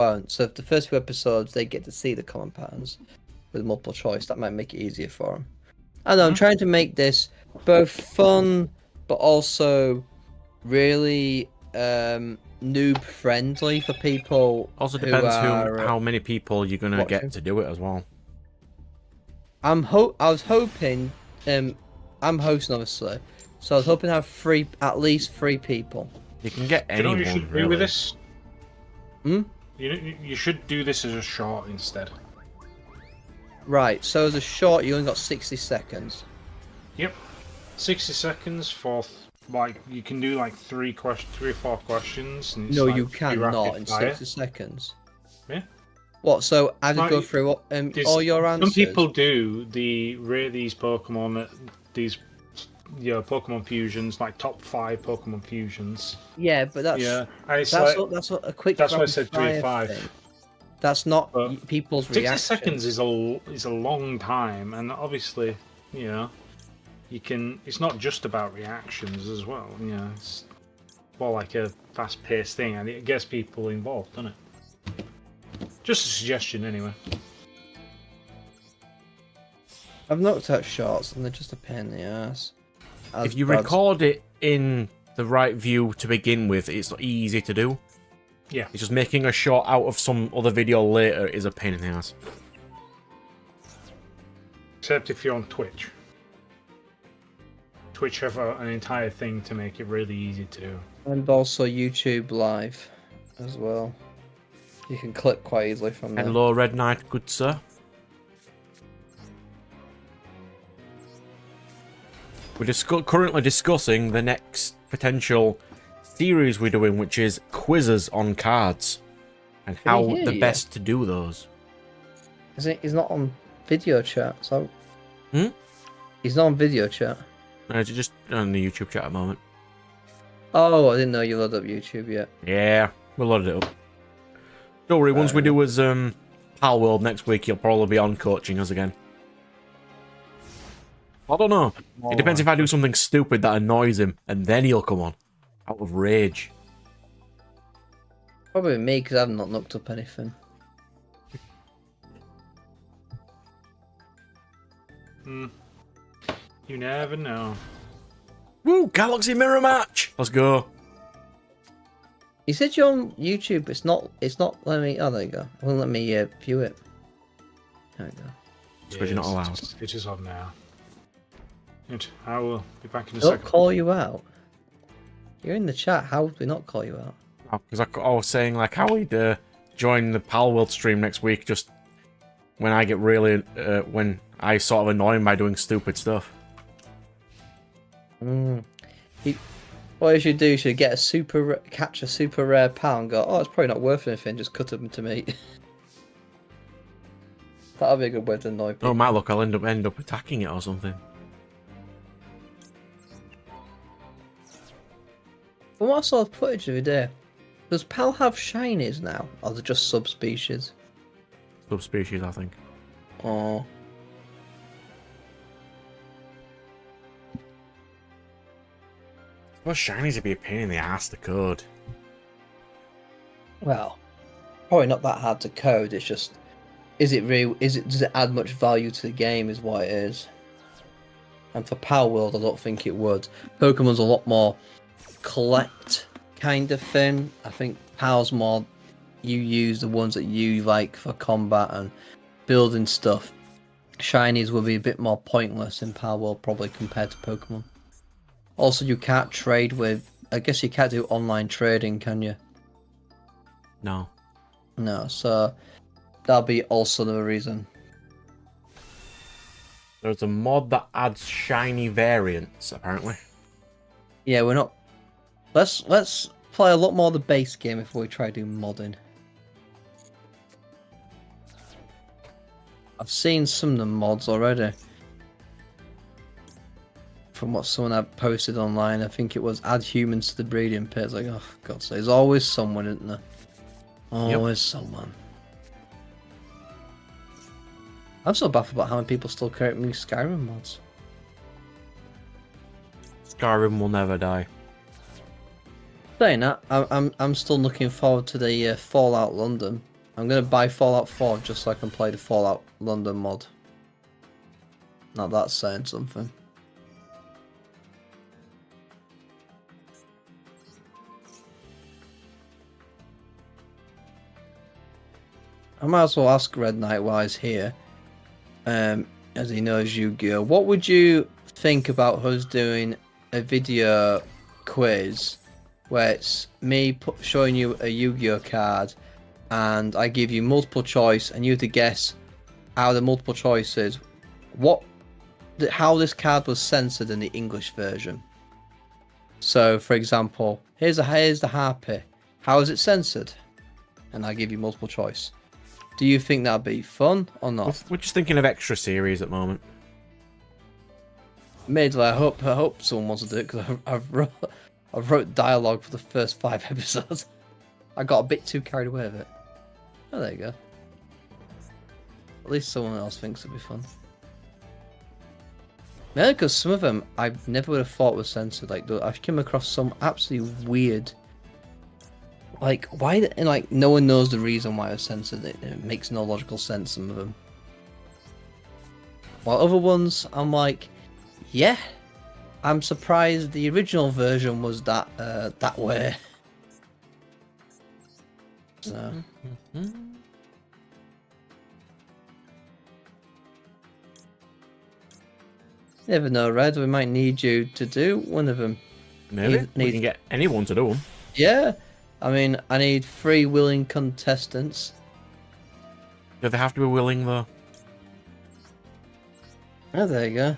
won't. So if the first few episodes they get to see the common patterns with multiple choice, that might make it easier for them. I know I'm trying to make this both fun but also really noob friendly for people. Also depends how many people you're gonna get to do it as well. I was hoping I'm hosting obviously, so I was hoping to have at least 3 people. You can get anyone. You know what you should really. do with this? Hmm? You should do this as a short instead. Right, so as a short, you only got 60 seconds. Yep, 60 seconds for like you can do like 3 or 4 questions. And it's No, like you cannot in fire. 60 seconds. Yeah. What? So I have to go through all your answers. Some people do rate these Pokemon, Pokemon fusions, like top 5 Pokemon fusions. Yeah, but that's that's what a quick. That's why I said 3 or 5. Thing. That's not people's 60 reactions. seconds is a long time, and obviously, you can. It's not just about reactions as well. It's more like a fast-paced thing, and it gets people involved, doesn't it? Just a suggestion, anyway. I've looked at shorts, and they're just a pain in the ass. If you record it in the right view to begin with, it's easy to do. Yeah. It's just making a shot out of some other video later is a pain in the ass. Except if you're on Twitch. Twitch have an entire thing to make it really easy to do. And also YouTube Live as well. You can clip quite easily from there. Hello, Red Knight, good sir. We're currently discussing the next potential series we're doing, which is quizzes on cards and how the best to do those. He's not on video chat, so. Hmm? He's not on video chat. No, just on the YouTube chat at the moment. Oh, I didn't know you loaded up YouTube yet. Yeah, we'll load it up. Don't worry, once we do his Pal World next week, he'll probably be on coaching us again. I don't know. It depends if I do something stupid that annoys him, and then he'll come on. Out of rage. Probably me, because I've not looked up anything. You never know. Woo! Galaxy Mirror Match! Let's go. You said you're on YouTube. It's not letting me. Oh, there you go. It won't let me view it. There we go. Because you're not allowed. It is on now. I will be back in a Don't second. call you out. You're in the chat. How would we not call you out? Because I was saying, like, how we'd join the Pal World stream next week just when I get really, when I sort of annoy him by doing stupid stuff. What you should do, you should get catch a super rare pal and go, oh, it's probably not worth anything, just cut them to meat. That'll be a good way to annoy people. Oh, my luck, I'll end up attacking it or something. From what I saw of footage the other day, does Pal have shinies now? Or are they just subspecies? Subspecies, I think. Oh. Well, shinies would be a pain in the ass to code. Well, probably not that hard to code. It's just, does it add much value to the game? Is what it is. And for Power World, I don't think it would. Pokemon's a lot more collect kind of thing. I think Pal's more you use the ones that you like for combat and building stuff. Shinies will be a bit more pointless in Power World probably compared to Pokemon. Also, you can't trade with. I guess you can't do online trading, can you? No. No, so that'll be also the reason. There's a mod that adds shiny variants, apparently. Yeah, we're not. Let's play a lot more of the base game before we try doing modding. I've seen some of the mods already. From what someone had posted online, I think it was add humans to the breeding pit. It's like, oh, God's sake, there's always someone, isn't there? Always someone. I'm so baffled about how many people still create new Skyrim mods. Skyrim will never die. Saying that, I'm still looking forward to the Fallout London I'm gonna buy Fallout 4 just so I can play the Fallout London mod. Now that's saying something. I might as well ask Red Knight while he's here, as he knows Yu-Gi-Oh! What would you think about us doing a video quiz where it's me showing you a Yu-Gi-Oh! Card and I give you multiple choice and you have to guess out of the multiple choices how this card was censored in the English version. So, for example, here's the Harpy. How is it censored? And I give you multiple choice. Do you think that'd be fun or not? We're just thinking of extra series at the moment. Majorly, I hope someone wants to do it because I've wrote dialogue for the first 5 episodes. I got a bit too carried away with it. Oh, there you go. At least someone else thinks it'd be fun. Yeah, because some of them I never would have thought was censored. Like I've come across some absolutely weird. Like why? And like no one knows the reason why it's censored. It makes no logical sense. Some of them. While other ones, I'm like, yeah, I'm surprised the original version was that way. So. Never know, Red. We might need you to do one of them. Maybe we can get anyone to do them. Yeah, I mean, I need 3 willing contestants. Do they have to be willing though? Oh, there you go.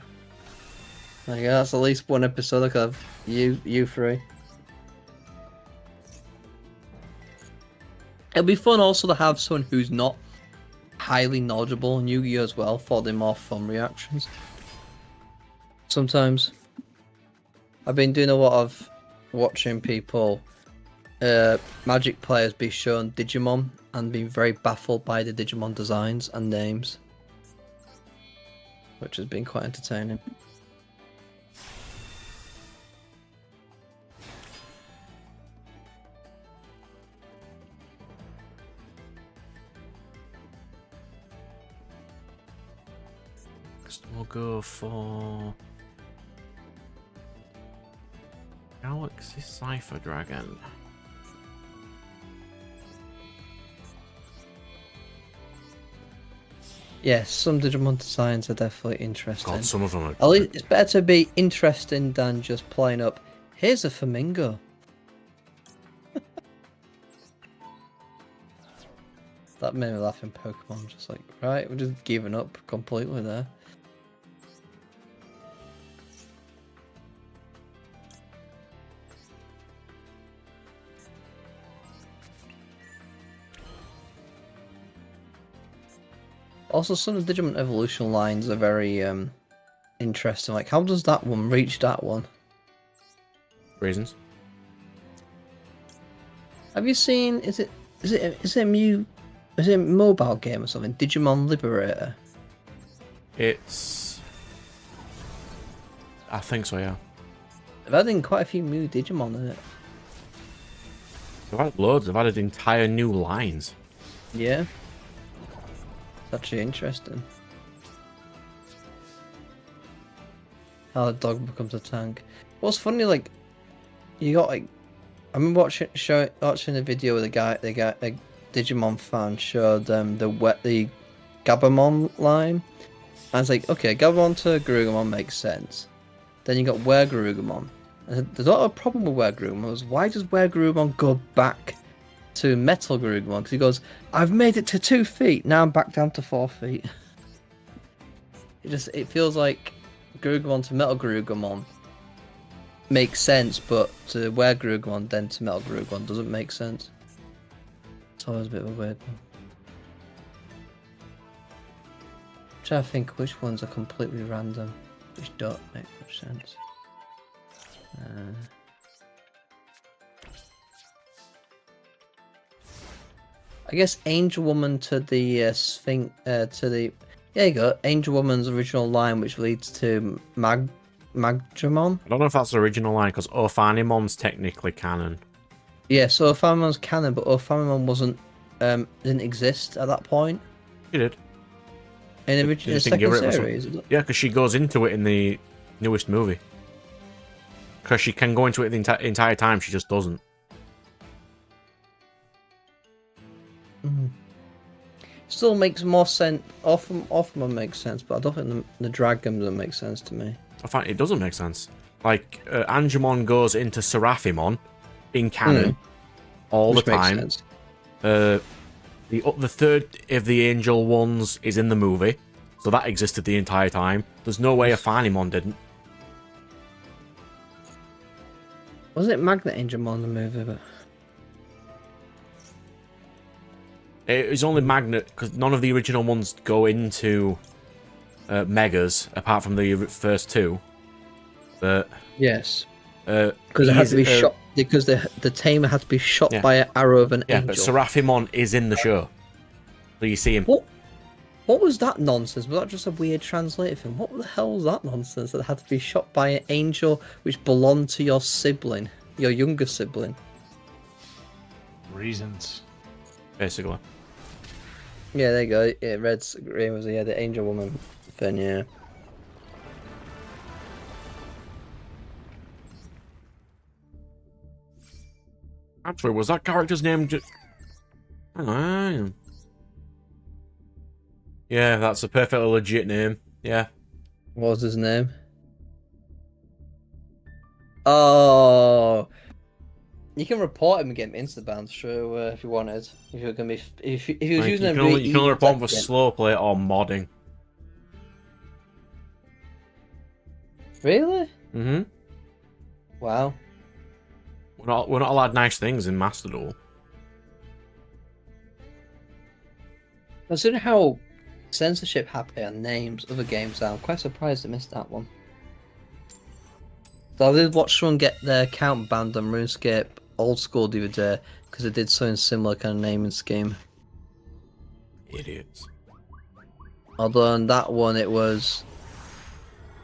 There you go. That's at least one episode. I could have you 3. It'll be fun also to have someone who's not highly knowledgeable in Yu-Gi-Oh! As well for the more fun reactions. Sometimes. I've been doing a lot of watching people, Magic players be shown Digimon and being very baffled by the Digimon designs and names. Which has been quite entertaining. We'll go for Galaxy Cypher Dragon. Yes, some Digimon designs are definitely interesting. God, some of them are. At least it's better to be interesting than just playing up. Here's a flamingo. That made me laugh in Pokemon. Just like, right, we're just giving up completely there. Also, some of the Digimon evolution lines are very interesting. Like, how does that one reach that one? Reasons. Have you seen? Is it a mobile game or something? Digimon Liberator. I think so, yeah. They've added quite a few new Digimon in it. They've added loads. They've added entire new lines. Yeah. It's actually interesting. How the dog becomes a tank. What's funny, like, you got like, I remember watching the video with a Digimon fan showed the Gabumon line. And it's like, okay, Gabumon to Garurumon makes sense. Then you got Were-Garurumon. And there's not a problem with Were-Garurumon. Was why does Were-Garurumon go back to Metal Garurumon? Because he goes, I've made it to 2 feet. Now I'm back down to 4 feet. It feels like Garurumon to Metal Garurumon makes sense, but to Were-Garurumon then to Metal Garurumon doesn't make sense. It's always a bit of a weird one. I'm trying to think which ones are completely random, which don't make much sense. I guess Angel Woman to the Sphinx to the there you go, Angel Woman's original line, which leads to Magdramon. I don't know if that's the original line because Ophanimon's technically canon. Yeah, so Ophanimon's canon, but Ophanimon wasn't didn't exist at that point She did. in the, They in the just didn't give second her it or series. Yeah, because she goes into it in the newest movie. Because she can go into it the entire time, she just doesn't. Still makes more sense. Often makes sense, but I don't think the dragon doesn't make sense to me. I find it doesn't make sense. Like, Angemon goes into Seraphimon in canon all Which the makes time. sense. The third of the angel ones is in the movie, so that existed the entire time. There's no way a Phanimon didn't. Wasn't it Magnet Angemon in the movie? But It was only Magnet, because none of the original ones go into Megas, apart from the first two. But yes, because it had to be shot. Because the tamer had to be shot by an arrow of an angel. But Seraphimon is in the show, so you see him. What was that nonsense? Was that just a weird translated thing? What the hell was that nonsense that had to be shot by an angel which belonged to your sibling, your younger sibling? Reasons. Basically. Yeah, there you go. Yeah, Red's green was the angel woman thing. Yeah. Actually, was that character's name just... Yeah, that's a perfectly legit name. Yeah. What was his name? Oh, you can report him and get him insta-banned, sure, if you wanted. If you're gonna be, if he was using you can only report him for slow play or modding. Really? Mm-hmm. Wow. We're not allowed nice things in Master Duel. Considering how censorship happy on names other games are, I'm quite surprised I missed that one. So I did watch someone get their account banned on RuneScape old school the other day because they did something similar kind of naming scheme. Idiots. Although on that one it was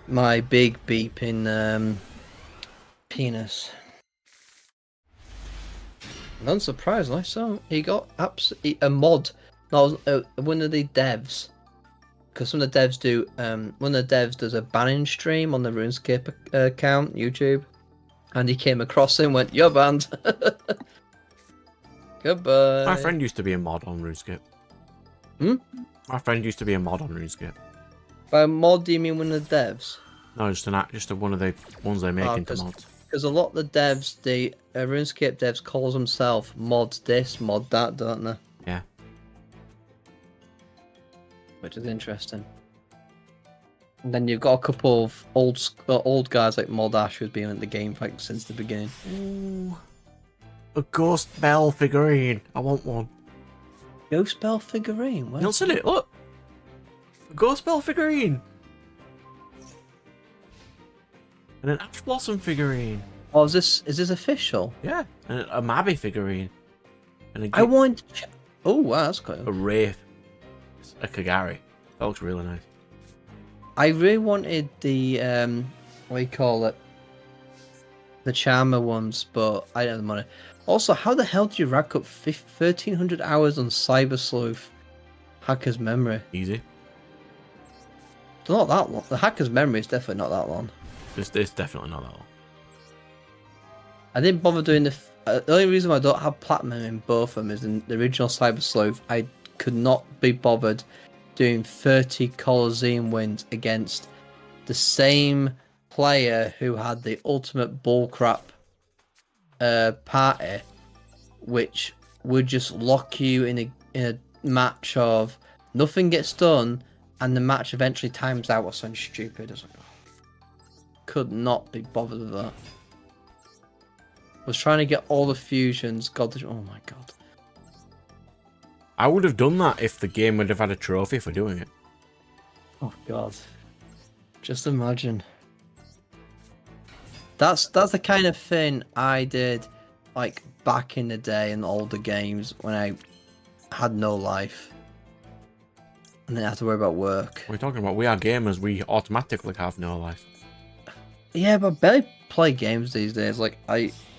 my big beeping penis. Unsurprisingly, so he got a mod. No, one of the devs, because some of the devs do. One of the devs does a banning stream on the RuneScape account, YouTube, and he came across it and went, "You're banned." Goodbye. My friend used to be a mod on RuneScape. My friend used to be a mod on RuneScape. By mod, do you mean one of the devs? No, just one of the ones they make into mods. Because a lot of the devs, the RuneScape devs, calls themselves mods this, mod that, don't they? Yeah. Which is interesting. And then you've got a couple of old guys like Mod Ash who's been in the game like since the beginning. Ooh. A Ghost Bell figurine. I want one. Ghost Bell figurine? You'll see it, look. A Ghost Bell figurine. And an Ash Blossom figurine. Oh, is this official? Yeah. And a Mabby figurine. And I want... Oh, wow, that's cool. A Wraith. A Kagari. That looks really nice. I really wanted the, what do you call it? The Charmer ones, but I don't have the money. Also, how the hell do you rack up 1,300 hours on Cyber Sleuth Hacker's Memory? Easy. It's not that long. The Hacker's Memory is definitely not that long. It's definitely not that long. I didn't bother doing the only reason why I don't have Platinum in both of them is in the original Cyber Sleuth, I could not be bothered doing 30 Colosseum wins against the same player who had the ultimate bullcrap party, which would just lock you in a match of nothing gets done and the match eventually times out or something stupid. I was like, could not be bothered with that. Was trying to get all the fusions. God, oh my god. I would have done that if the game would have had a trophy for doing it. Oh god. Just imagine. That's the kind of thing I did like back in the day in older games when I had no life. And then I had to worry about work. What are you talking about? We are gamers, we automatically have no life. Yeah, but I barely play games these days. Like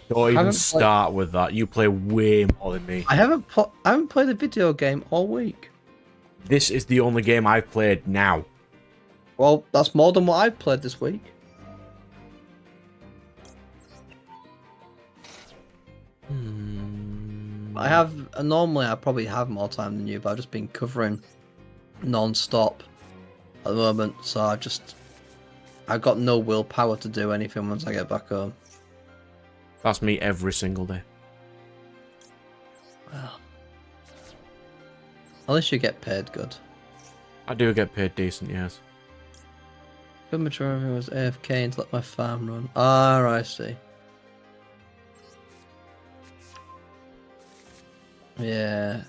Don't even start with that. You play way more than me. I haven't played a video game all week. This is the only game I've played now. Well, that's more than what I've played this week. Normally I probably have more time than you, but I've just been covering non-stop at the moment, so I've got no willpower to do anything once I get back home. That's me every single day. Well, at least you get paid good. I do get paid decent, yes. Good majority of it was AFK and to let my farm run. Ah, I see. Yeah.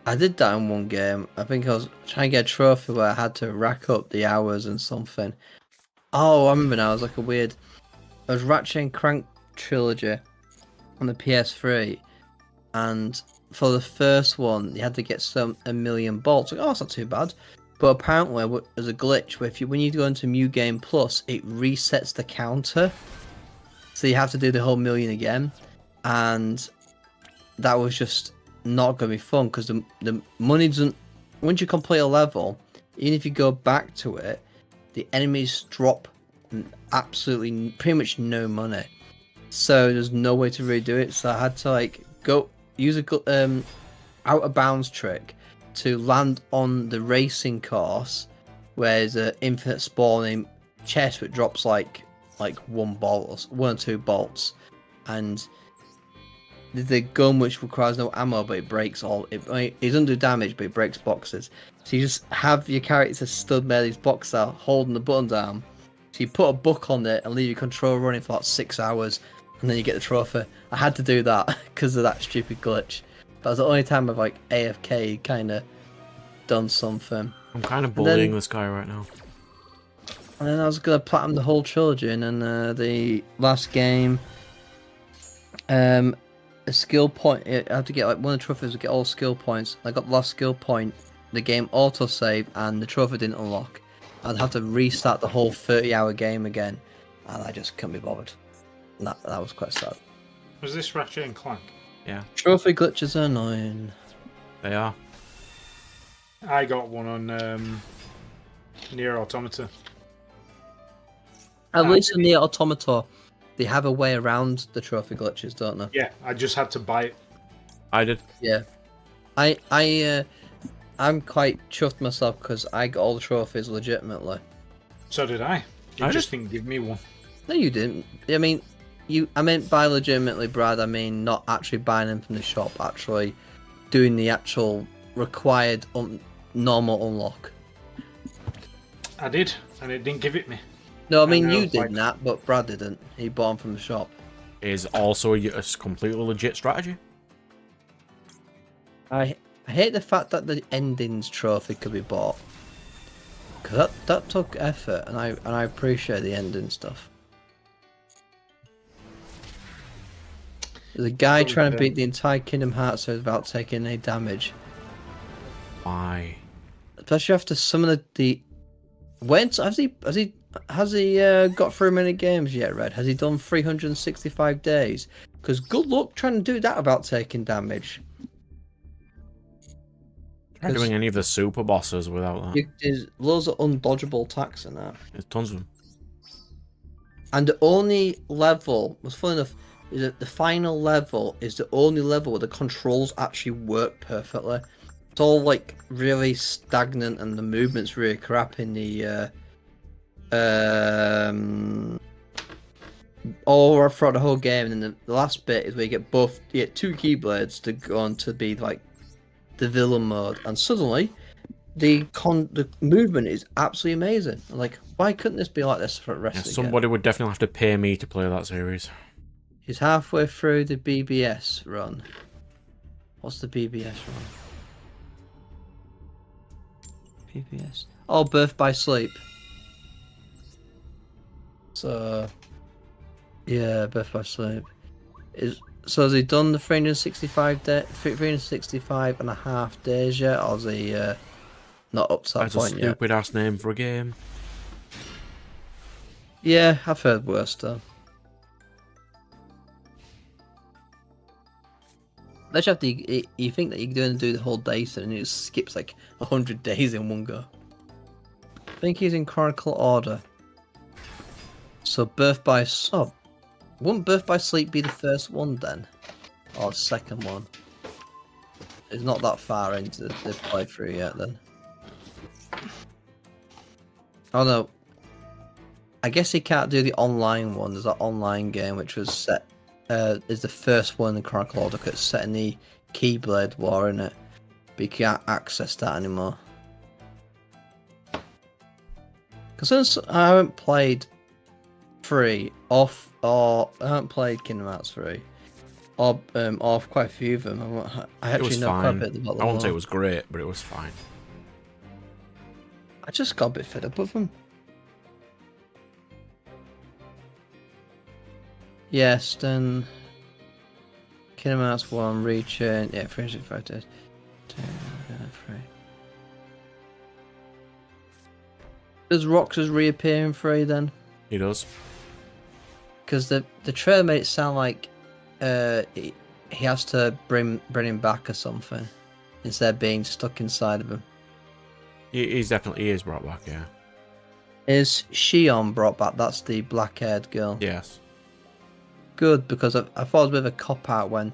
I did that in one game. I think I was trying to get a trophy where I had to rack up the hours and something. Oh, I remember now. It was like a weird... It was Ratchet and Clank Trilogy on the PS3. And for the first one, you had to get a million bolts. Like, oh, that's not too bad. But apparently, there's a glitch where when you go into New Game Plus, it resets the counter. So you have to do the whole million again. And that was just not going to be fun because the money doesn't... Once you complete a level, even if you go back to it, the enemies drop absolutely pretty much no money. So there's no way to redo it. So I had to like go use a out of bounds trick to land on the racing course where there's an infinite spawning chest which drops like one or two bolts, and the gun which requires no ammo but it breaks it doesn't do damage but it breaks boxes. So you just have your character stood there, these boxes out holding the button down. So you put a book on it and leave your controller running for like 6 hours, and then you get the trophy. I had to do that because of that stupid glitch. That was the only time I've like AFK kind of done something. I'm kind of bullying this guy right now. And then I was gonna platinum the whole trilogy, and then the last game, a skill point. I had to get like one of the trophies to get all skill points. I got the last skill point. The game autosaved, and the trophy didn't unlock. I'd have to restart the whole 30-hour game again, and I just couldn't be bothered. And that was quite sad. Was this Ratchet and Clank? Yeah. Trophy glitches are annoying. They are. I got one on Nier Automata. At least in the Automata, they have a way around the trophy glitches, don't they? Yeah, I just had to buy it. I did. Yeah. I'm quite chuffed myself because I got all the trophies legitimately. So did I. You just didn't give me one. No, you didn't. I mean, I meant by legitimately, Brad. I mean not actually buying them from the shop. Actually, doing the actual required normal unlock. I did, and it didn't give it me. No, I mean you did that, but Brad didn't. He bought them from the shop. Is also a completely legit strategy. I hate the fact that the endings trophy could be bought. Cause that took effort, and I appreciate the ending stuff. There's a guy trying to beat the entire Kingdom Hearts without taking any damage. Why? Especially after some of the when has he got through many games yet, Red? Has he done 365 days? Because good luck trying to do that without taking damage. Try doing any of the super bosses without that. There's loads of undodgeable attacks in that. There's tons of them. And the only level, was fun enough, is that the final level is the only level where the controls actually work perfectly. It's all like really stagnant and the movement's really crap in the all throughout the whole game, and then the last bit is where you get two keyblades to go on to be like the villain mode, and suddenly the movement is absolutely amazing. I'm like, why couldn't this be like this for the rest of the game? Somebody would definitely have to pay me to play that series. He's halfway through the BBS run. What's the BBS run? BBS. Oh, Birth by Sleep. So, yeah, Birth by Sleep. So has he done the 365 and a half days yet, or is he not up to that That's point a yet? stupid ass name for a game. Yeah, I've heard worse though. Let's have to. You think that you're going to do the whole day, and it skips like 100 days in one go. I think he's in chronological order. So birth by sub. Wouldn't birth by sleep be the first one then, or the second one? It's not that far into the playthrough yet then. Oh no. I guess he can't do the online one. There's that online game which was set. Is the first one in the chronological order because it's set in the Keyblade War, in it? But you can't access that anymore. Because since I haven't played 3 or I haven't played Kingdom Hearts 3 or quite a few of them. I actually know quite a bit about them. I won't say it was great, but it was fine. I just got a bit fed up with them. Yes, then Kingdom Hearts 1, Rechain, yeah, 365 days. 2, 3. Does Roxas reappear in 3 then? He does. Because the trailer made it sound like he has to bring him back or something instead of being stuck inside of him. He is brought back, yeah. Is Zeion brought back? That's the black-haired girl. Yes. Good, because I thought it was a bit of a cop-out when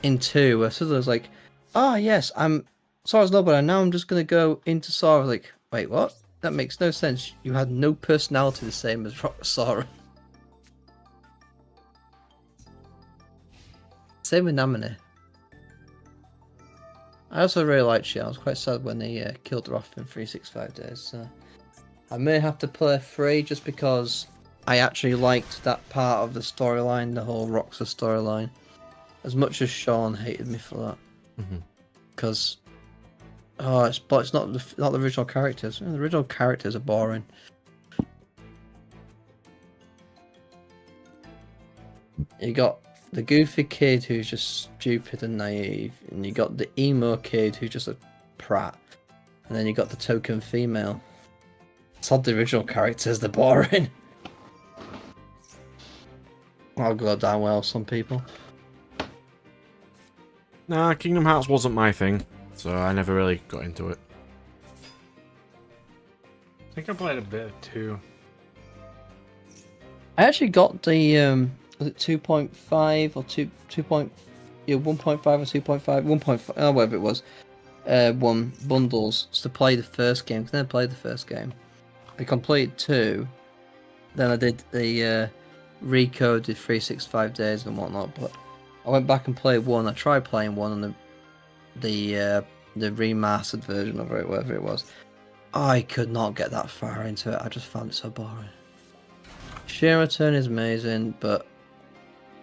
in 2, where Sora was like, "Ah, yes, I'm Sora's nobody, and now I'm just going to go into Sora." Like, wait, what? That makes no sense. You had no personality the same as Sora. Same with Namine. I also really liked Zeion. I was quite sad when they killed her off in 365 days. So I may have to play 3 just because I actually liked that part of the storyline, the whole Roxas storyline, as much as Sean hated me for that. Because it's not the original characters. The original characters are boring. You got the goofy kid who's just stupid and naive, and you got the emo kid who's just a prat, and then you got the token female. It's not the original characters, they're boring. I'll go down well, some people. Nah, Kingdom Hearts wasn't my thing, so I never really got into it. I think I played a bit of 2. I actually got the was it 2.5 or 1.5 or 2.5, 1.5, whatever it was, one bundles to play the first game. Because I never played the first game. I completed 2, then I did the recoded 365 days and whatnot. But I went back and played 1. I tried playing 1 on the remastered version of it, whatever it was. I could not get that far into it. I just found it so boring. Sheer Return is amazing, but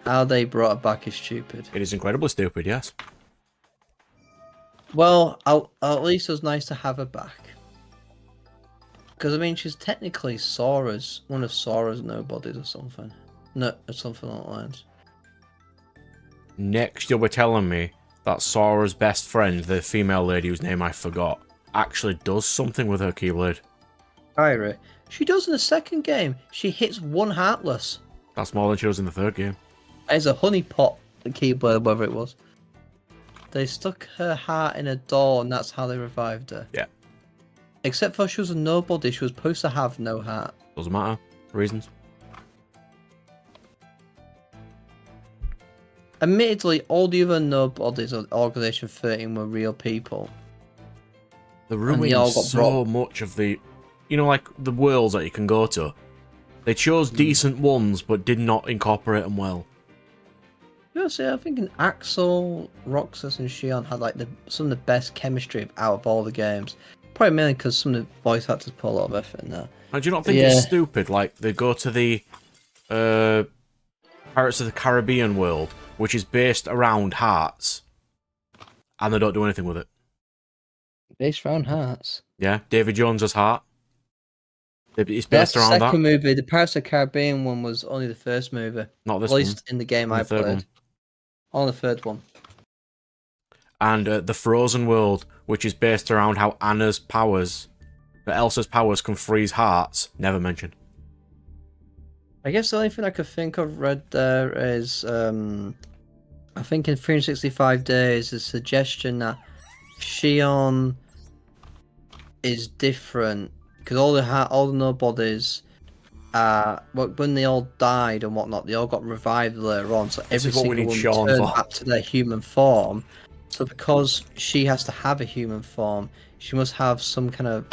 how they brought it back is stupid. It is incredibly stupid, yes. Well, at least it was nice to have her back. Because, I mean, she's technically one of Sora's nobodies or something. No, or something like that. Next, you'll be telling me that Sora's best friend, the female lady whose name I forgot, actually does something with her Keyblade. Kyrie. She does in the second game. She hits one Heartless. That's more than she does in the third game. It's a honeypot, the Keyblade, whatever it was. They stuck her heart in a door, and that's how they revived her. Yeah. Except for she was a nobody, she was supposed to have no heart. Doesn't matter. Reasons. Admittedly, all the other nobodies of Organization 13 were real people. They ruined so much of the... You know, like, the worlds that you can go to. They chose decent ones, but did not incorporate them well. Yeah, see, I think Axel, Roxas, and Zeion had like some of the best chemistry out of all the games. Probably mainly because some of the voice actors put a lot of effort in there. And do you not think it's stupid? Like, they go to the Pirates of the Caribbean world, which is based around hearts, and they don't do anything with it. Based around hearts? Yeah, Davy Jones's heart. It's based around that. The second movie. The Pirates of the Caribbean one was only the first movie. Not this one. At least in the game I played. On the third one. And the Frozen world, which is based around how Elsa's powers can freeze hearts, never mentioned. I guess the only thing I could think of read there is I think in 365 days, the suggestion that Shion is different because all the nobodies, when they all died and whatnot, they all got revived later on. So This every is what we single need one Sean returned for. back to their human form. So because she has to have a human form, she must have some kind of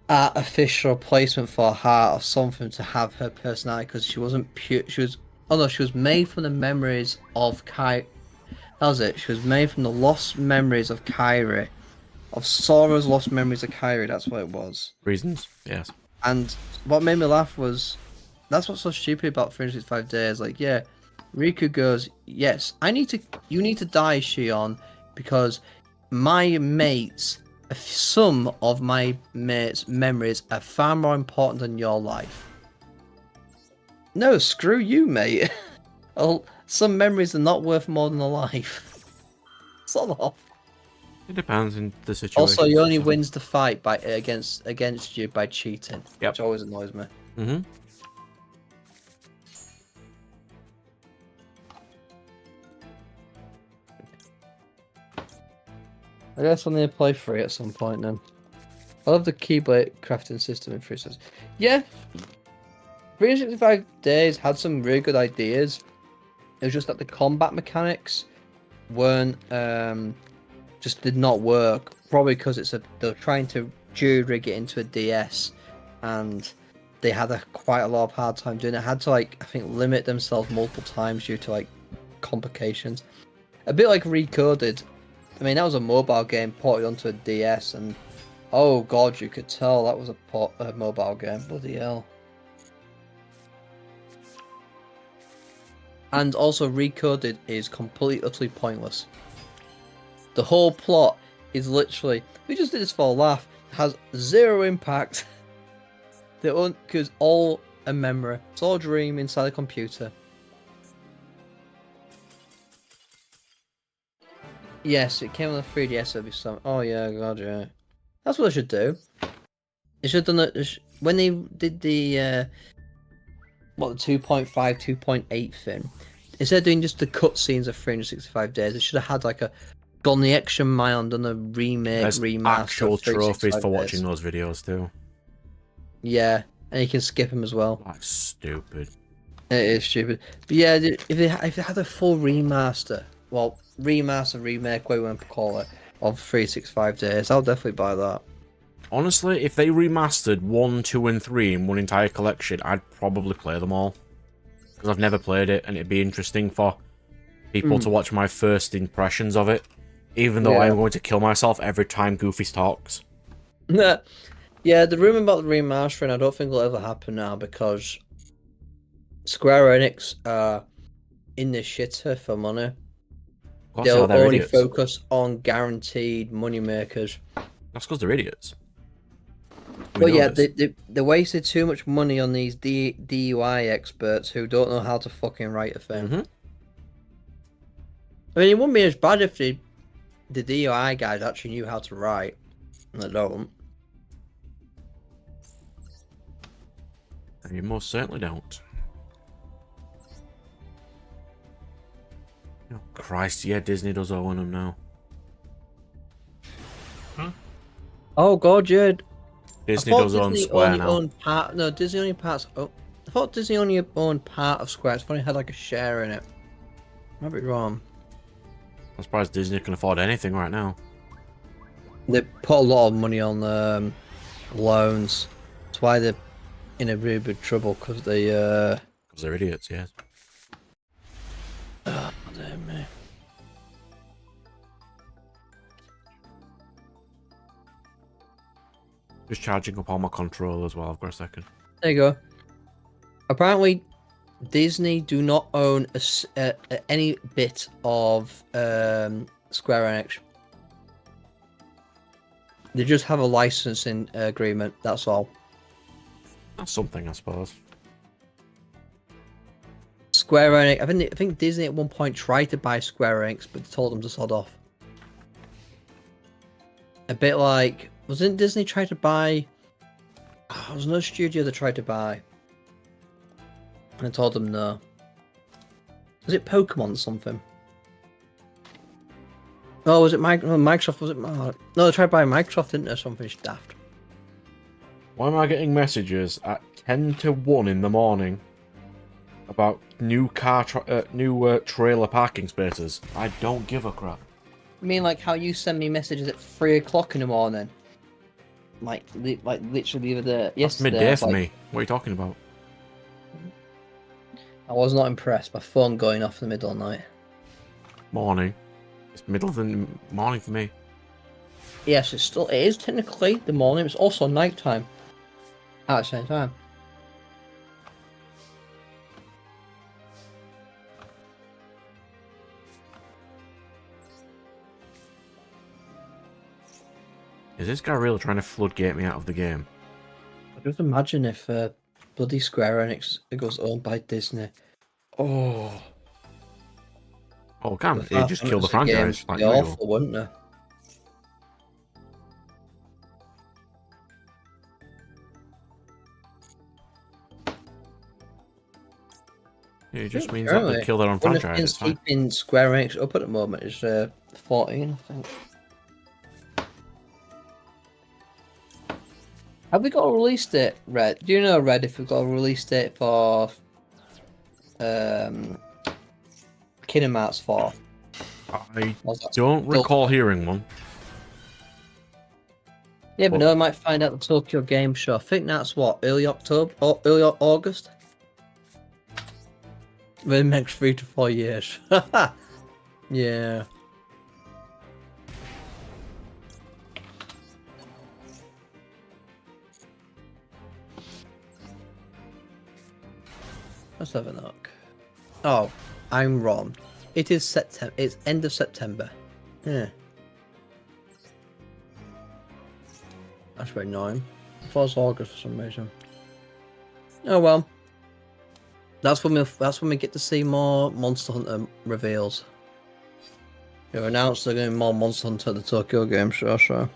artificial replacement for her heart or something to have her personality. Because she wasn't pure. She was made from the memories of Kai. That was it. She was made from the lost memories of Kyrie. Of Sora's lost memories of Kyrie, that's what it was. Reasons? Yes. And what made me laugh was, that's what's so stupid about 365 days. Like, yeah, Riku goes, yes, you need to die, Shion, because my mates, some of my mates' memories are far more important than your life. No, screw you, mate. Oh, some memories are not worth more than a life. Sod off. It depends on the situation. Also, he only wins the fight by against you by cheating, Yep. which always annoys me. Mm-hmm. I guess I'll need to play free at some point then. I love the keyblade crafting system in Free Souls. Yeah, 365 Days had some really good ideas. It was just that the combat mechanics weren't just did not work. Probably because they're trying to rig it into a DS, and they had quite a lot of hard time doing it. Had to I think limit themselves multiple times due to complications. A bit like Recoded. I mean, that was a mobile game ported onto a DS, and oh god, you could tell that was a mobile game. Bloody hell. And also, Recoded is completely, utterly pointless. The whole plot is literally, we just did this for a laugh, has zero impact. Because all a memory, it's all a dream inside a computer. Yes, it came on the 3DS, it'll be some. Oh yeah, god, yeah. That's what they should do. They should have done it when they did the the 2.5, 2.8 thing. Instead of doing just the cutscenes of 365 days, they should have had gone the extra mile and done a remake, There's remaster. actual trophies for days. watching those videos too. Yeah, and you can skip them as well. That's stupid. It is stupid. But yeah, if they had a full remaster, remake, whatever you want to call it, of 365 days, I'll definitely buy that. Honestly, if they remastered 1, 2, and 3 in one entire collection, I'd probably play them all. Because I've never played it, and it'd be interesting for people to watch my first impressions of it. Even though I'm going to kill myself every time Goofy talks. Yeah, the rumour about the remastering, I don't think will ever happen now, because Square Enix are in the shitter for money. They'll only focus on guaranteed money makers. That's because they're idiots. But yeah, they wasted too much money on these DUI experts who don't know how to fucking write a thing. I mean, it wouldn't be as bad if the DUI guys actually knew how to write. And they don't. You most certainly don't. Oh, Christ, yeah, Disney does own them now. Oh god, yeah. Disney does own Square now. Disney only parts. Oh, I thought Disney only owned part of Square. It's funny, had a share in it. I might be wrong. I'm surprised Disney can afford anything right now. They put a lot of money on loans. That's why they're in a really big trouble, because they're idiots, yes. Oh, damn me. Just charging up all my control as well. I've got a second. There you go. Apparently, Disney do not own any bit of Square Enix. They just have a licensing agreement. That's all. That's something, I suppose. Square Enix. I think Disney at one point tried to buy Square Enix, but told them to sod off. A bit like, wasn't Disney trying to buy? Oh, there was another studio that tried to buy, and I told them no. Was it Pokemon something? Oh, was it Microsoft? Was it? No, they tried buying Microsoft, didn't they? Something daft. Why am I getting messages at 10 to 1 in the morning about new trailer parking spaces? I don't give a crap. I mean, like how you send me messages at 3 o'clock in the morning. Like literally the other day. That's Yesterday, midday for me. What are you talking about? I was not impressed. My phone going off in the middle of the night. Morning. It's middle of the morning for me. Yes, it is technically the morning. It's also night time. At the same time. Is this guy really trying to floodgate me out of the game? Just imagine if bloody Square Enix goes owned by Disney. Oh, Oh, can't they just kill the franchise like usual? awful, wouldn't they? It just means that they kill their own franchise. It's fine. Keeping Square Enix up at the moment is 14, I think. Have we got a release date, Red? Do you know, Red, if we've got a release date for Kingdom Hearts 4? I don't recall hearing one. Yeah, but no, I might find out the Tokyo Game Show. I think that's what, early October or early August? The next 3 to 4 years. Yeah. Let's have a look. Oh, I'm wrong. It is September. It's end of September. Yeah. That's very annoying. I thought it was August for some reason. Oh well. That's when we get to see more Monster Hunter reveals. They announced they're going to be more Monster Hunter at the Tokyo Game Show, so.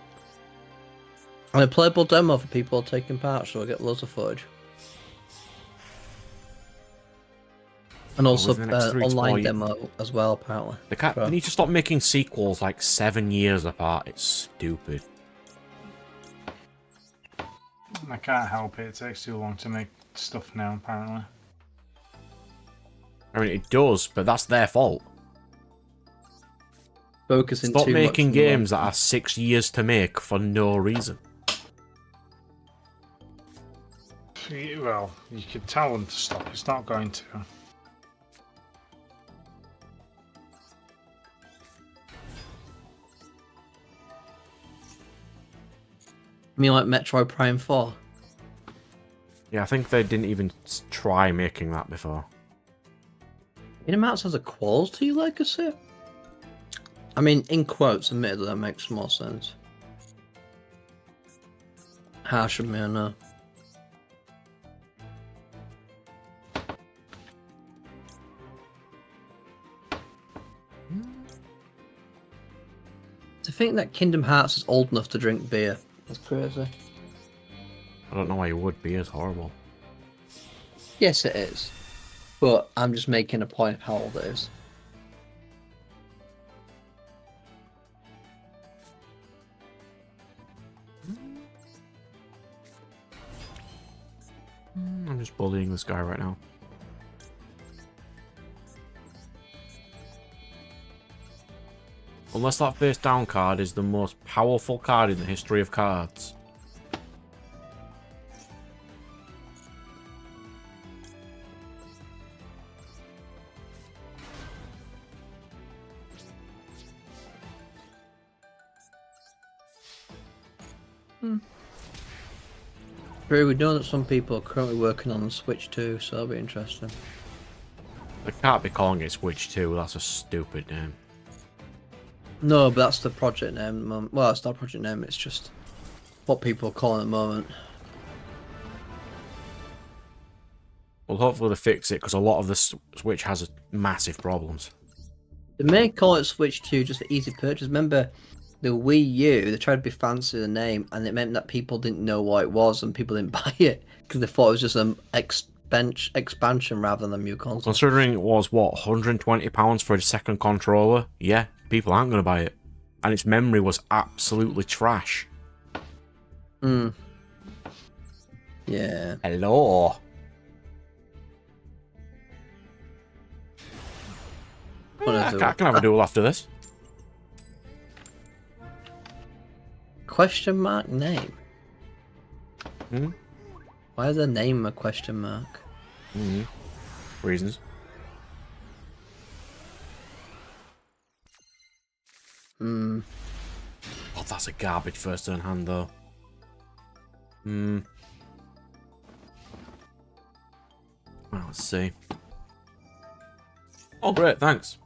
And a playable demo for people taking part, so we'll get loads of footage. And also online demo as well, apparently. They need to stop making sequels like 7 years apart. It's stupid. I can't help it. It takes too long to make stuff now, apparently. I mean, it does, but that's their fault. Focusing Stop too making much games that are 6 years to make for no reason. Well, you could tell them to stop. It's not going to. I mean, like Metroid Prime 4. Yeah, I think they didn't even try making that before. Kingdom Hearts has a quality legacy? I mean, in quotes, admittedly, that makes more sense. Harsh of me, I know. To think that Kingdom Hearts is old enough to drink beer. That's crazy. I don't know why you would be. It's horrible. Yes, it is. But I'm just making a point of how old it is. I'm just bullying this guy right now. Unless that face down card is the most powerful card in the history of cards. True, we know that some people are currently working on the Switch 2, so that'll be interesting. They can't be calling it Switch 2, that's a stupid name. No, but that's the project name at the moment. Well, it's not a project name, it's just what people are calling it at the moment. Well, hopefully they fix it, because a lot of the Switch has massive problems. They may call it Switch 2 just for easy purchase. Remember, the Wii U, they tried to be fancy with the name, and it meant that people didn't know what it was, and people didn't buy it, because they thought it was just an expansion rather than a new console. Considering it was, what, £120 for a second controller? Yeah, people aren't going to buy it. And its memory was absolutely trash. Hmm. Yeah. Hello. I can have a duel after this. Question mark name? Hmm? Why is the name a question mark? Hmm. Reasons. Hmm. Oh, that's a garbage first turn hand, though. Hmm. Well, let's see. Oh, great, thanks.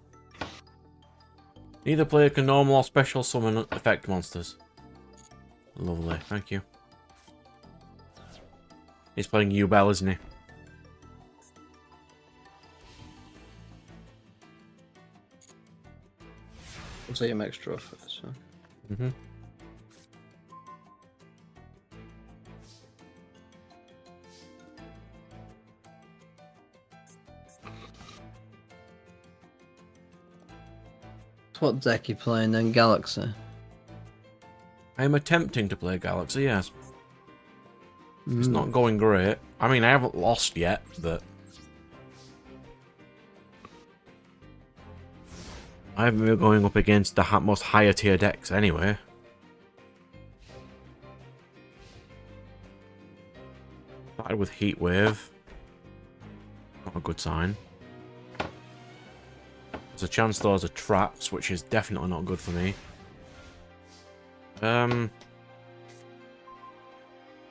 Neither player can normal or special summon effect monsters. Lovely, thank you. He's playing U-Bell, isn't he? I'll say him extra for this one. Mm-hmm. So what deck you playing then? Galaxy? I am attempting to play Galaxy, yes. It's Hmm. not going great. I mean, I haven't lost yet, but... I haven't been going up against the most higher tier decks anyway. Started with Heat Wave. Not a good sign. There's a chance those are traps, which is definitely not good for me.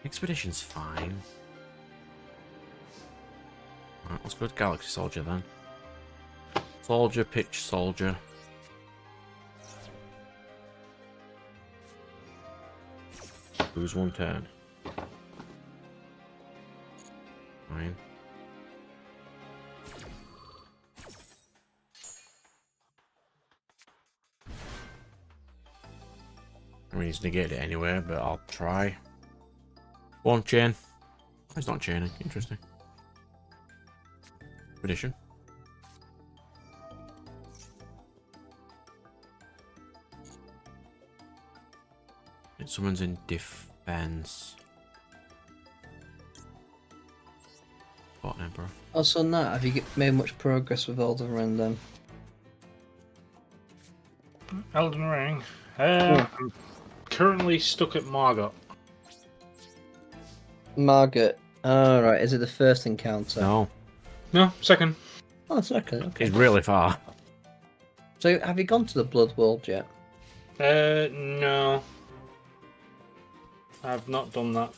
Expedition's fine. Alright, let's go with Galaxy Soldier then. Soldier, pitch Soldier. Lose one turn. Fine. I mean, he's negated it anyway, but I'll try. One chain. Oh, he's not chaining. Interesting. Expedition. Someone's in defense. Bot Emperor. Also, Nat, have you made much progress with Elden Ring then? Elden Ring. I'm currently stuck at Margot. Margaret. Alright, is it the first encounter? No, No, second. Oh, second, okay. he's really far. So, have you gone to the Blood World yet? No. I've not done that.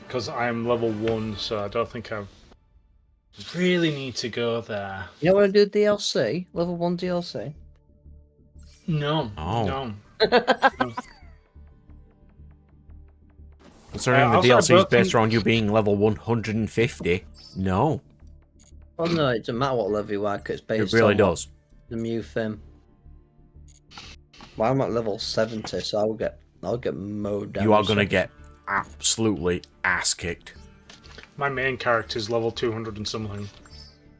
Because I am level 1, so I don't think I really need to go there. You don't want to do DLC? Level 1 DLC? No. Oh. No. Considering the Also, I DLC is brought based some- around you being level 150, no. Well, no, it doesn't matter what level you are, 'cause it's based It really on does. the new thing. Well, I'm at level 70, so I'll get mowed down. You are going to get absolutely ass kicked. My main character is level 200 and something.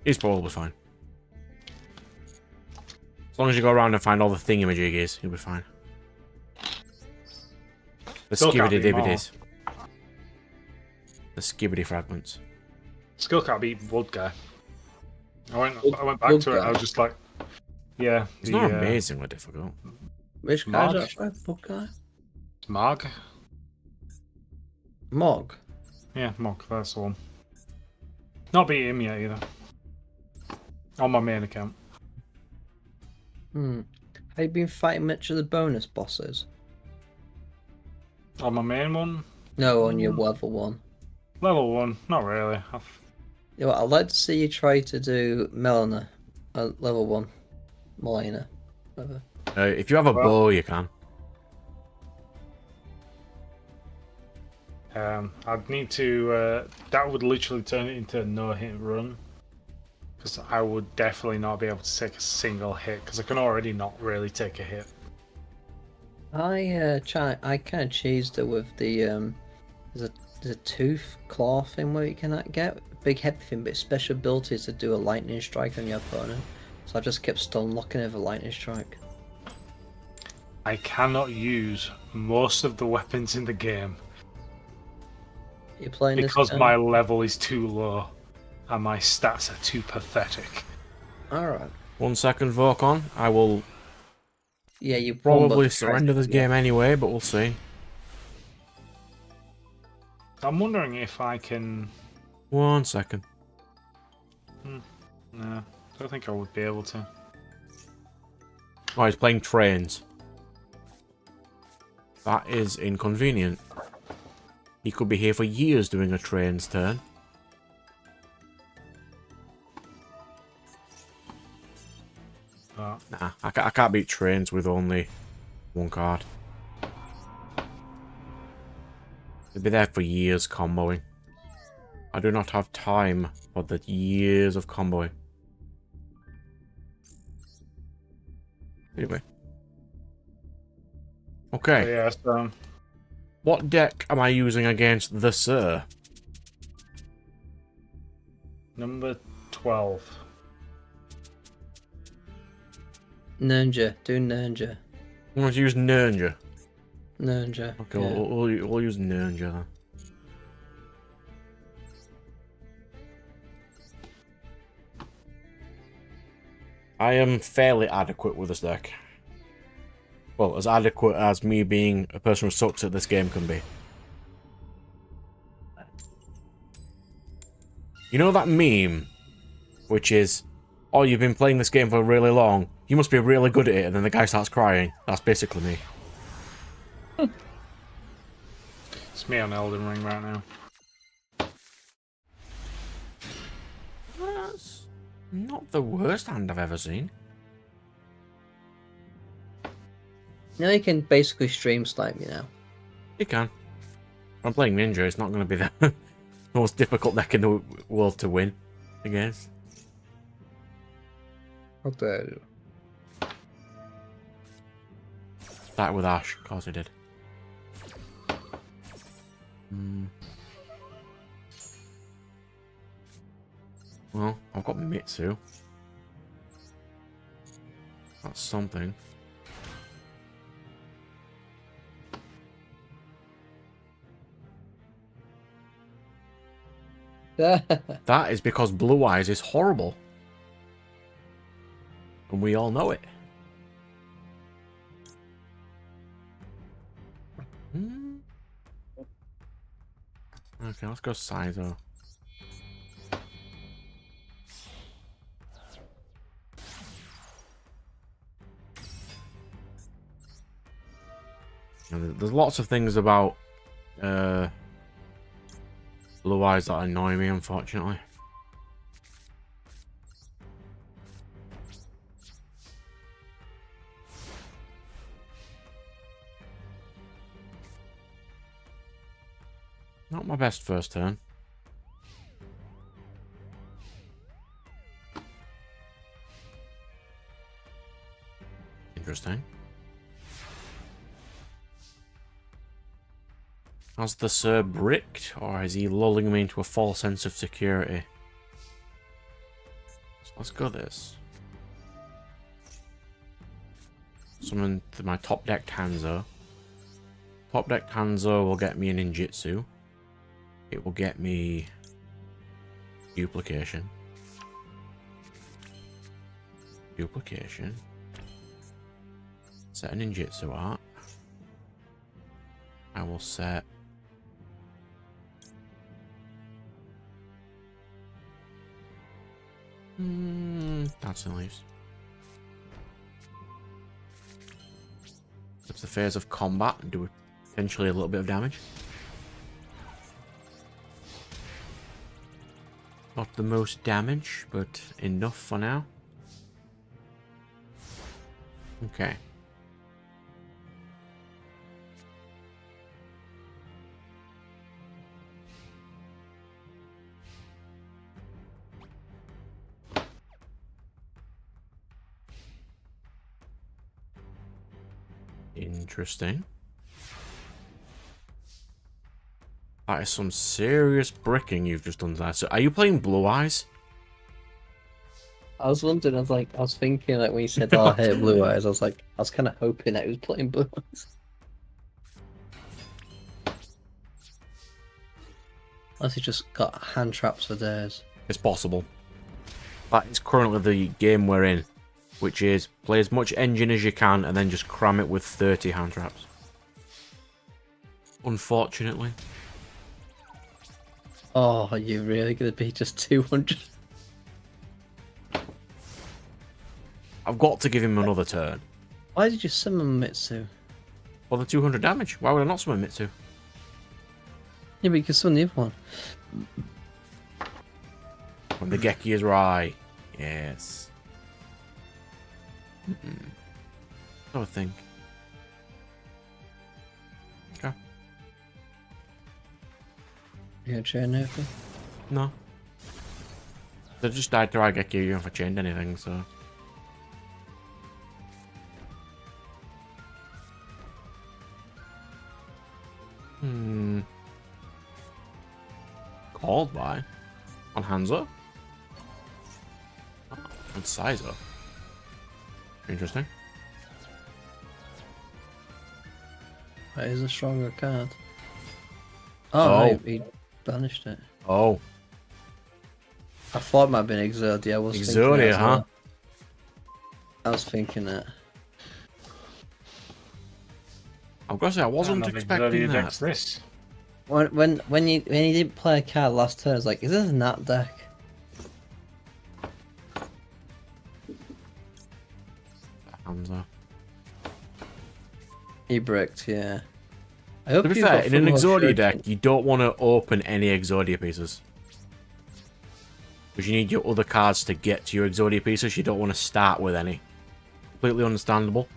He's probably fine. As long as you go around and find all the thingamajiggies, you'll be fine. The Still can't skibidi be more. dibbidies. The skibidi fragments. Still can't beat Blood Guy. I went back Blood to it. Guy? I was just like, yeah. It's not amazingly difficult. Which guy's Marg? that? Sorry? What guy? Marg. Mog. Yeah, Mog. That's the one. Not beat him yet either. On my main account. Have you been fighting much of the bonus bosses? On my main one, No, on your level 1. level 1. Not really. You know what, I'd like to see you try to do Melina at level 1. Melina. Whatever. If you have a Well- bow, you can. I'd need to. That would literally turn it into a no-hit run. Because I would definitely not be able to take a single hit. Because I can already not really take a hit. I kind of cheesed it with the there's a there's a tooth claw thing where you can get big heavy thing, but its special ability is to do a lightning strike on your opponent. So I just kept stun locking it with a lightning strike. I cannot use most of the weapons in the game You're playing because this my level is too low and my stats are too pathetic. Alright. 1 second, Vorkon. I will Yeah, you probably surrender this game anyway, but we'll see. I'm wondering if I can... 1 second. No, I don't think I would be able to. Oh, he's playing trains. That is inconvenient. He could be here for years doing a train's turn. But Nah, I can't beat trains with only 1 card. They'll be there for years comboing. I do not have time for the years of comboing. Anyway. Okay. so yeah, so What deck am I using against the Sir? number 12. Ninja, do Ninja. I'm going to use Ninja. Ninja. Okay, yeah. we'll use Ninja then. I am fairly adequate with this deck. Well, as adequate as me being a person who sucks at this game can be. You know that meme? Which is, oh, you've been playing this game for really long. You must be really good at it, and then the guy starts crying. That's basically me. It's me on Elden Ring right now. That's not the worst hand I've ever seen. Now you can basically stream snipe me now. You can. If I'm playing Ninja, it's not going to be the most difficult deck in the world to win against. What the... That with Ash, of course he did. Well, I've got Mitsu. That's something. That is because Blue Eyes is horrible. And we all know it. Okay, let's go Zeion. There's lots of things about Blue Eyes that annoy me, unfortunately. Not my best first turn. Interesting. Has the Sir bricked, or is he lulling me into a false sense of security? So let's go this. Summon my top decked Hanzo. Top decked Hanzo will get me a ninjutsu. It will get me duplication. Duplication. Set a ninjutsu art. I will set that's the least. It's the phase of combat and do potentially a little bit of damage. Not the most damage, but enough for now. Okay. Interesting. That is some serious bricking you've just done there. So, are you playing Blue Eyes? I was wondering, I was thinking, like, when you said, oh, I hate Blue Eyes, I was kind of hoping that he was playing Blue Eyes. Unless he just got hand traps for days. It's possible. That is currently the game we're in, which is play as much engine as you can and then just cram it with 30 hand traps. Unfortunately. Oh, are you really going to be just 200? I've got to give him another turn. Why did you summon Mitsu? For the 200 damage. Why would I not summon Mitsu? Yeah, but you can summon the other one. When the Geki is right. Yes. Have a think. Okay. You gonna chain anything? No. They just died to our Geki, you don't have to change anything, so. Called by? On Hanzo? Oh, on Sizer. Interesting. That is a stronger card. Oh, he banished it. Oh. I thought it might have been Exodia. I was thinking Exodia, that as huh? well. I was thinking that. I've got to say, I wasn't expecting that. This. When you didn't play a card last turn, I was like, is this a Nat deck? Hanzo. He bricked, yeah. I hope To be you've fair, got in an full Exodia shirt. deck, you don't want to open any Exodia pieces. Because you need your other cards to get to your Exodia pieces. You don't want to start with any. Completely understandable.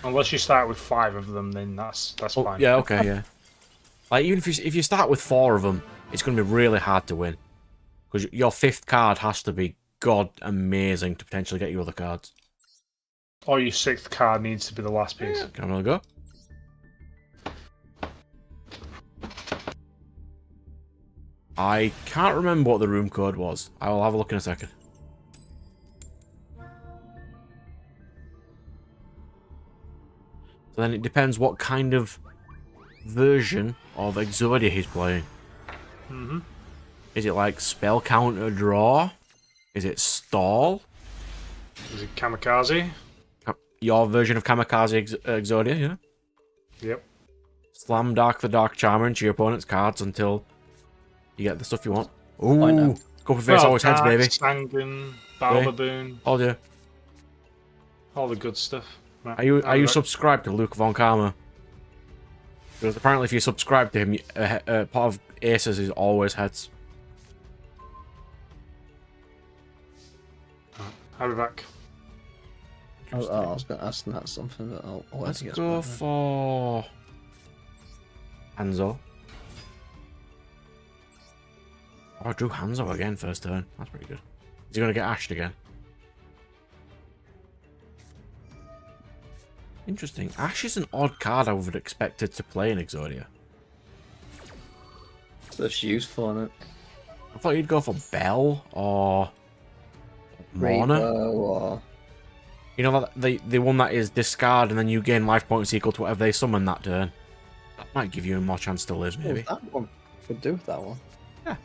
Unless you start with 5 of them, then that's fine. Yeah, okay, yeah. Like, even if you start with 4 of them, it's going to be really hard to win. Because your 5th card has to be god amazing to potentially get your other cards. Or your 6th card needs to be the last piece. Can I really go? I can't remember what the room code was. I will have a look in a second. So then it depends what kind of version of Exodia he's playing. Is it like spell counter draw? Is it stall? Is it Kamikaze? Your version of Kamikaze Exodia, yeah? Yep. Slam the Dark Charmer into your opponent's cards until you get the stuff you want. Why Ooh, not? go for face always heads, baby. Sanguine, Balbaboon, Oh dear. all the good stuff. Right. Are you subscribed to Luke Von Karma? Because apparently if you subscribe to him, part of Aces is always heads. I'll be back. I was going to ask that something, but I'll let Let's you get go started. for Hanzo. Oh, I drew Hanzo again first turn. That's pretty good. Is he going to get ashed again? Interesting. Ash is an odd card I would have expected to play in Exodia. That's useful, isn't it? I thought you'd go for Bell or Morna. Reaper or... You know, the one that is discard and then you gain life points equal to whatever they summon that turn. That might give you more chance to live, maybe. Oh, that one. Could do with that one. Yeah.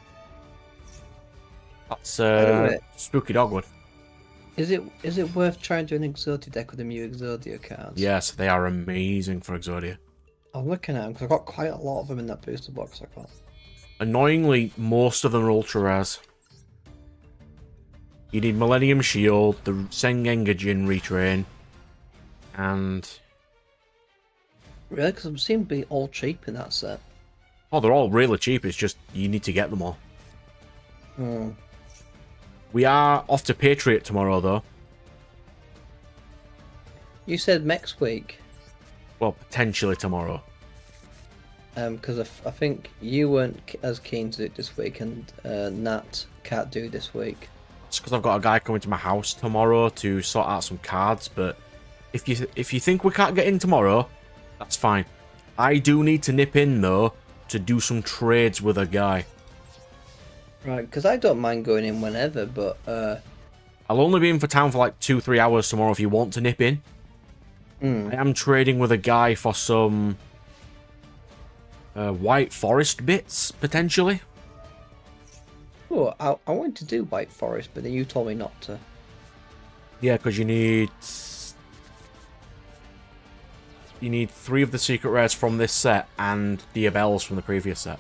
That's Anyway. Spooky Dogwood. Is it worth trying to do an Exodia deck with the new Exodia cards? Yes, they are amazing for Exodia. I'm looking at them because I've got quite a lot of them in that booster box I got. Annoyingly, most of them are ultra rares. You need Millennium Shield, the Sengengajin retrain, and... Really? Because I'm seeing to be all cheap in that set. Oh, they're all really cheap, it's just you need to get them all. Hmm. We are off to Patriot tomorrow, though. You said next week. Well, potentially tomorrow. Because I think you weren't as keen to do it this week, and Nat can't do this week. It's because I've got a guy coming to my house tomorrow to sort out some cards, but if you think we can't get in tomorrow, that's fine. I do need to nip in, though, to do some trades with a guy. Right, because I don't mind going in whenever, but I'll only be in for town for like 2-3 hours tomorrow if you want to nip in. I am trading with a guy for some White Forest bits, potentially. oh, I wanted to do White Forest, but then you told me not to. Yeah, because you need 3 of the secret rares from this set and the Abels from the previous set.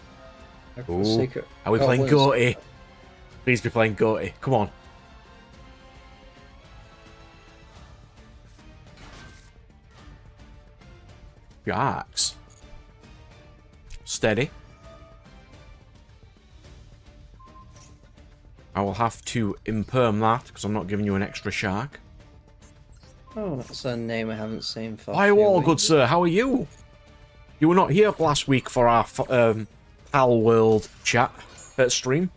Ooh. Secret. Are we playing Goatee? Please be playing Goatee. Come on. Yikes. Steady. I will have to imperm that because I'm not giving you an extra shark. Oh, that's a name I haven't seen for. Hi, all, good sir. How are you? You were not here last week for our Pal World chat stream.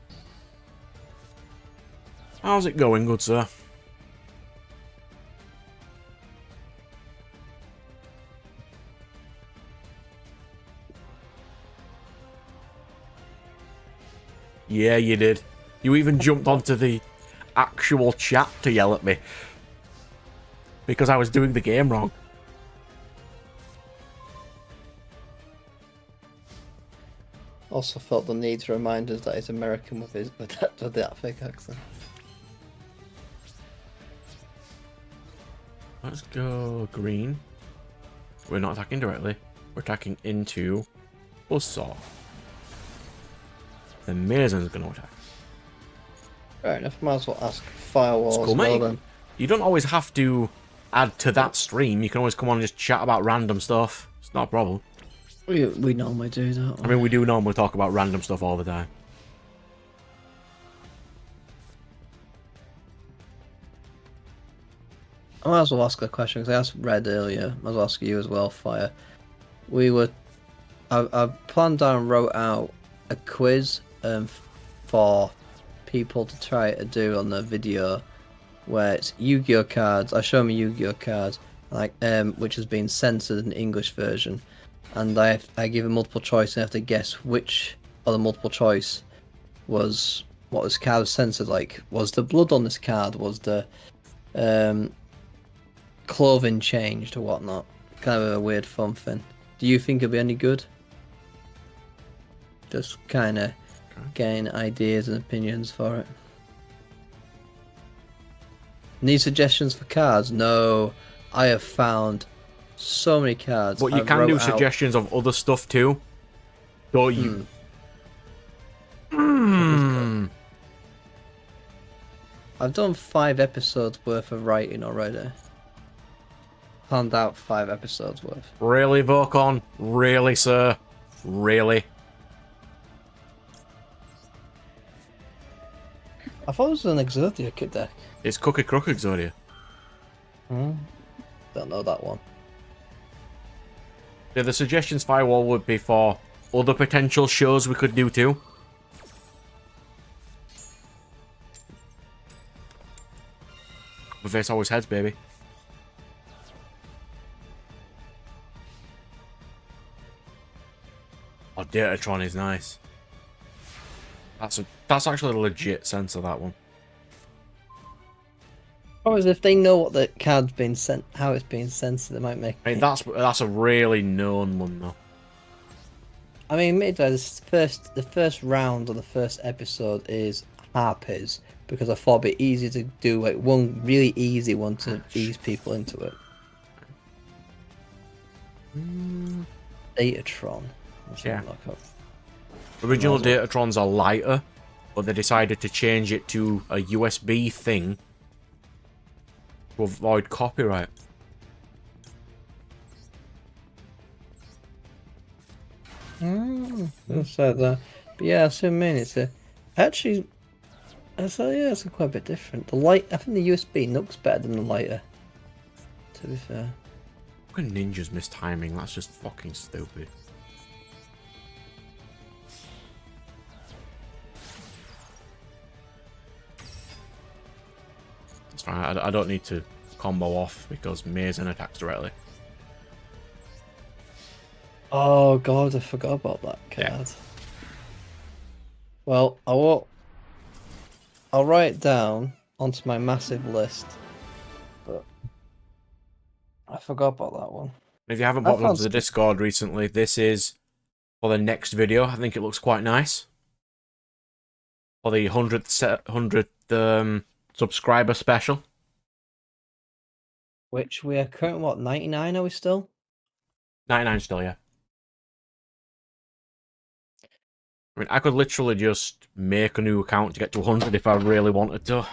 How's it going, good sir? Yeah, you did. You even jumped onto the actual chat to yell at me. Because I was doing the game wrong. Also felt the need to remind us that he's American with that fake accent. Let's go green. We're not attacking directly. We're attacking into Buzzsaw. Then Mason's going to attack. Fair enough, might as well ask Firewall Cool, as well mate. then. You don't always have to add to that stream. You can always come on and just chat about random stuff. It's not a problem. We normally do that. I mean, we do normally talk about random stuff all the time. I might as well ask a question because I asked Red earlier. I might as well ask you as well, Fire. I planned down and wrote out a quiz for people to try to do on the video where it's Yu-Gi-Oh cards. I show them a Yu-Gi-Oh card, like which has been censored in the English version, and I give a multiple choice and I have to guess which of the multiple choice was what this card was censored. Like, was the blood on this card? Was the clothing changed or whatnot? Kind of a weird fun thing. Do you think it'll be any good? Just kind of gain ideas and opinions for it. Need suggestions for cards? No, I have found so many cards. But you can do suggestions of other stuff too. Don't you? I've done 5 episodes worth of writing already. Planned out 5 episodes worth. Really, Vocon? Really, sir? Really? I thought it was an Exodia kit deck. It's Cookie Crook Exodia. Don't know that one. Yeah, the suggestions firewall would be for other potential shows we could do too. The face always heads, baby. Oh, Datatron is nice. That's actually a legit sense of that one. Or as if they know what the card's been sent, how it's been censored, they might make. I mean, that's a really known one though. I mean, the first round of the first episode is Harpies because I thought it'd be easy to do like one really easy one to ease people into it. Datatron. Yeah. Original Datatrons are lighter, but they decided to change it to a USB thing to avoid copyright. That's like that. But yeah, I see what I mean. It's it's quite a bit different. The light, I think the USB looks better than the lighter. To be fair. Look at Ninja's mistiming. That's just fucking stupid. It's fine. I don't need to combo off because Mason attacks directly. Oh god, I forgot about that Yeah. card. Well, I will. I'll write it down onto my massive list, but I forgot about that one. If you haven't I popped found onto the Discord recently, this is for the next video. I think it looks quite nice. For the 100th subscriber special. which we are currently what 99? Are we still? 99 still, yeah. I mean, I could literally just make a new account to get to 100 if I really wanted to.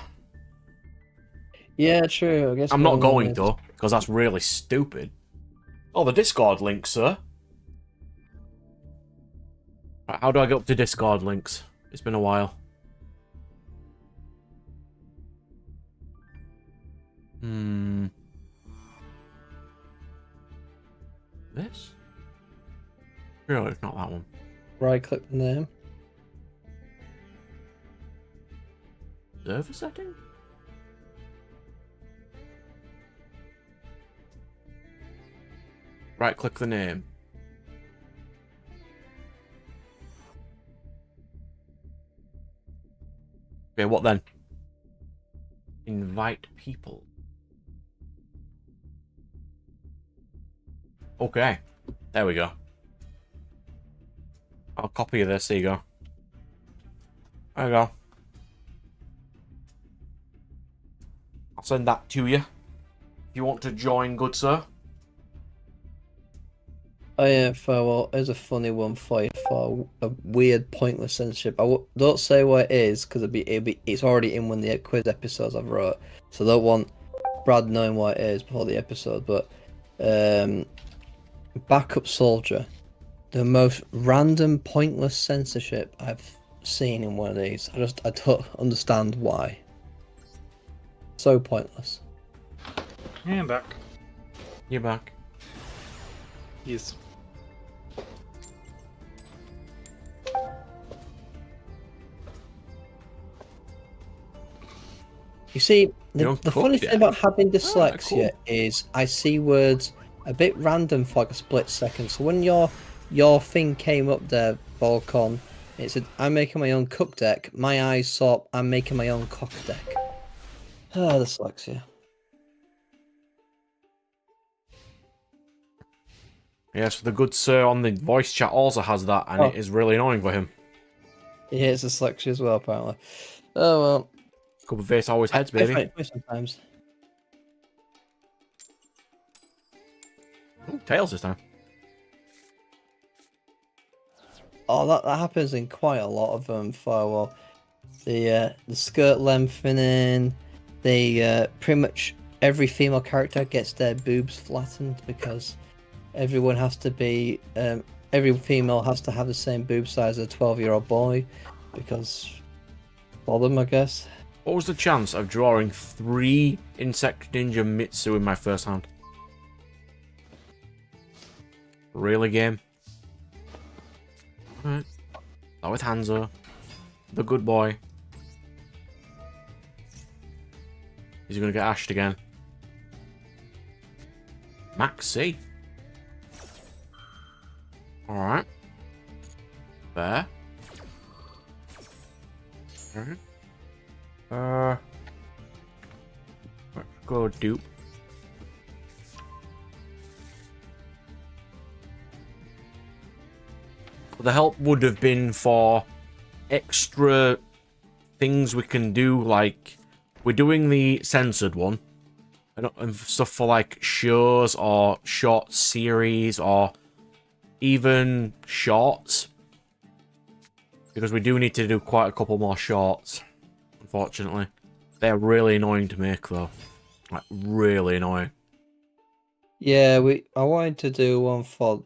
Yeah, true. I guess I'm not going is... to, because that's really stupid. Oh, the Discord link, sir. Right, how do I get up to Discord links? It's been a while. This? Really, it's not that one. Right click the name. Server setting? Right click the name. Okay, what then? Invite people. Okay, there we go. I'll copy this, there you go. There you go. I'll send that to you. If you want to join, good sir. Oh yeah, well, there's a funny one for you for a weird, pointless censorship. Don't say what it is because it's already in one of the quiz episodes I've wrote, so I don't want Brad knowing what it is before the episode. But backup soldier, the most random, pointless censorship I've seen in one of these. I don't understand why. So pointless. Yeah, I'm back. You're back. Yes. You see, the uncooked funny thing it. about having dyslexia cool. is I see words a bit random for like a split second. So when your thing came up there, Volcon, it said, I'm making my own cook deck. My eyes saw, I'm making my own cock deck. Ah, dyslexia. Yes, the good sir on the voice chat also has that, and it is really annoying for him. Yeah, it's dyslexia as well, apparently. Oh well. Couple face always heads, I baby. find it funny sometimes. Ooh, tails this time. Oh, that happens in quite a lot of them. For well, the skirt lengthening, pretty much every female character gets their boobs flattened because everyone has to be every female has to have the same boob size as a 12-year-old boy because for them, I guess. What was the chance of drawing 3 Insect Ninja Mitsu in my first hand? Really, game? Alright. Start with Hanzo. The good boy. He's gonna get ashed again. Maxi. Alright. There. Alright. Go dupe. The help would have been for extra things we can do, like we're doing the censored one, and stuff for like shows or short series or even shorts, because we do need to do quite a couple more shorts. Unfortunately, they're really annoying to make though, like really annoying. Yeah, I wanted to do one for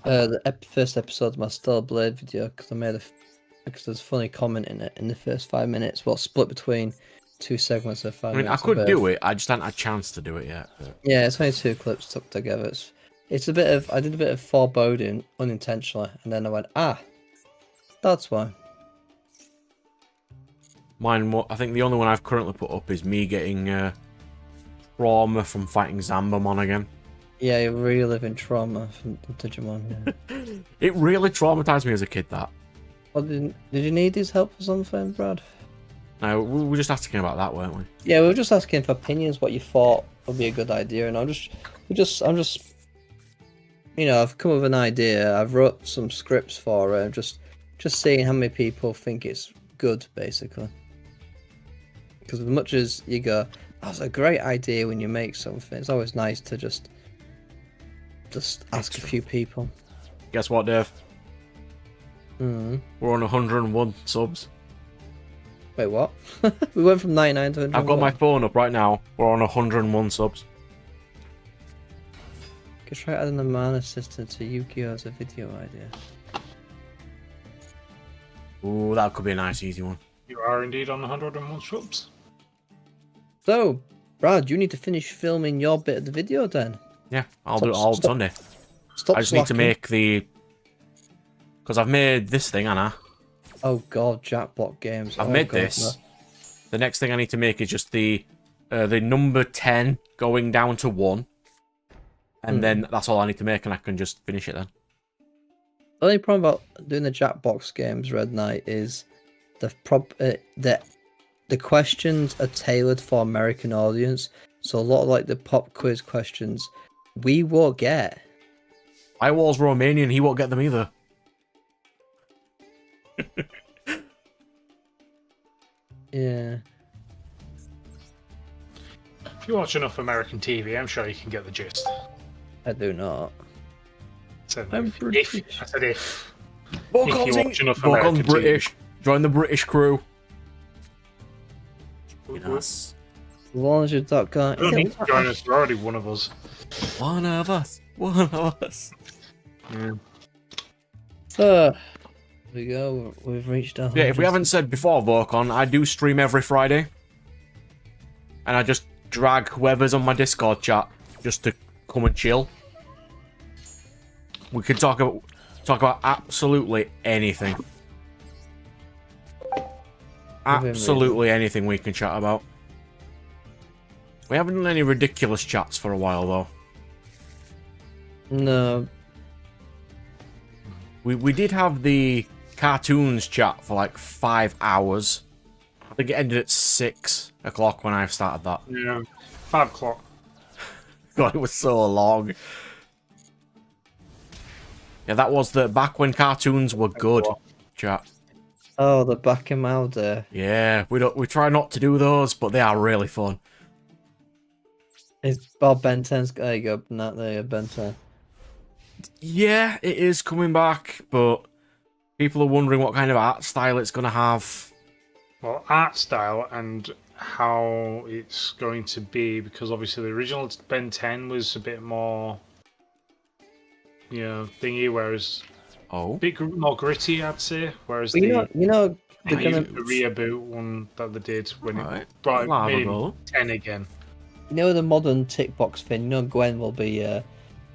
the first episode of my Stellar Blade video because I made because there's a funny comment in it in the first 5 minutes. Well, split between 2 segments of 5 I mean, minutes. I could do it. I just haven't had a chance to do it yet. But... Yeah, it's only 2 clips stuck together. It's a bit of I did a bit of foreboding unintentionally, and then I went, that's why. Mine, I think the only one I've currently put up is me getting trauma from fighting Zambamon again. Yeah, you're reliving trauma from Digimon. Yeah. It really traumatized me as a kid, that. Well, did you need his help for something, Brad? No, we were just asking about that, weren't we? Yeah, we were just asking for opinions, what you thought would be a good idea, and I'm just, you know, I've come up with an idea. I've wrote some scripts for it. Just seeing how many people think it's good, basically. Because as much as you go, that's a great idea when you make something, it's always nice to just ask a few people. Guess what, Dave? Mm. We're on 101 subs. Wait, what? We went from 99 to 100. I've got my phone up right now. We're on 101 subs. Could try adding a man assistant to Yu-Gi-Oh as a video idea. Ooh, that could be a nice, easy one. You are indeed on 101 subs. So, Brad, you need to finish filming your bit of the video then. Yeah, I'll do it all Sunday. Stop I just need to slacking. make the... Because I've made this thing, Anna. Oh god, Jackbot games. I've Oh made god, this. no. The next thing I need to make is just the number 10 going down to 1. And then that's all I need to make, and I can just finish it then. The only problem about doing the Jackbox games, Red Knight, is the questions are tailored for American audience. So a lot of like the pop quiz questions we won't get. Firewall's Romanian, he won't get them either. Yeah. If you watch enough American TV, I'm sure you can get the gist. I do not. So I'm if, British. I said if you Bokon's watch enough Bokon's American British. Join the British crew. TV, Yes. As long as you're not going. you don't need to join us. You're already one of us. One of us. One of us. Yeah. So, here we go. We've reached our. Yeah, if we haven't said before, Vocon, I do stream every Friday. And I just drag whoever's on my Discord chat just to come and chill. We can talk about absolutely anything. Absolutely anything we can chat about. We haven't done any ridiculous chats for a while, though. No. We did have the cartoons chat for like 5 hours. I think it ended at 6 o'clock when I started that. Yeah. 5 o'clock. God, it was so long. Yeah, that was the back when cartoons were good chat. Oh, the back in my day. Yeah, we try not to do those, but they are really fun. It's Bob Ben 10's. There you go. Not there, Ben 10. Yeah, it is coming back, but people are wondering what kind of art style it's going to have. Well, art style and how it's going to be, because obviously the original Ben 10 was a bit more, you know, thingy, whereas Oh, a bit more gritty, I'd say. Whereas But you know, they're the gonna. reboot one that they did when Right. it brought I'll have made a him go. 10 again. You know the modern tick box thing. You know Gwen will be a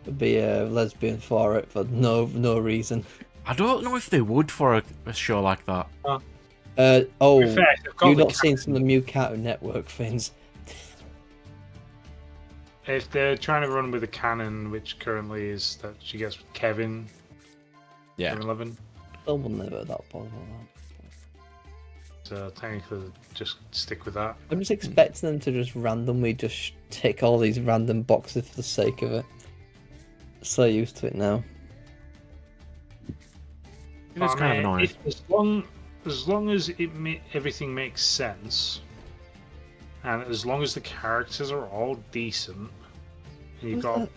lesbian for it for no reason. I don't know if they would for a show like that. Oh, To be fair, they've got you've the not seen some of the new Cartoon Network things. If they're trying to run with the canon, which currently is that she gets with Kevin, Yeah. Kevin 11, Still will never that possible. so technically just stick with that. I'm just expecting them to just randomly just tick all these random boxes for the sake of it. So used to it now. It is kind of annoying. As long as everything makes sense, and as long as the characters are all decent, and you've got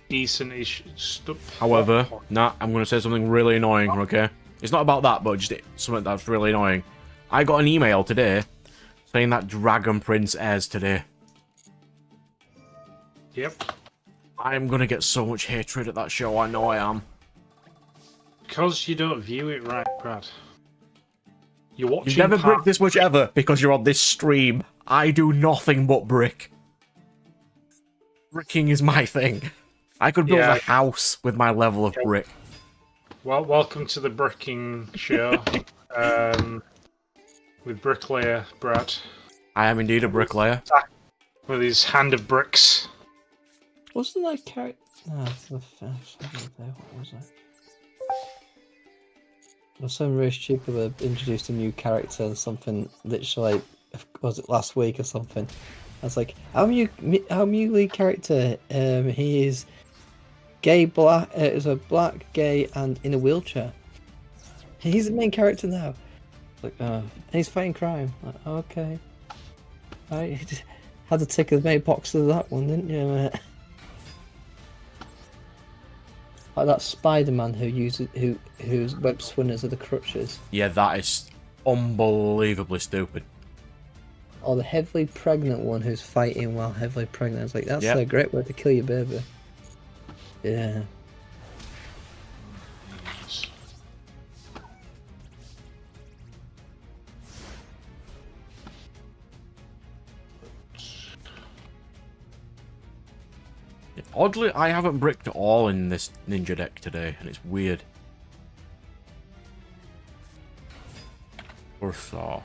decent-ish stuff. However, I'm going to say something really annoying, okay? It's not about that, but just something that's really annoying. I got an email today saying that Dragon Prince airs today. Yep. I'm going to get so much hatred at that show, I know I am. Because you don't view it right, Brad. You're watching. You've never bricked this much ever because you're on this stream. I do nothing but brick. Bricking is my thing. I could build a house with my level of brick. Well, welcome to the bricking show. With bricklayer Brad. I am indeed a bricklayer. With his hand of bricks. Wasn't that character? That's the first day. What was it? There was some really stupid. They introduced a new character and something literally, was it last week or something? I was like, our new lead character, he is gay, black, is a black, gay, and in a wheelchair. He's the main character now. Like, and he's fighting crime. Like, okay. I had to tick as many boxes of that one, didn't you, mate? Like that Spider-Man whose web spinners are the crutches. Yeah, that is unbelievably stupid. Or the heavily pregnant one who's fighting while heavily pregnant. It's like, that's Yep. a great way to kill your baby. Yeah. Oddly, I haven't bricked at all in this ninja deck today, and it's weird. Or saw.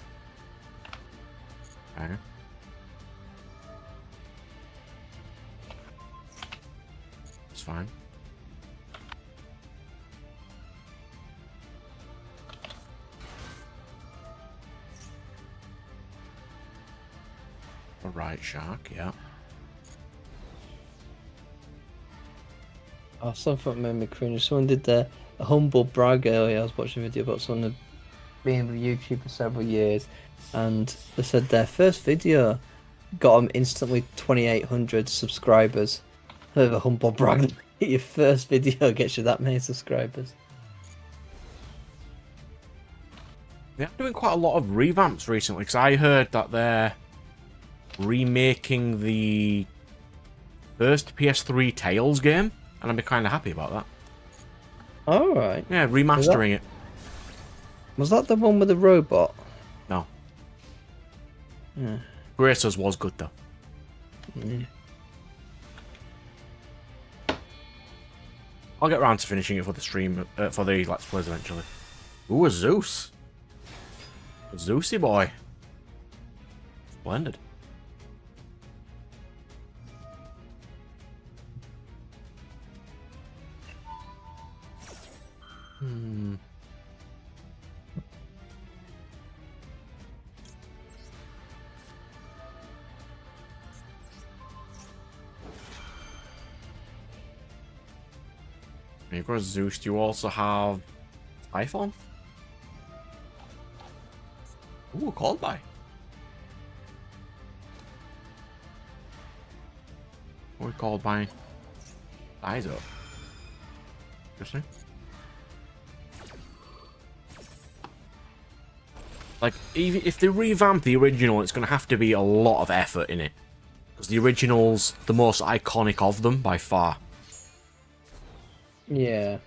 Okay. It's fine. Alright, shark, yeah. Oh, something made me cringe. Someone did a humble brag earlier. I was watching a video about someone who'd been with YouTube for several years, and they said their first video got them instantly 2,800 subscribers. Bit of a humble brag. Your first video gets you that many subscribers. They're doing quite a lot of revamps recently, because I heard that they're remaking the first PS3 Tales game, and I'm kind of happy about that. Alright. Yeah, remastering it. Was that the one with the robot? No. Yeah. Gracer's was good, though. Yeah. I'll get around to finishing it for the stream, for the Let's Plays eventually. Ooh, a Zeus. A Zeusy boy. Splendid. Hmm. You've got Zeus. Do you also have iPhone? Ooh, called by. What are we called by? Eyes up. Interesting. Like, even if they revamp the original, it's going to have to be a lot of effort in it. Because the original's the most iconic of them by far. Yeah.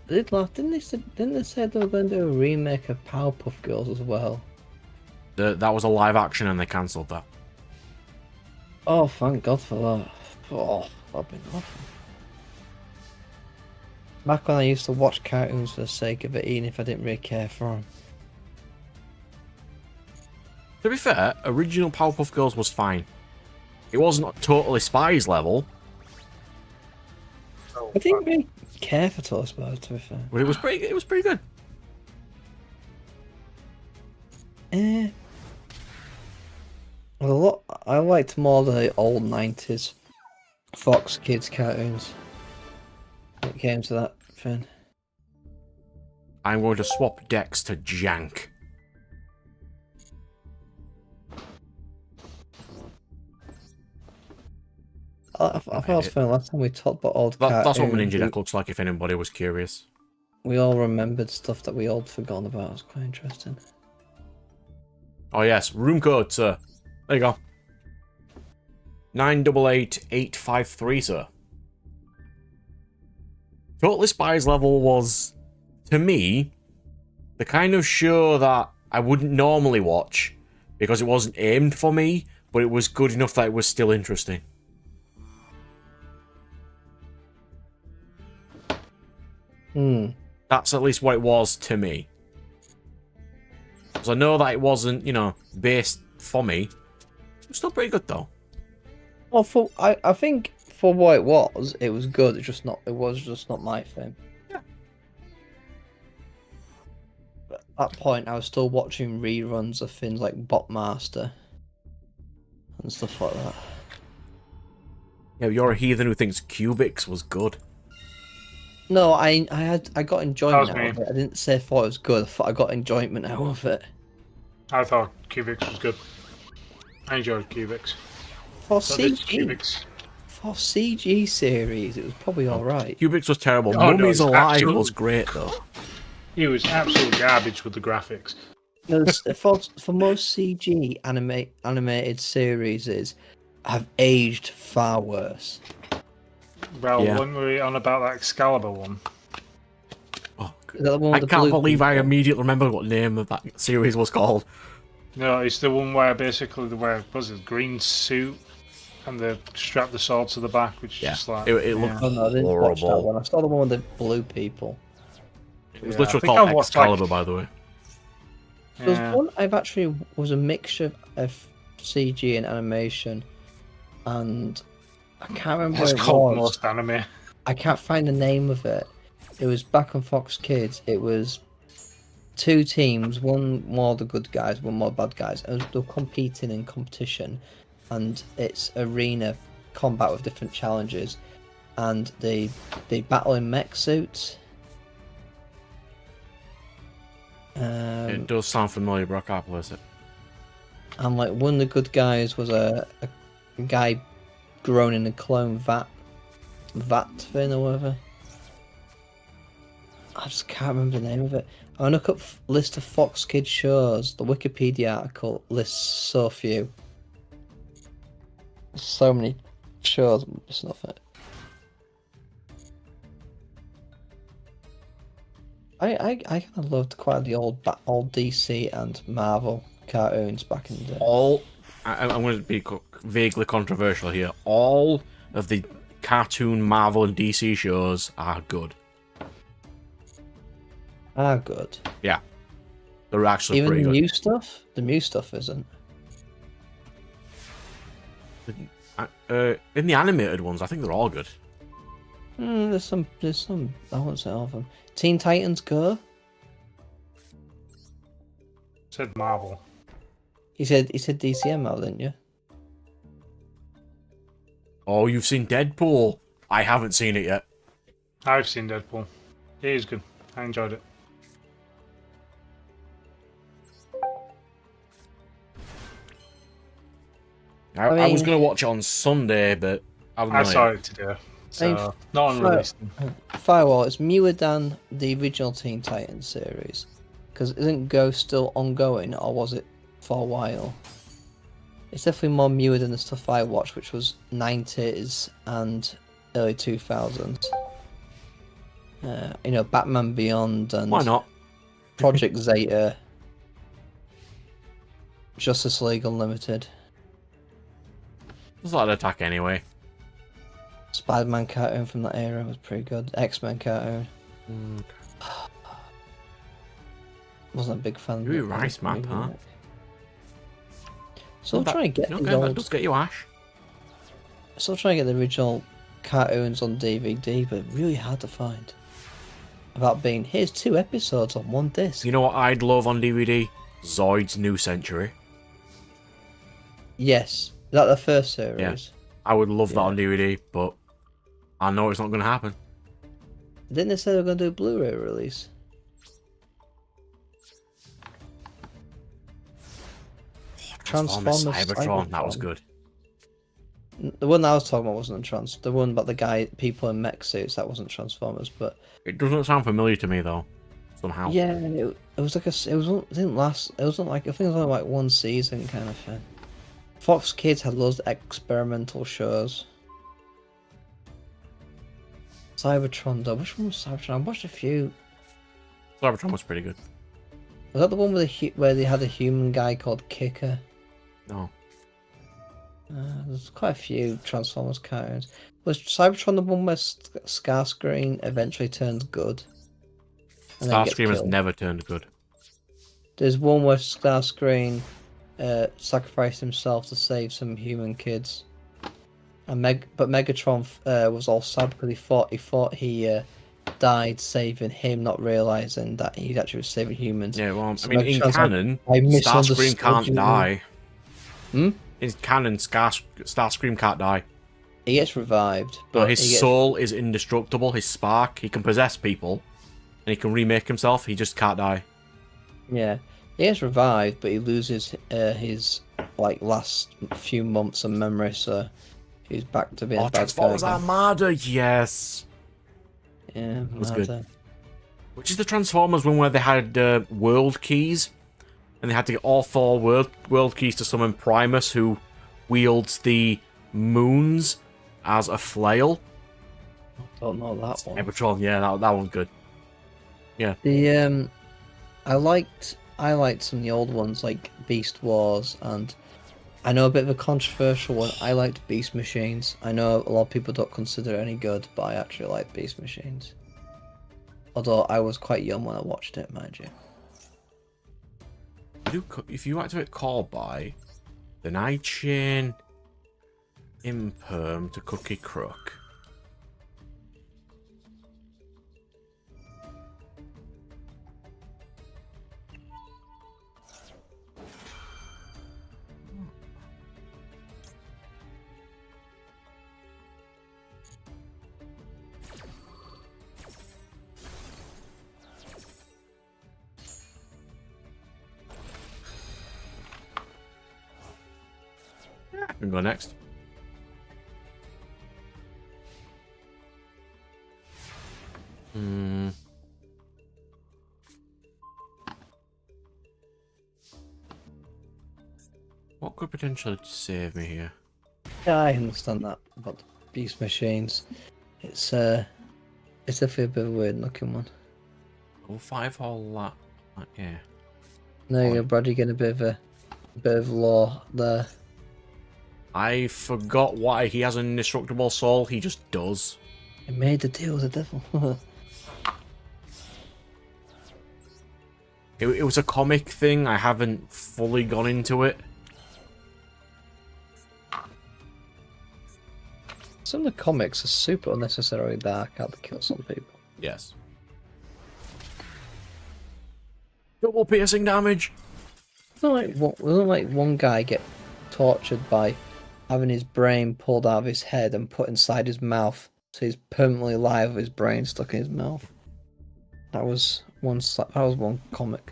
Didn't they say they were going to do a remake of Powerpuff Girls as well? That was a live action and they cancelled that. Oh, thank God for that. Oh, that'd been awful. Back when I used to watch cartoons for the sake of it, even if I didn't really care for them. To be fair, original Powerpuff Girls was fine. It wasn't totally Spies level, I didn't really care for Toy Spies, to be fair. but it was pretty good. Well, I liked more the old 90s Fox Kids cartoons. When it came to that thing. I'm going to swap decks to Jank. I thought it was funny last time we talked about old cartoons. That's what my ninja deck looks like, if anybody was curious. We all remembered stuff that we all forgotten about. It was quite interesting. Oh yes, room code, sir. There you go. 988853, sir. Totally Spies level was, to me, the kind of show that I wouldn't normally watch because it wasn't aimed for me, but it was good enough that it was still interesting. That's at least what it was to me. Because I know that it wasn't, you know, based for me, It's still pretty good though. Well, I think for what it was good. It was just not my thing. Yeah. But at that point, I was still watching reruns of things like Botmaster and stuff like that. Yeah, you're a heathen who thinks Cubics was good. No, I got enjoyment That out was of me. it. I didn't say I thought it was good. I thought I got enjoyment out of it. I thought Cubics was good. I enjoyed Cubics. For So did CG, Cubics. for CG series, it was probably all right. Cubics was terrible. Oh, no, Mummies it's Alive absolute- was great though. He was absolute garbage with the graphics. For most CG animated series have aged far worse. Well, Yeah. when were we on about that Excalibur one? Oh, Is that the one I with the can't blue believe I people? immediately remember what name of that series was called. No, it's the one where basically the was it green suit and they strap the sword to the back, which is Yeah, just like it looked Oh no, I didn't watch that horrible. one. I saw the one with the blue people. It was Yeah, I literally think called I watched, Excalibur, by the way. There was Yeah. one I've actually was a mixture of CG and animation, and I can't remember It's what it called was. most anime. I can't find the name of it. It was back on Fox Kids. It was two teams, one more the good guys, one more bad guys, and they were competing in competition, and it's arena combat with different challenges, and they battle in mech suits. It does sound familiar, but I can't place it. And like one of the good guys was a guy grown in a clone vat thing or whatever. I just can't remember the name of it. I look up list of Fox Kids shows. The Wikipedia article lists so few. So many shows. It's nothing. I kind of loved quite the old DC and Marvel cartoons back in the day. I'm going to be vaguely controversial here. All of the cartoon Marvel and DC shows are good. Ah, good. Yeah, they're actually Even pretty the good. new stuff. The new stuff isn't. In the animated ones, I think they're all good. There's some. I won't say all of them. Teen Titans Go. Said Marvel. He said DCML, didn't you? Oh, you've seen Deadpool? I haven't seen it yet. I've seen Deadpool. It is good. I enjoyed it. I was going to watch it on Sunday, but I don't know I saw yet. it today. I So, mean, not unreleased. Firewall. It's newer than the original Teen Titans series, because isn't Ghost still ongoing, or was it for a while? It's definitely more newer than the stuff I watched, which was 90s and early 2000s. Batman Beyond and Why not? Project Zeta, Justice League Unlimited, It's like an attack anyway. Spider-Man cartoon from that era was pretty good. X-Men cartoon. Wasn't a big fan. You're of a rice map, huh? Still trying to get these Okay, that old. does get you Ash. Still trying to get the original cartoons on DVD, but really hard to find. About being here's 2 episodes on 1 disc. You know what I'd love on DVD? Zoid's New Century. Yes, is that the first series? I would love that on DVD, but I know it's not going to happen. Didn't they say they were going to do a Blu-ray release? Transformers Cybertron, that was good. The one that I was talking about wasn't the one about the guy, people in mech suits. That wasn't Transformers, but It doesn't sound familiar to me though, somehow. yeah, it was like it didn't last. It wasn't like I think it was only like 1 season kind of thing. Fox Kids had loads of experimental shows. Cybertron, though. Which one was Cybertron? I watched a few. Cybertron was pretty good. Was that the one with where they had a human guy called Kicker? No. There's quite a few Transformers cartoons. Was Cybertron the one where Starscream eventually turns good? And then gets Starscream has killed? never turned good. There's one where Starscream sacrificed himself to save some human kids. And but Megatron was all sad because he thought he died saving him, not realizing that he actually was saving humans. Yeah, well, So I mean, in Megatron's like, canon, I Starscream misunderstood can't you. die. Hmm? In canon, Starscream can't die. He gets revived, No, but his soul is indestructible. His spark, he can possess people, and he can remake himself. He just can't die. Yeah, he gets revived, but he loses his like last few months of memory, so he's back to being a bad guy Transformers again. Armada, yes. Yeah, was good. mad. Which is the Transformers one where they had world keys, and they had to get all 4 world keys to summon Primus, who wields the moons as a flail. Don't know that one. Cybertron, yeah, that one's good. Yeah. The I liked some of the old ones like Beast Wars, and I know a bit of a controversial one. I liked Beast Machines. I know a lot of people don't consider it any good, but I actually like Beast Machines. Although I was quite young when I watched it, mind you. If you activate Call By, then I chain Imperm to Cookie Crook. I can go next. What could potentially save me here? Yeah, I understand that about the Beast Machines. It's definitely a bit of a weird looking one. Oh, 5 all that. Yeah. There you go, Brad. You're getting a bit of lore there. I forgot why he has an indestructible soul. He just does. He made the deal with the devil. It was a comic thing. I haven't fully gone into it. Some of the comics are super unnecessarily dark. How they kill some people. Yes. Double piercing damage. Wasn't like one guy get tortured by having his brain pulled out of his head and put inside his mouth, so he's permanently alive with his brain stuck in his mouth. That was one comic.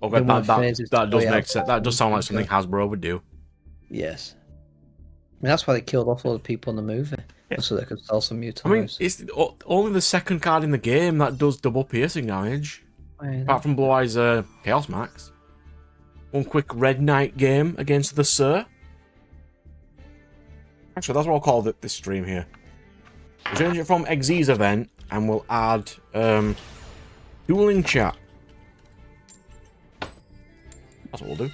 Okay, that does make sense. That does sound like something Hasbro would do. Yes. I mean, that's why they killed off all the people in the movie, so they could sell some new toys. I mean, it's only the second card in the game that does double piercing damage. Apart from Blue Eye's Chaos Max. One quick Red Knight game against the Sir. Actually, that's what I'll call this stream here. We'll change it from XYZ event, and we'll add Dueling chat. That's what we'll do.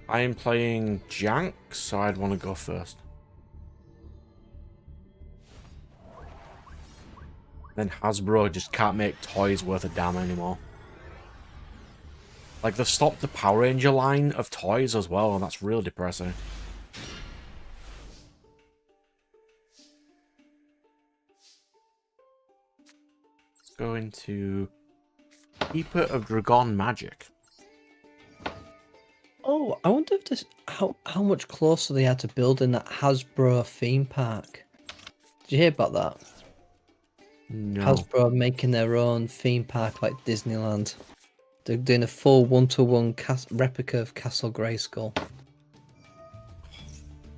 I am playing Jank, so I'd want to go first. Then Hasbro just can't make toys worth a damn anymore. Like, they've stopped the Power Ranger line of toys as well, and that's really depressing. Let's go into Keeper of Dragon Magic. Oh, I wonder if this how much closer they had to building that Hasbro theme park. Did you hear about that? No. Hasbro making their own theme park like Disneyland. They're doing a full one-to-one replica of Castle Grayskull.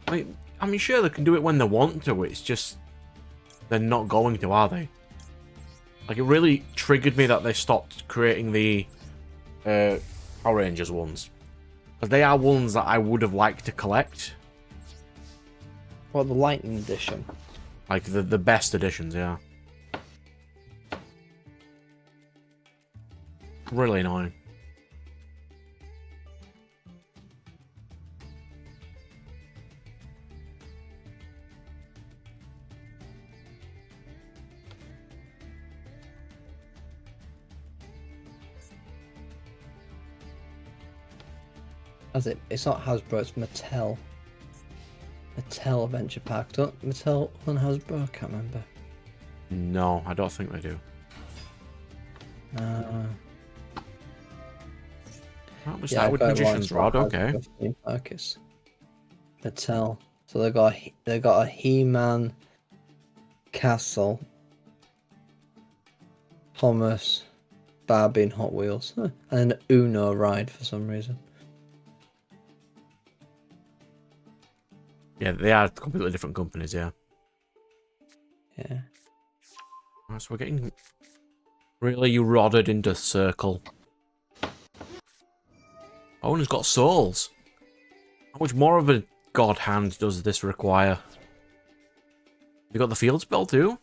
I mean, sure, they can do it when they want to. It's just they're not going to, are they? Like, it really triggered me that they stopped creating the Power Rangers ones. Because they are ones that I would have liked to collect. What, the Lightning Edition? Like, the best editions, yeah. Really annoying. Has it? It's not Hasbro. It's Mattel. Mattel Adventure Pack. Don't Mattel and Hasbro? I can't remember. No, I don't think they do. That was that with Magician's Rod, okay. Mattel. So they got a He-Man castle, Thomas, Barbie, and Hot Wheels, and an Uno ride for some reason. Yeah, they are completely different companies, yeah. Yeah. Right, so we're getting really rodded into circle. Oh, and he's got souls. How much more of a god hand does this require? You got the field spell too?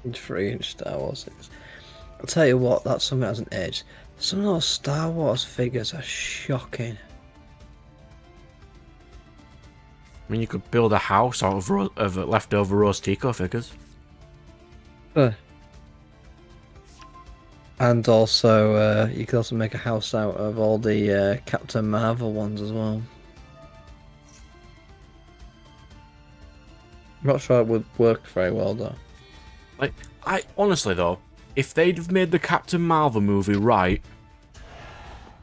It's 3-inch Star Wars figures. I'll tell you what, that's something that hasn't aged. Some of those Star Wars figures are shocking. I mean, you could build a house out of leftover Rose Tico figures. And also, you could also make a house out of all the Captain Marvel ones as well. I'm not sure it would work very well though. Like, I honestly though, if they'd have made the Captain Marvel movie right,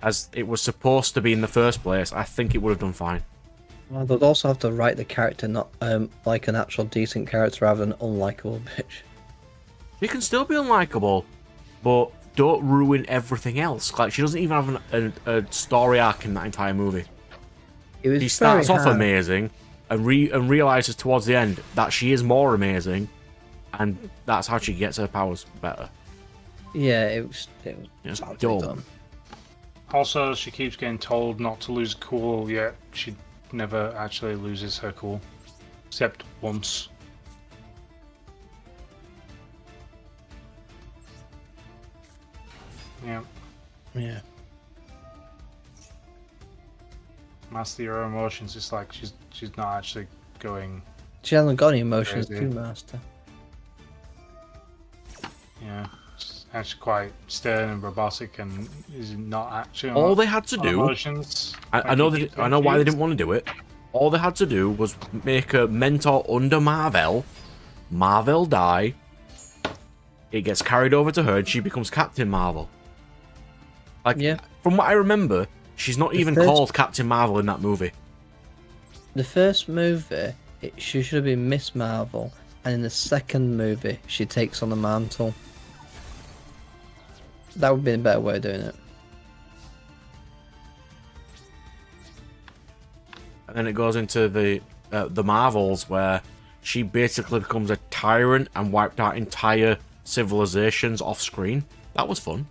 as it was supposed to be in the first place, I think it would have done fine. Well, they'd also have to write the character not like an actual decent character rather than an unlikable bitch. She can still be unlikable, but don't ruin everything else. Like, she doesn't even have a story arc in that entire movie. She starts off amazing and realizes towards the end that she is more amazing, and that's how she gets her powers better. Yeah, it was dumb. done. Also, she keeps getting told not to lose cool, yet she never actually loses her cool. Except once. Yeah. Yeah. Master your emotions. It's like she's not actually going. She hasn't got any emotions Crazy. to master. Yeah. She's actually quite stern and robotic, and is not actually. All they had to on do, emotions. I know why they didn't want to do it. All they had to do was make a mentor under Marvel. Marvel die. It gets carried over to her, and she becomes Captain Marvel. Like, Yeah. From what I remember, she's not even called Captain Marvel in that movie. The first movie, she should have been Miss Marvel, and in the second movie, she takes on the mantle. That would be a better way of doing it. And then it goes into the Marvels, where she basically becomes a tyrant and wiped out entire civilizations off screen. That was fun.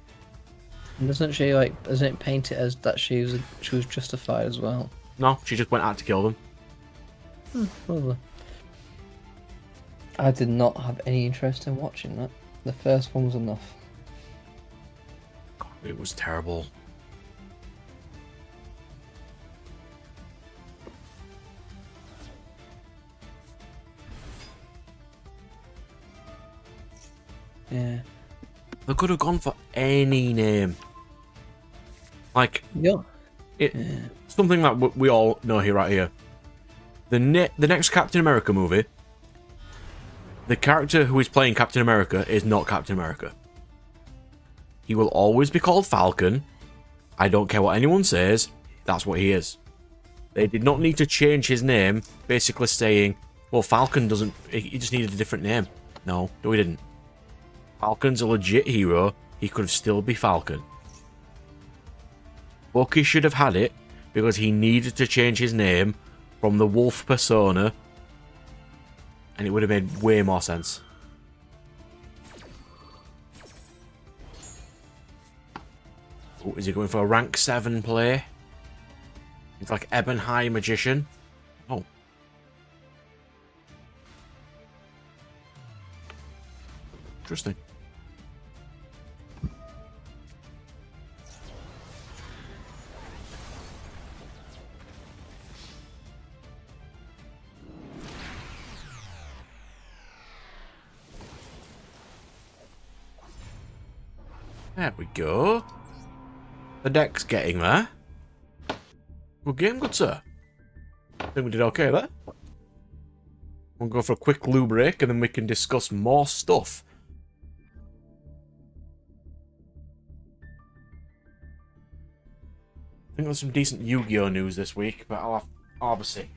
And doesn't it paint it as that she was justified as well? No, she just went out to kill them. Probably. I did not have any interest in watching that. The first one was enough. God, it was terrible. Yeah. They could have gone for any name. Like, Yeah. something that we all know here, right here. The next Captain America movie, the character who is playing Captain America is not Captain America. He will always be called Falcon. I don't care what anyone says, that's what he is. They did not need to change his name, basically saying, well, Falcon doesn't... He just needed a different name. No, he didn't. Falcon's a legit hero. He could still be Falcon. Bucky should have had it because he needed to change his name from the wolf persona, and it would have made way more sense. Oh, is he going for a rank 7 play? It's like Ebon High Magician. Oh. Interesting. There we go. The deck's getting there. Good game, good sir. I think we did okay there. We'll go for a quick loo break and then we can discuss more stuff. I think there's some decent Yu-Gi-Oh news this week, but I'll have a see.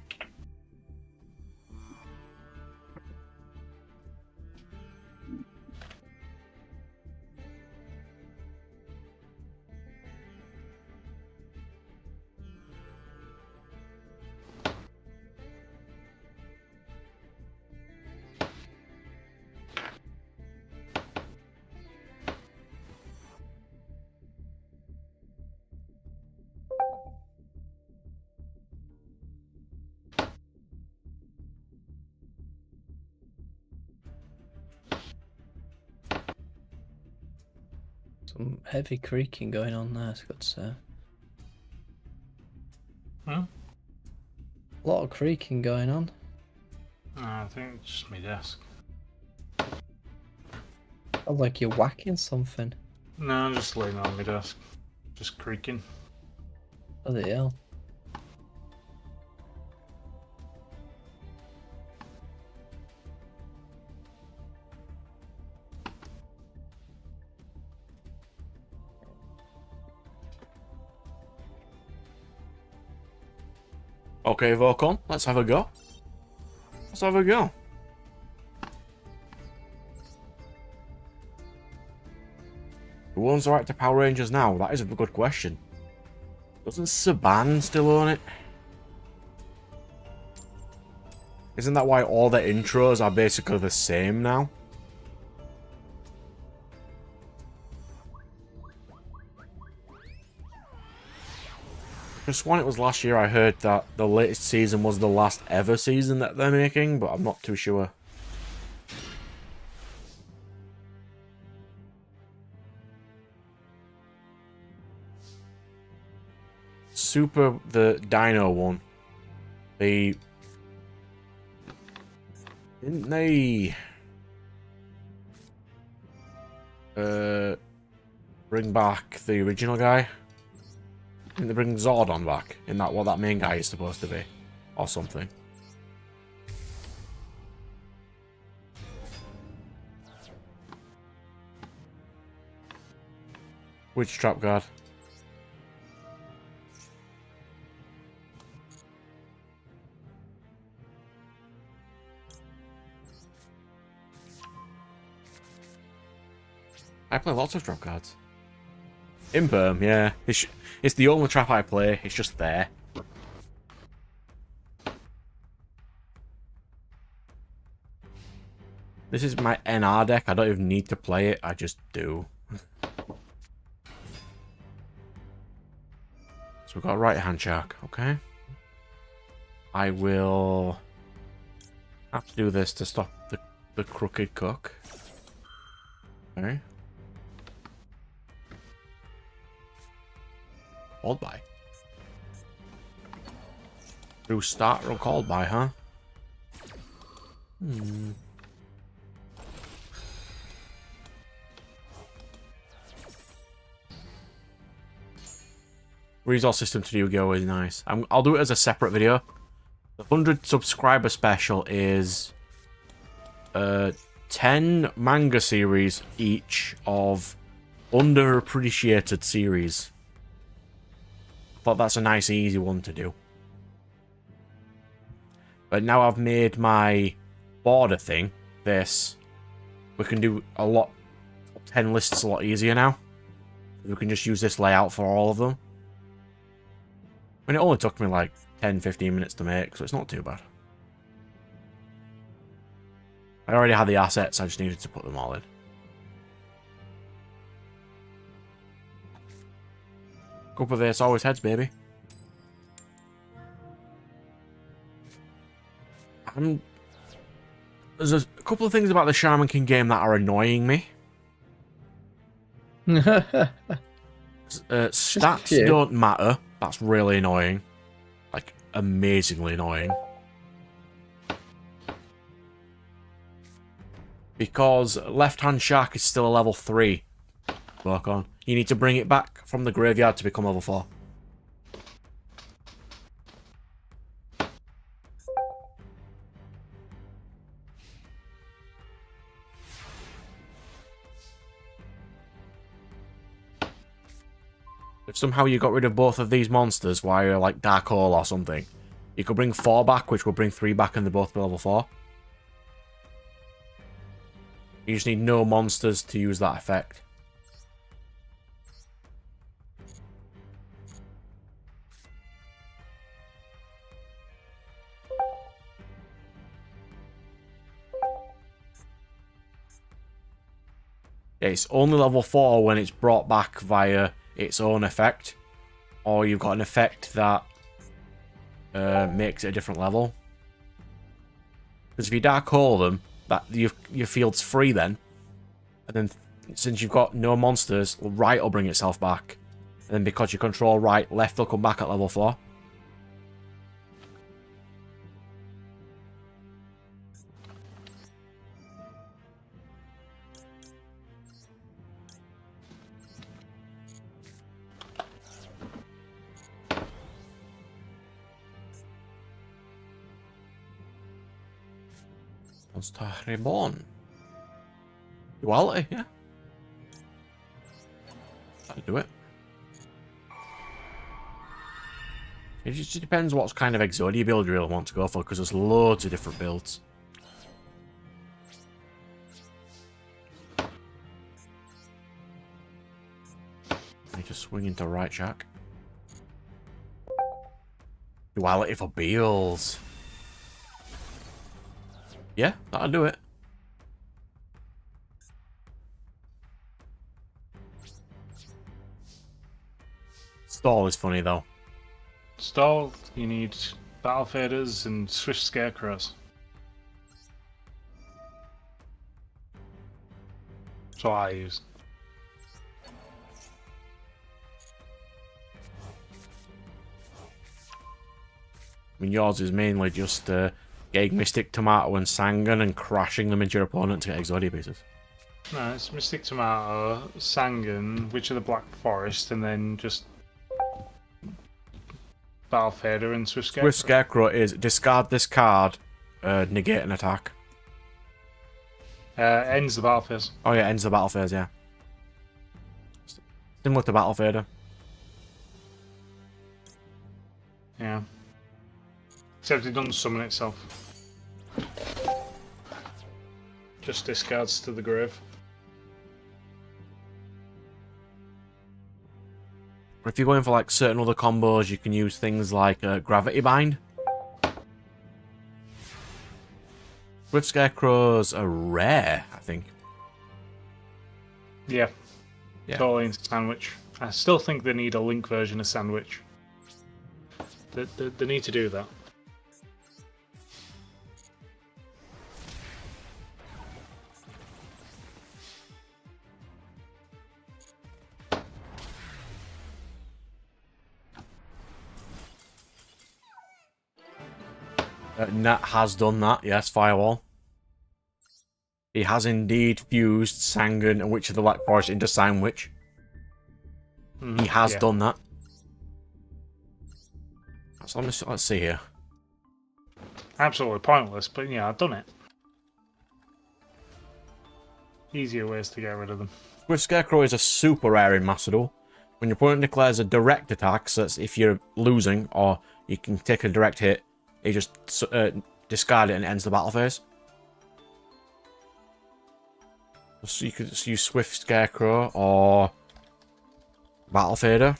Some heavy creaking going on there, it's got to say. Hmm? A lot of creaking going on. I think it's just my desk. Sounds like you're whacking something. No, I'm just laying on my desk. Just creaking. Bloody hell. Okay, Volcon, let's have a go. Let's have a go. Who owns the right to Power Rangers now? That is a good question. Doesn't Saban still own it? Isn't that why all the intros are basically the same now? Just when it was last year, I heard that the latest season was the last ever season that they're making, but I'm not too sure. Super, the Dino one. Didn't they bring back the original guy? Didn't they bring Zordon back? In that what that main guy is supposed to be? Or something. Which trap guard? I play lots of trap cards. Imperm, yeah. It's the only trap I play. It's just there. This is my NR deck. I don't even need to play it. I just do. So we've got a right hand shark. Okay. I will have to do this to stop the crooked cook. Okay. Called by. Through starter or called by, huh? Resource system to Yu-Gi-Oh is nice. I'll do it as a separate video. The 100 subscriber special is 10 manga series each of underappreciated series. Thought that's a nice easy one to do. But now I've made my border thing, this, we can do a lot, 10 lists a lot easier now. We can just use this layout for all of them. I mean, it only took me like 10-15 minutes to make, so it's not too bad. I already had the assets, I just needed to put them all in. Go with this, always heads, baby. There's a couple of things about the Shaman King game that are annoying me. Stats few. don't matter. That's really annoying. Like, amazingly annoying. Because left-hand shark is still a level 3. Work on. You need to bring it back from the graveyard to become level 4. If somehow you got rid of both of these monsters via like Dark Hole or something, you could bring 4 back, which will bring 3 back and they're both level 4. You just need no monsters to use that effect. Yeah, it's only level 4 when it's brought back via its own effect, or you've got an effect that makes it a different level. Because if you Dark Hole them, that your field's free then, and then since you've got no monsters, right will bring itself back, and then because you control right, left will come back at level 4. Monster Reborn. Duality, yeah. That'll do it. It just depends what kind of Exodia build you really want to go for, because there's loads of different builds. I need to swing into right shack. Duality for Beals. Yeah, that'll do it. Stall is funny though. Stall, you need battle faders and swift scarecrows. That's what I use. I mean, yours is mainly just getting Mystic Tomato and Sangan and crashing them into your opponent to get Exodia pieces. No, it's Mystic Tomato, Sangan, Witch of the Black Forest, and then just Battle Fader and Swift Scarecrow. Swift Scarecrow is discard this card, negate an attack. Ends the battle phase. Oh yeah, ends the battle phase, yeah. Similar to Battle Fader. Yeah. Except it doesn't summon itself. Just discards to the grave. But if you're going for like certain other combos, you can use things like Gravity Bind. Swift Scarecrows are rare, I think. Yeah. Yeah. Totally into Sandwich. I still think they need a Link version of Sandwich. They need to do that. Nat has done that, yes, Firewall. He has indeed fused Sangan and Witch of the Black Forest into Sandwich. He has done that. So let's see here. Absolutely pointless, but yeah, I've done it. Easier ways to get rid of them. Swift Scarecrow is a super rare in Macedon. When your opponent declares a direct attack, so that's if you're losing or you can take a direct hit, you just discard it and it ends the battle phase. So you could use Swift Scarecrow or Battle Fader.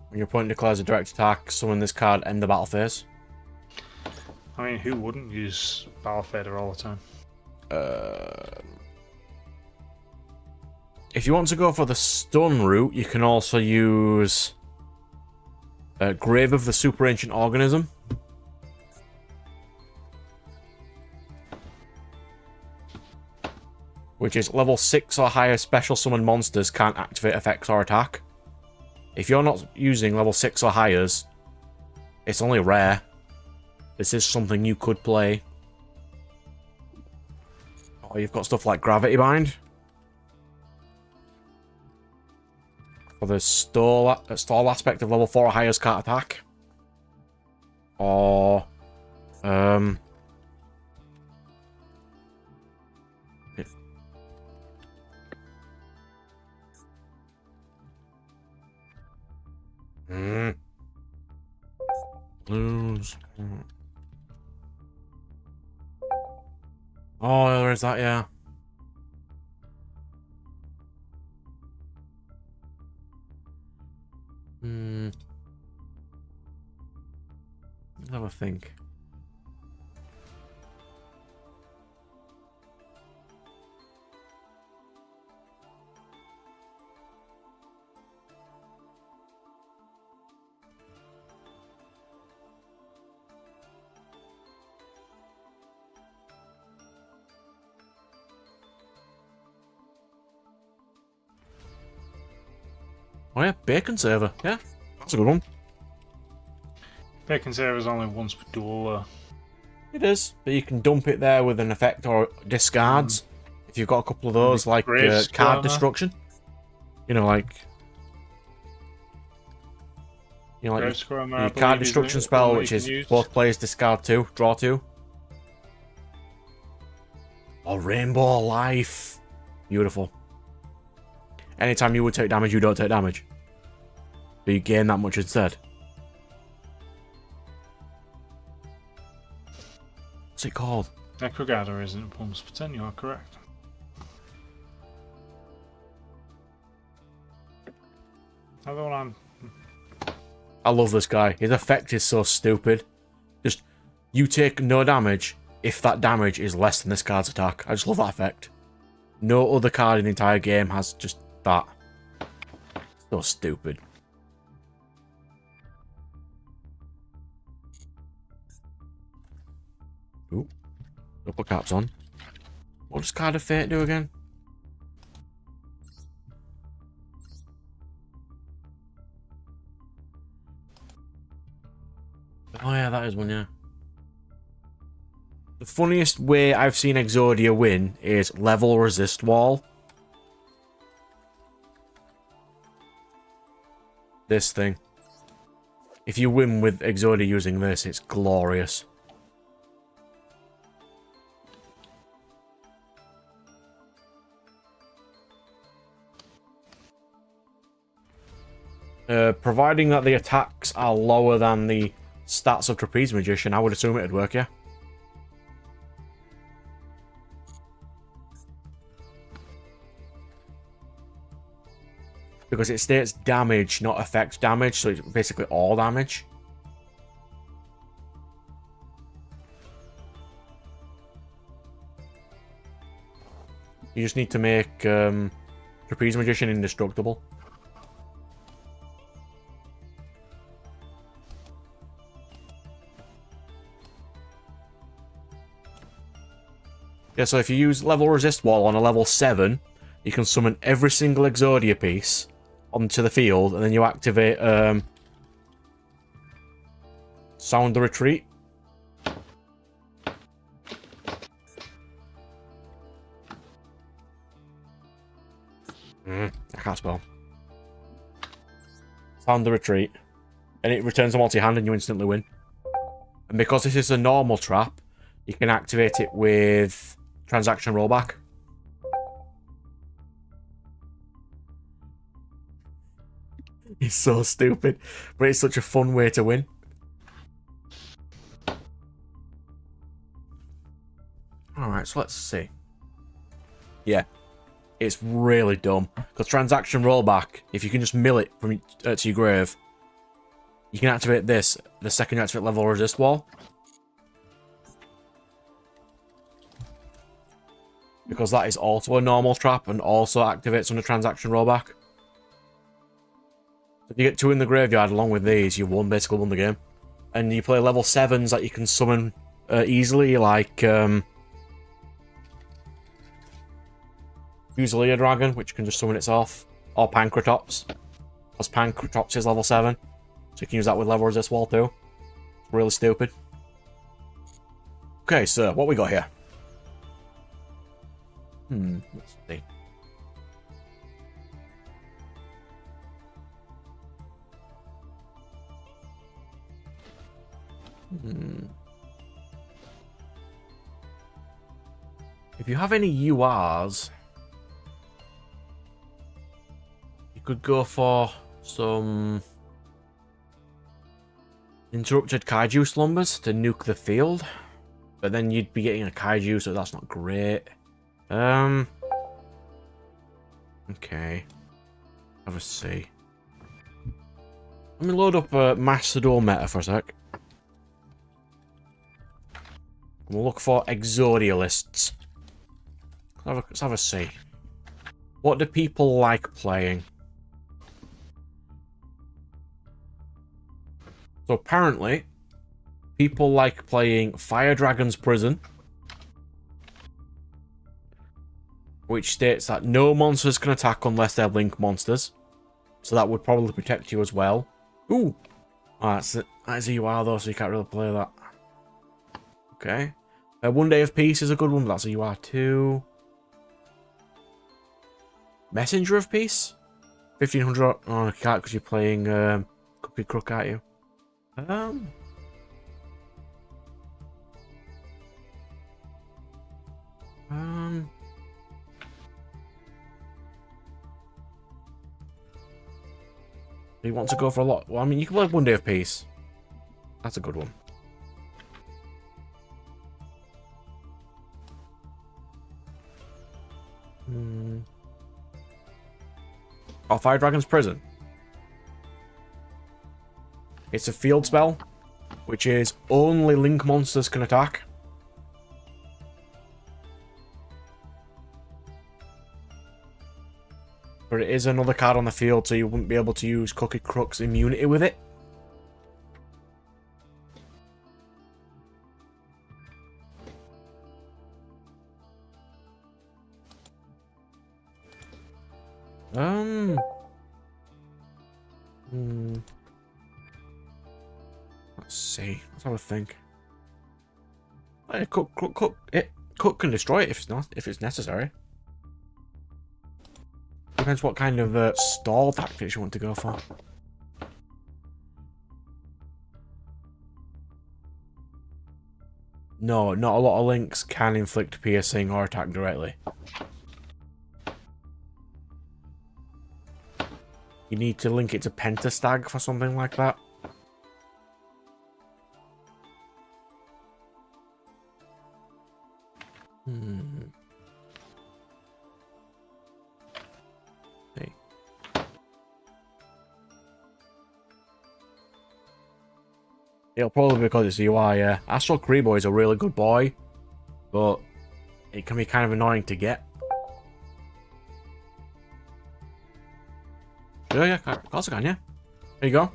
When your opponent declares a direct attack, summon this card, end the battle phase. I mean, who wouldn't use Battle Fader all the time? If you want to go for the stun route, you can also use Grave of the Super Ancient Organism. Which is level 6 or higher special summon monsters can't activate effects or attack. If you're not using level 6 or highers, it's only rare. This is something you could play. Or you've got stuff like Gravity Bind. For the stall aspect of level 4 or highers can't attack. Or... Blues. Oh, there is that, yeah. Let's have a think. Oh yeah, Bacon Server. Yeah, that's a good one. Bacon Server is only once per duel. It is, but you can dump it there with an effect or discards. If you've got a couple of those, like card destruction. You know, like your card destruction spell, which is both players discard 2, draw 2. Oh, Rainbow Life. Beautiful. Anytime you would take damage, you don't take damage. But you gain that much instead. What's it called? Necrogather isn't once per 10, you are correct. Another one I love this guy. His effect is so stupid. Just, you take no damage if that damage is less than this card's attack. I just love that effect. No other card in the entire game has just that. So stupid. Ooh. Don't put caps on. What does Card of Fate do again? Oh yeah, that is one, yeah. The funniest way I've seen Exodia win is level resist wall. This thing. If you win with Exodia using this, it's glorious. Providing that the attacks are lower than the stats of Trapeze Magician, I would assume it'd work, yeah. Because it states damage, not effect damage, so it's basically all damage. You just need to make Trapeze Magician indestructible. Yeah, so if you use level resist wall on a level 7, you can summon every single Exodia piece onto the field, and then you activate Sound the Retreat. I can't spell. Sound the Retreat. And it returns them all to your hand and you instantly win. And because this is a normal trap, you can activate it with transaction rollback. It's so stupid, but it's such a fun way to win. Alright, so let's see. Yeah, it's really dumb. Because transaction rollback, if you can just mill it from to your grave, you can activate this the second you activate level resist wall. Because that is also a normal trap and also activates under transaction rollback. If you get 2 in the graveyard along with these, you've basically won the game. And you play level 7s that you can summon easily, like Fusilia Dragon, which can just summon itself, or Pancratops, because Pancratops is level 7, so you can use that with level resist wall too. It's really stupid. Okay, so what we got here? Let's see. If you have any URs, you could go for some interrupted kaiju slumbers to nuke the field, but then you'd be getting a kaiju, so that's not great. Okay. Have a see. Let me load up Master Duel meta for a sec. We'll look for Exodia lists. Let's have a see. What do people like playing? So apparently, people like playing Fire Dragon's Prison, which states that no monsters can attack unless they're link monsters. So that would probably protect you as well. Ooh! Oh, that's a UR though, so you can't really play that. Okay. One Day of Peace is a good one, but that's a UR too. Messenger of Peace? 1500. Oh, you can't because you're playing Cookie Crook, aren't you? You want to go for a lot? Well, I mean, you can play One Day of Peace. That's a good one. Oh, Fire Dragon's Prison. It's a field spell, which is only link monsters can attack. But it is another card on the field, so you wouldn't be able to use Cookie Crook's immunity with it. Let's see. Let's have a think. Hey, Cook can destroy it if it's necessary. Depends what kind of stall tactics you want to go for. No, not a lot of links can inflict piercing or attack directly. You need to link it to Pentastag for something like that. Hey. It'll probably be because it's UI, yeah. Astral Krebo is a really good boy, but it can be kind of annoying to get. Yeah, of course I can, yeah. There you go.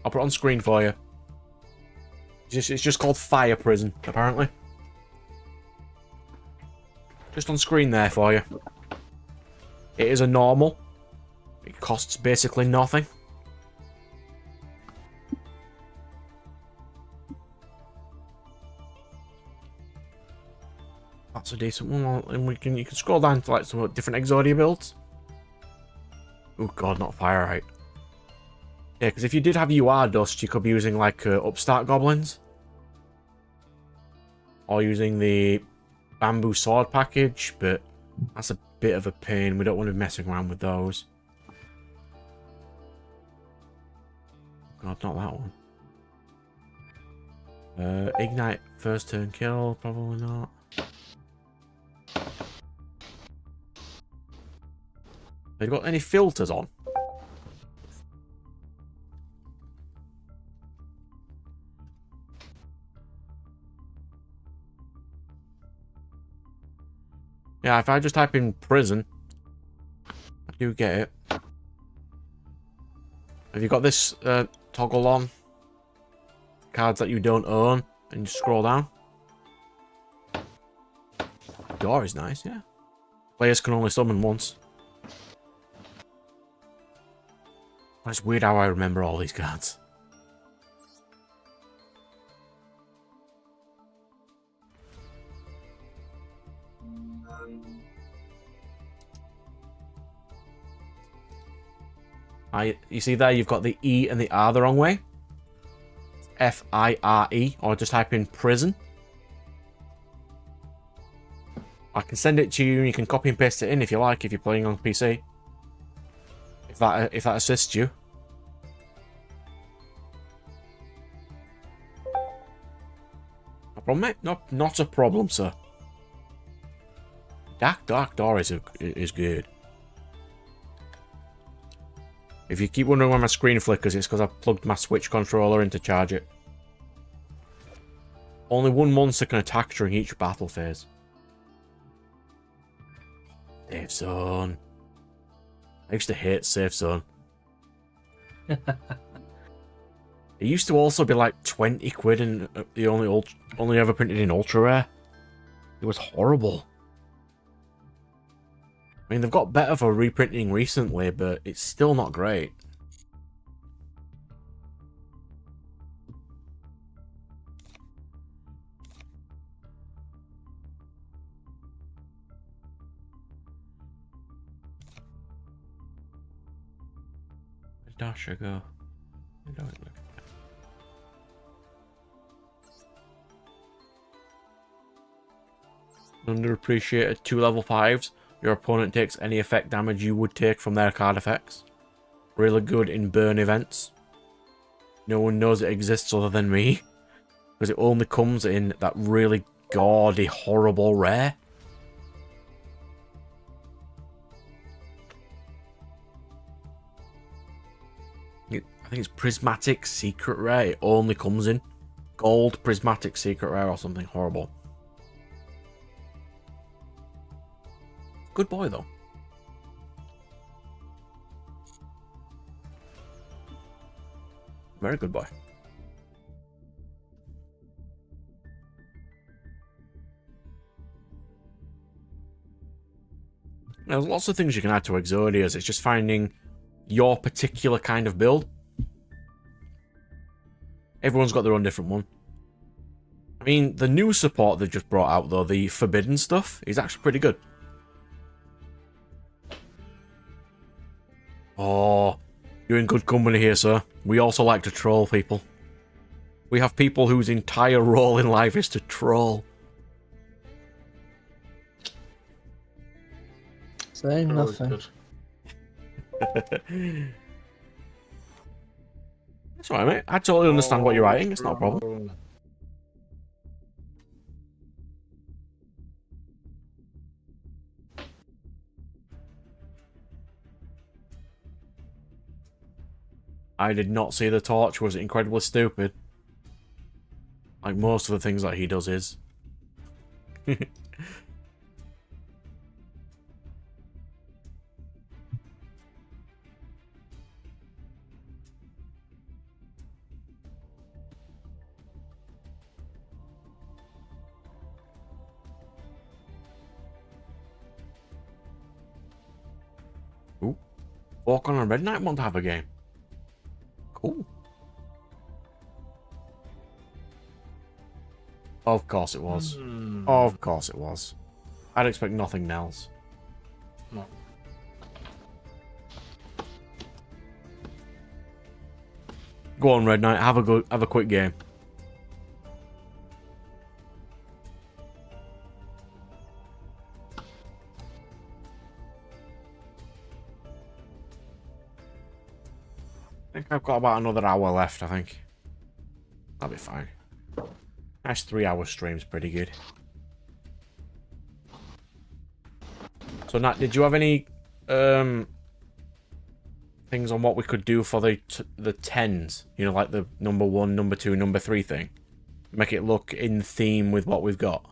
I'll put it on screen for you. It's just called Fire Prison, apparently. Just on screen there for you. It is a normal. It costs basically nothing. That's a decent one, and you can scroll down to like some different Exodia builds. Oh god, not Firelight. Yeah, because if you did have UR Dust, you could be using like Upstart Goblins. Or using the Bamboo Sword package, but that's a bit of a pain. We don't want to be messing around with those. God, not that one. Ignite first turn kill, probably not. Have you got any filters on? Yeah, if I just type in prison, I do get it. Have you got this toggle on? Cards that you don't own, and you scroll down. Door is nice, yeah. Players can only summon once. It's weird how I remember all these cards. You see there, you've got the E and the R the wrong way. F-I-R-E, or just type in prison. I can send it to you and you can copy and paste it in if you like, if you're playing on PC. If that assists you. No problem, mate. Not a problem, sir. Dark Door is good. If you keep wondering why my screen flickers, it's because I've plugged my Switch controller in to charge it. Only one monster can attack during each battle phase. Safe zone. I used to hate Safe Zone. It used to also be like 20 quid and the only ever printed in Ultra Rare. It was horrible. I mean, they've got better for reprinting recently, but it's still not great. Where'd Dasha go? I don't know. Underappreciated 2 level 5s. Your opponent takes any effect damage you would take from their card effects. Really good in burn events. No one knows it exists other than me. Because it only comes in that really gaudy, horrible rare. I think it's Prismatic Secret Rare. It only comes in Gold Prismatic Secret Rare or something horrible. Good boy, though. Very good boy. There's lots of things you can add to Exodias. It's just finding your particular kind of build. Everyone's got their own different one. I mean, the new support they've just brought out, though, the Forbidden stuff, is actually pretty good. Oh, you're in good company here, sir. We also like to troll people. We have people whose entire role in life is to troll. Say nothing. That's alright, mate. I totally understand what you're writing. It's not a problem. I did not see the torch. Was incredibly stupid. Like most of the things that he does is. Ooh. Falcon and Red Knight want to have a game. Cool. Of course it was. Of course it was. I'd expect nothing else. No. Go on, Red Knight. Have a quick game. I think I've got about another hour left, I think. That'll be fine. Nice 3-hour stream's pretty good. So, Nat, did you have any things on what we could do for the 10s? You know, like the number 1, number 2, number 3 thing? Make it look in theme with what we've got.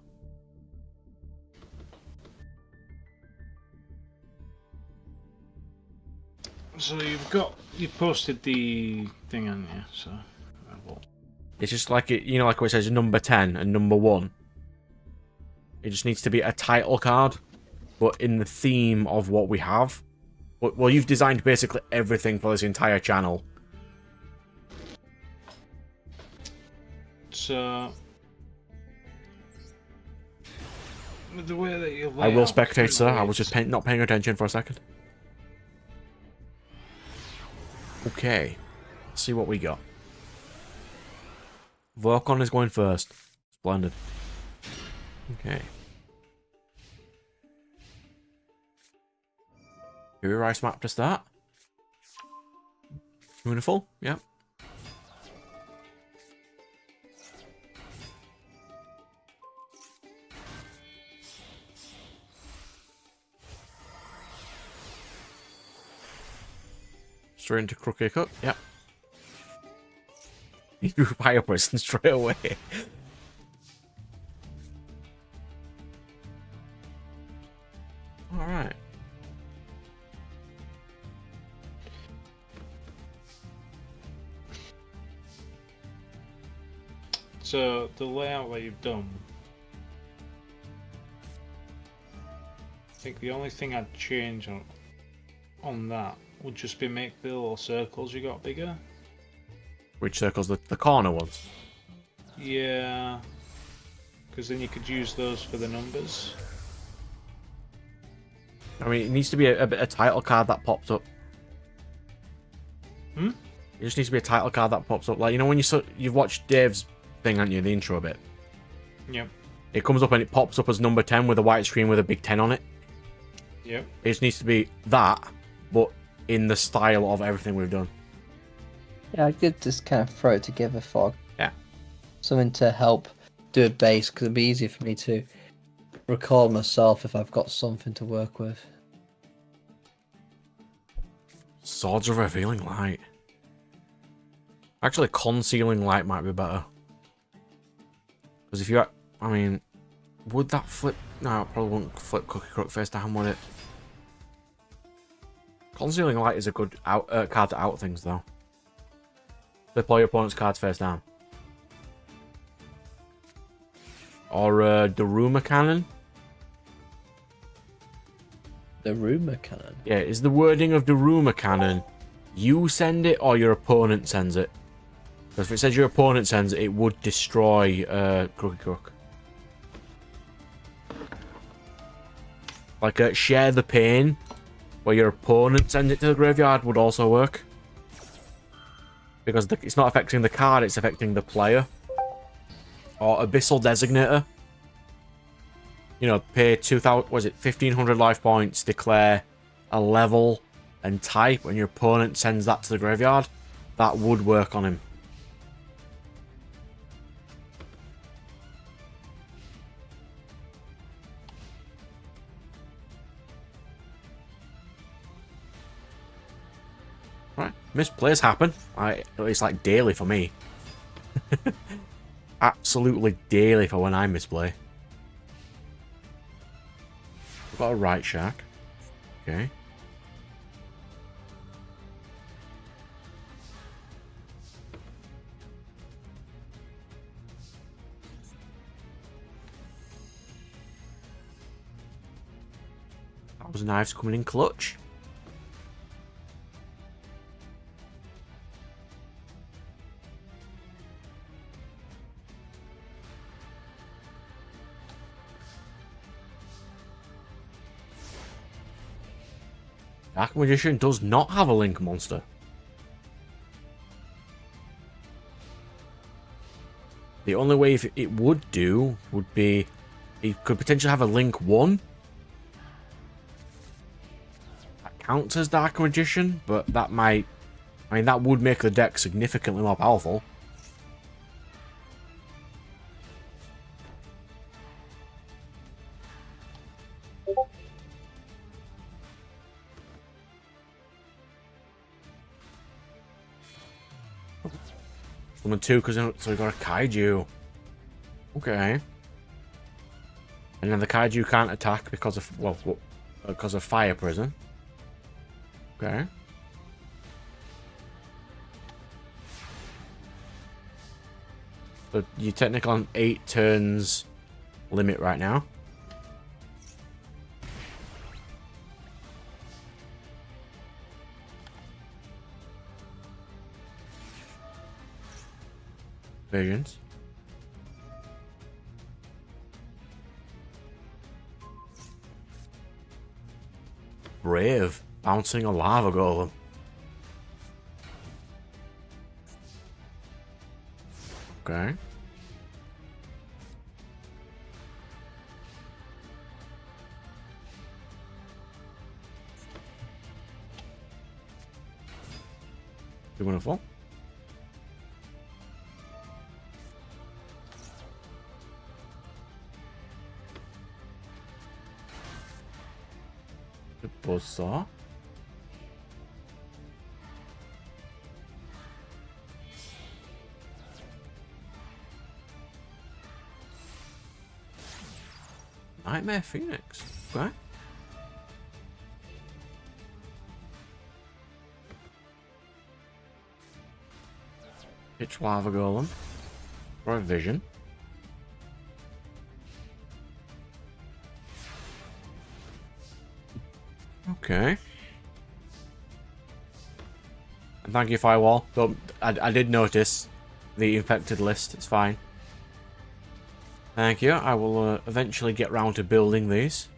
So you posted the thing on you, so I will. It's just like it, you know, like what it says number 10 and number 1. It just needs to be a title card, but in the theme of what we have. Well, you've designed basically everything for this entire channel. So with the way that you I will spectate, sir. I was just not paying attention for a second. Okay. Let's see what we got. Vorkon is going first. Splendid. Okay. Hero Rice map to start. Wonderful. Yep. Straight into Crooked Cook. Yep. He drew Fire Prison straight away. Alright. So the layout that you've done, I think the only thing I'd change on that would just be make the little circles you got bigger. Which circles? The corner ones? Yeah, because then you could use those for the numbers. I mean, it needs to be a title card that pops up. Hmm? It just needs to be a title card that pops up. Like, you know, when you've watched Dave's thing, haven't you? The intro bit. Yep. It comes up and it pops up as number 10 with a white screen with a big 10 on it. Yep. It just needs to be that, but in the style of everything we've done. Yeah, I could just kind of throw it together for something to help do a base, because it'd be easier for me to record myself if I've got something to work with. Swords of Revealing Light. Actually, Concealing Light might be better. Because if you... I mean... Would that flip... No, it probably wouldn't flip Cookie Crook face down, would it? Concealing Light is a good card to out things, though. Flip all your opponent's cards face down. Or Daruma Cannon. Daruma Cannon? Yeah, is the wording of Daruma Cannon you send it or your opponent sends it? Because if it says your opponent sends it, it would destroy Cookie Crook. Like Share the Pain, where your opponent sends it to the graveyard, would also work. Because it's not affecting the card, it's affecting the player. Or Abyssal Designator. You know, pay 2,000, was it 1,500 life points, declare a level and type, and your opponent sends that to the graveyard. That would work on him. Right, misplays happen. It's like daily for me. Absolutely daily for when I misplay. We've got a right shark. Okay. That was knives coming in clutch. Dark Magician does not have a link monster. The only way it would do would be it could potentially have a link 1. That counts as Dark Magician, but that might... I mean, that would make the deck significantly more powerful. Summon 2 because so we got a Kaiju. Okay. And then the Kaiju can't attack because of because of Fire Prison. Okay. So you're technically on 8 turns limit right now. Visions. Brave. Bouncing a lava golem. Okay. You wanna fall? The buzzsaw. Nightmare Phoenix. Okay. Pitch lava golem. Bright vision. Okay. And thank you, Firewall. I did notice the infected list. It's fine. Thank you. I will eventually get round to building these.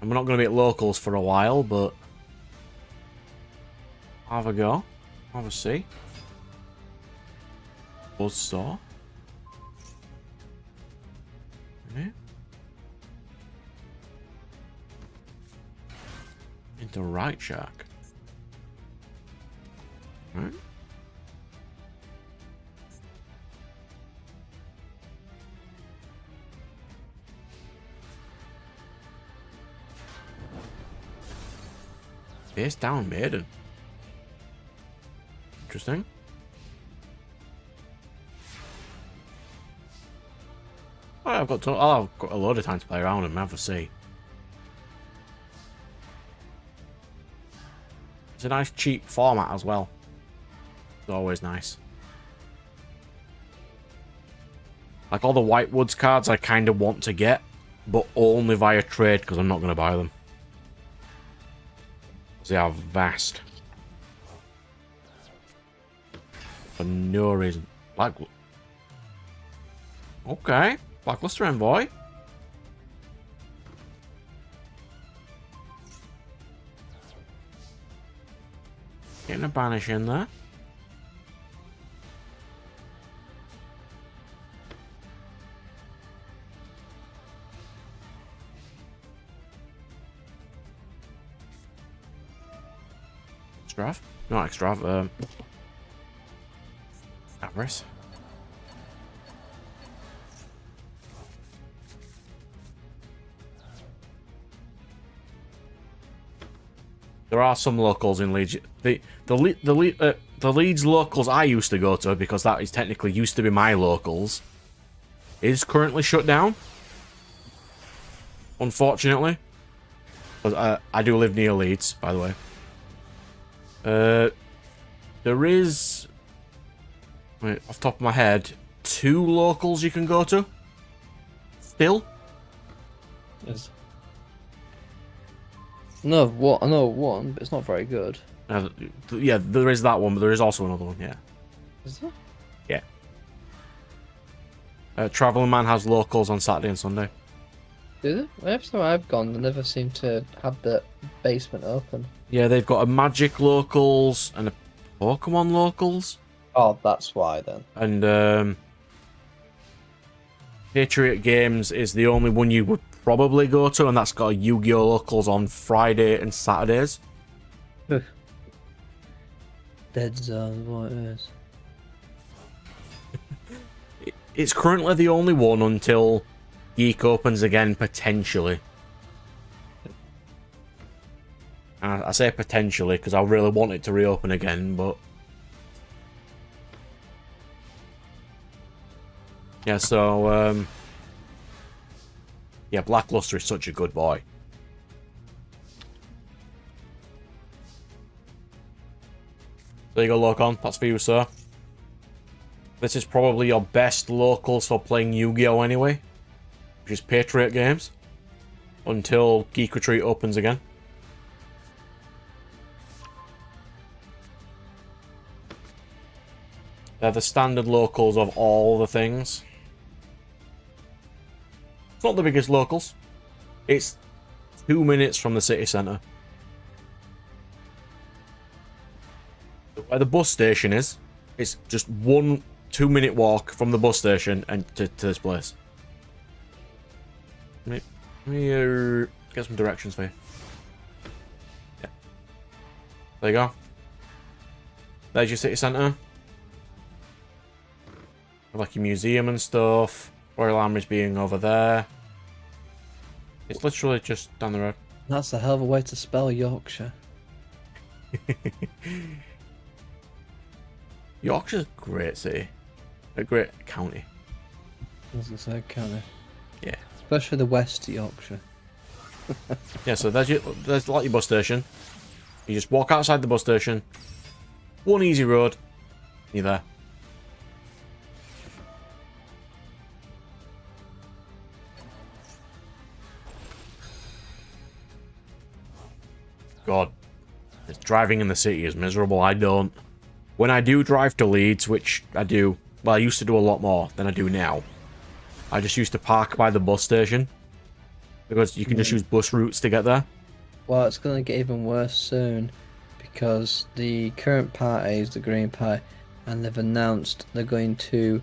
And we're not going to be at locals for a while, but have a go. Have a see. Buzzsaw. Okay. Into right shark. Right. Face down maiden. Interesting. Oh, I've got a load of time to play around and have a see. It's a nice cheap format as well. It's always nice. Like all the White Woods cards I kind of want to get, but only via trade because I'm not going to buy them. They are vast. For no reason. Okay. Blackluster Envoy. Getting a banish in there. Extrav? Not Extrav, Avarice. There are some locals in Leeds. The Leeds locals I used to go to, because that is technically used to be my locals, is currently shut down. Unfortunately. I do live near Leeds, by the way. There is, wait, off the top of my head, 2 locals you can go to. Still. Yes. No, what? I know one, but it's not very good. Yeah, there is that one, but there is also another one. Yeah. Is there? Yeah. Traveling Man has locals on Saturday and Sunday. Do they? Every time I've gone, they never seem to have the basement open. Yeah, they've got a Magic locals and a Pokemon locals. Oh, that's why then. And Patriot Games is the only one you would probably go to, and that's got a Yu-Gi-Oh locals on Friday and Saturdays. Dead zone, what it is. It's currently the only one until Geek opens again, potentially. And I say potentially because I really want it to reopen again, but yeah, so yeah, Blackluster is such a good boy. There you go, Locon. That's for you, sir. This is probably your best locals for playing Yu-Gi-Oh! Anyway, which is Patriot Games, until Geek Retreat opens again. They're the standard locals of all the things. It's not the biggest locals. It's 2 minutes from the city centre. Where the bus station is, it's just 1 2-minute walk from the bus station and to this place. Let me get some directions for you. Yeah. There you go. There's your city centre. Like your museum and stuff. Royal Army's being over there. It's literally just down the road. That's a hell of a way to spell Yorkshire. Yorkshire's a great city. A great county. Doesn't say county. Yeah. Especially the West Yorkshire. Yeah, so there's like your bus station. You just walk outside the bus station. 1 easy road. You're there. God, driving in the city is miserable. I don't. When I do drive to Leeds, which I do, well, I used to do a lot more than I do now. I just used to park by the bus station because you can just use bus routes to get there. Well, it's going to get even worse soon because the current party is the Green Party, and they've announced they're going to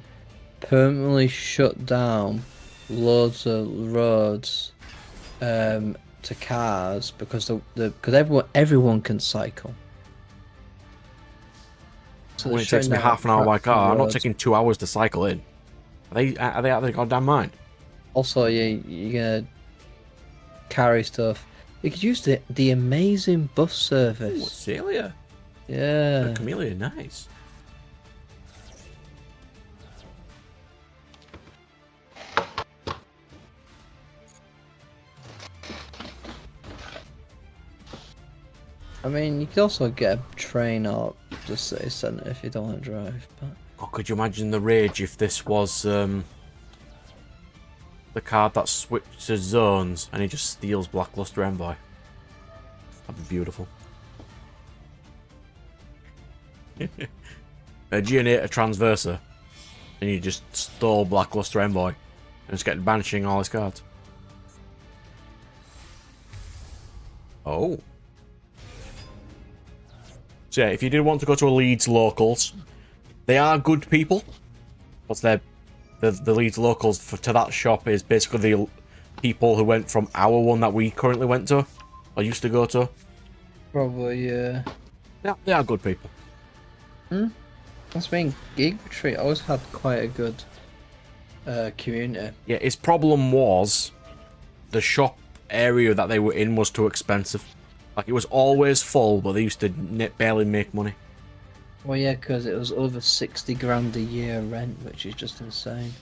permanently shut down loads of roads to cars because everyone can cycle. So When it takes me half an hour by car, I'm not taking 2 hours to cycle in. Are they out of their goddamn mind? Also, you're gonna carry stuff. You could use the amazing bus service. Ooh, Celia. Yeah. Camellia, nice. I mean, you could also get a train or just city centre if you don't want to drive. But Oh, could you imagine the rage if this was the card that switches zones and he just steals Blackluster Envoy? That'd be beautiful. A Geonator Transverser, and you just stole Blackluster Envoy and just get banishing all his cards. Oh. So yeah, if you did want to go to a Leeds locals, they are good people. What's the Leeds locals to that shop is basically the people who went from our one that we currently went to, or used to go to. probably, yeah. Yeah, they are good people. That's been Geek Retreat always had quite a good community. Yeah, his problem was the shop area that they were in was too expensive. Like, it was always full, but they used to barely make money. Well, yeah, because it was over 60 grand a year rent, which is just insane.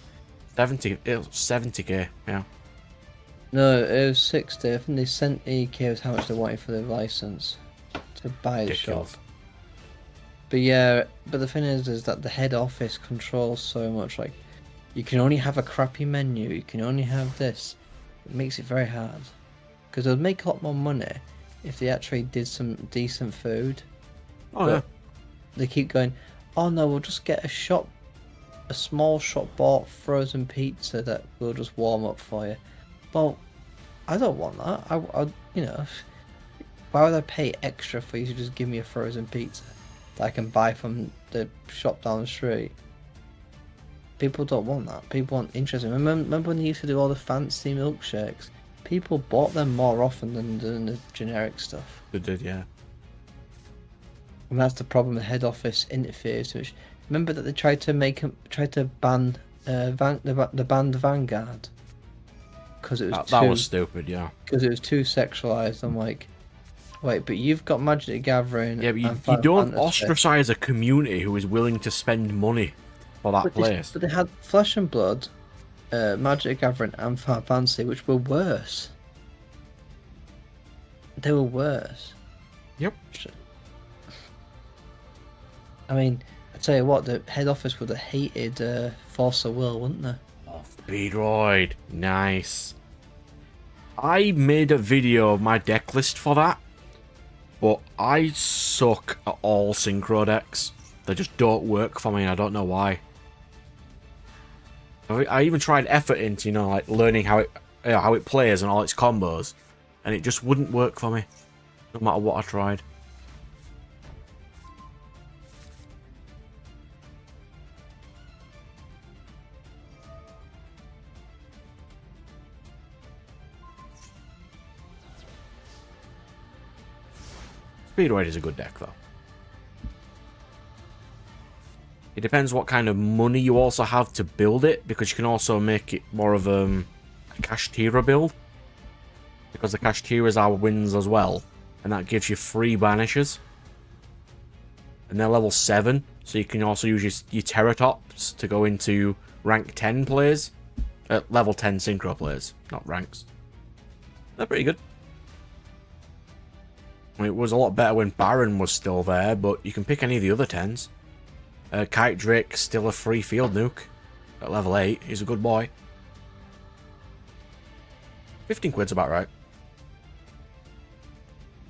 70, it was 70k, yeah. No, it was 60. I think they sent EK was how much they wanted for the license to buy the shop. Ridiculous. But yeah, but the thing is that the head office controls so much. Like, you can only have a crappy menu. You can only have this. It makes it very hard. Because it would make a lot more money if they actually did some decent food. Oh, but yeah. they keep going, oh no, we'll just get a small shop bought frozen pizza that we'll just warm up for you. Well, I don't want that. I you know, why would I pay extra for you to just give me a frozen pizza that I can buy from the shop down the street? People don't want that. People want interesting. Remember when they used to do all the fancy milkshakes? People bought them more often than the generic stuff. They did, yeah. And that's the problem. The head office interferes. Which remember that they tried to ban the band Vanguard because it was that was stupid, yeah. Because it was too sexualized. I'm like, wait, but you've got Magic the Gathering. Yeah, but and you don't Fantasy. ostracize a community who is willing to spend money for that place. But they had Flesh and Blood, Magic the Gathering, and Final Fantasy, which were worse. They were worse. Yep. I mean, I tell you what, the head office would have hated Force of Will, wouldn't they? Oh, Speedroid. Nice. I made a video of my deck list for that, but I suck at all synchro decks. They just don't work for me, and I don't know why. I even tried effort into, you know, like learning how it plays and all its combos, and it just wouldn't work for me, no matter what I tried. Speedroid is a good deck, though. It depends what kind of money you also have to build it, because you can also make it more of a Kashtira build. Because the Kashtiras are wins as well, and that gives you 3 banishes. And they're level 7, so you can also use your Teratops to go into rank 10 players. Level 10 synchro players, not ranks. They're pretty good. I mean, it was a lot better when Baron was still there, but you can pick any of the other 10s. Kite Drake's still a free field nuke at level 8. He's a good boy. 15 quid's about right.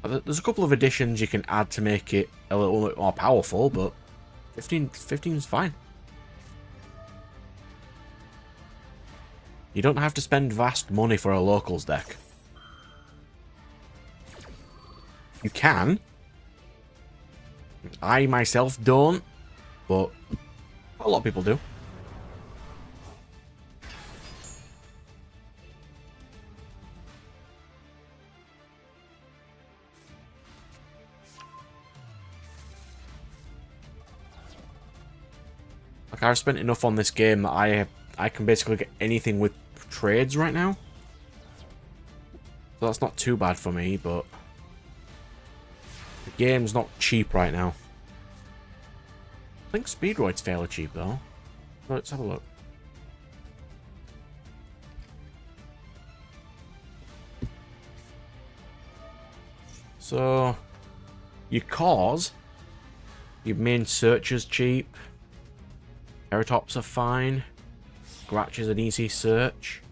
There's a couple of additions you can add to make it a little bit more powerful, but 15's fine. You don't have to spend vast money for a locals deck. You can. I myself don't, but a lot of people do. Like, I've spent enough on this game that I can basically get anything with trades right now. So that's not too bad for me, but the game's not cheap right now. I think Speedroid's fairly cheap though. Let's have a look. So your cause, your main search is cheap. Teratops are fine. Scratch is an easy search.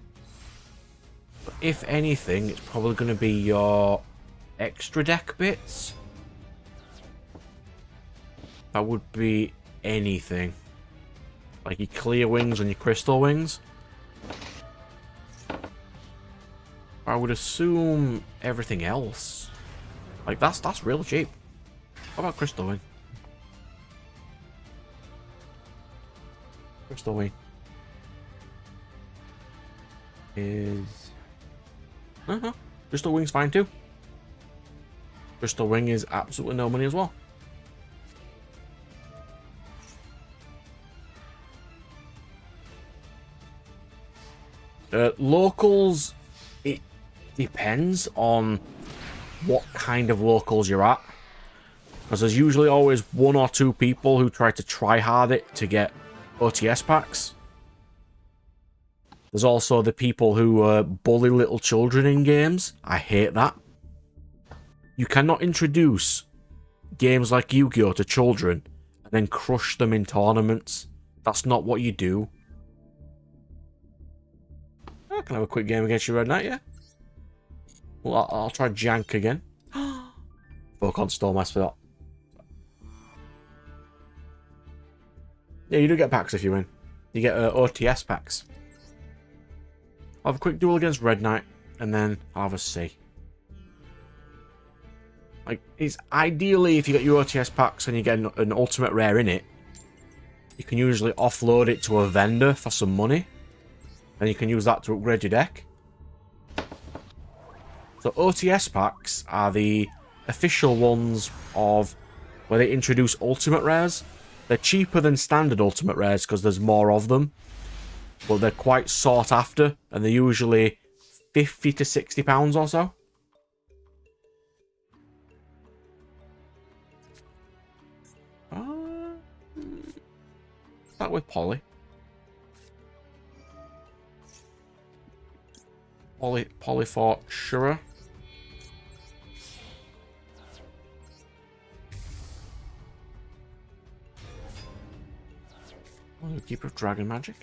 But if anything, it's probably going to be your extra deck bits. That would be anything. Like your clear wings and your crystal wings. I would assume everything else. Like that's real cheap. What about crystal wing? Crystal wing is Crystal wing's fine too. Crystal wing is absolutely no money as well. Locals, it depends on what kind of locals you're at, because there's usually always 1 or 2 people who try to try hard it to get OTS packs. There's also the people who bully little children in games. I hate that. You cannot introduce games like Yu-Gi-Oh! To children and then crush them in tournaments. That's not what you do. I can have a quick game against you, Red Knight, yeah? Well, I'll try Jank again. Focon stole my spot. Yeah, you do get packs if you win. You get OTS packs. I'll have a quick duel against Red Knight, and then I'll have a C. Like, it's ideally if you get your OTS packs and you get an ultimate rare in it, you can usually offload it to a vendor for some money. And you can use that to upgrade your deck. So OTS packs are the official ones of where they introduce ultimate rares. They're cheaper than standard ultimate rares because there's more of them. But they're quite sought after, and they're usually £50 to £60 or so. Start with Polly. Polyfort Shura. Oh, Keeper of Dragon Magic.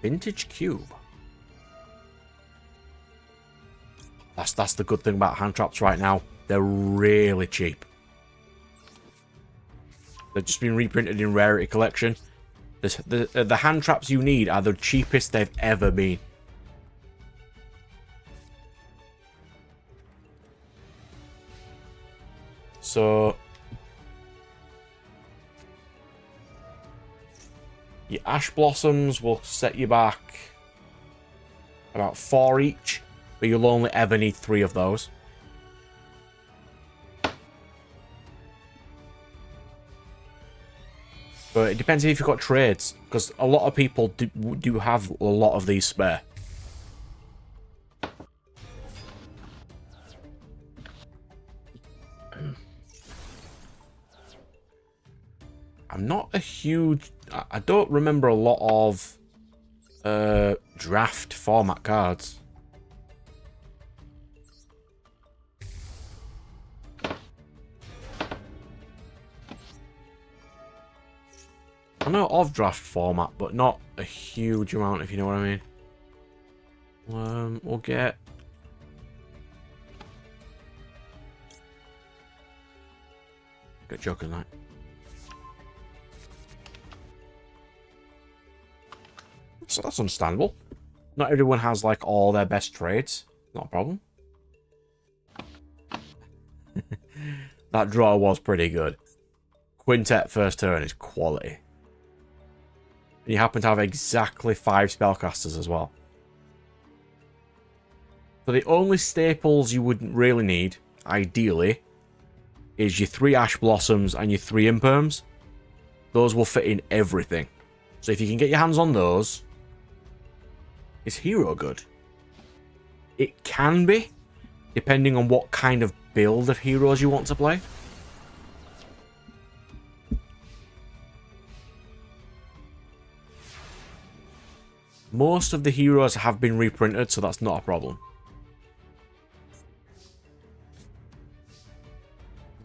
Vintage Cube. That's the good thing about hand traps right now. They're really cheap. They've just been reprinted in Rarity Collection. The hand traps you need are the cheapest they've ever been. So your Ash Blossoms will set you back about 4 each, but you'll only ever need 3 of those. But it depends if you've got trades, because a lot of people do have a lot of these spare. I'm not a huge... I don't remember a lot of draft format cards. I know of draft format, but not a huge amount, if you know what I mean. We'll get... Joker Knight. So that's understandable. Not everyone has, like, all their best trades. Not a problem. That draw was pretty good. Quintet first turn is quality. And you happen to have exactly 5 spellcasters as well. So the only staples you wouldn't really need, ideally, is your 3 Ash Blossoms and your 3 Imperms. Those will fit in everything. So if you can get your hands on those, is Hero good? It can be, depending on what kind of build of heroes you want to play. Most of the heroes have been reprinted, so that's not a problem.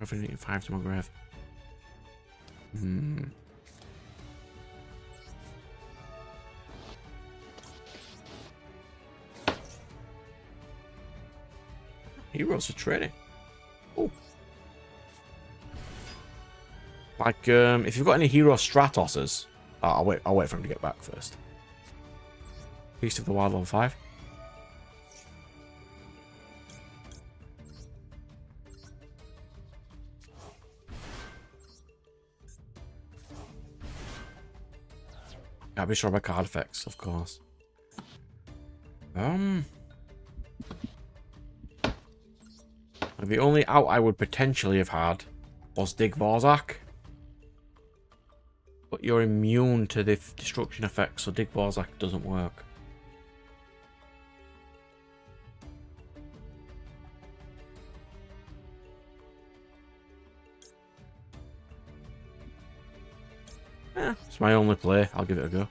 I've 5 to my grave. Heroes are trading. Oh. Like, if you've got any hero Stratoses, I'll wait for him to get back first. Feast of the Wild on 5. Gotta be sure about card effects, of course. The only out I would potentially have had was Dig Vorzak. But you're immune to the destruction effects, so Dig Vorzak doesn't work. It's my only play. I'll give it a go.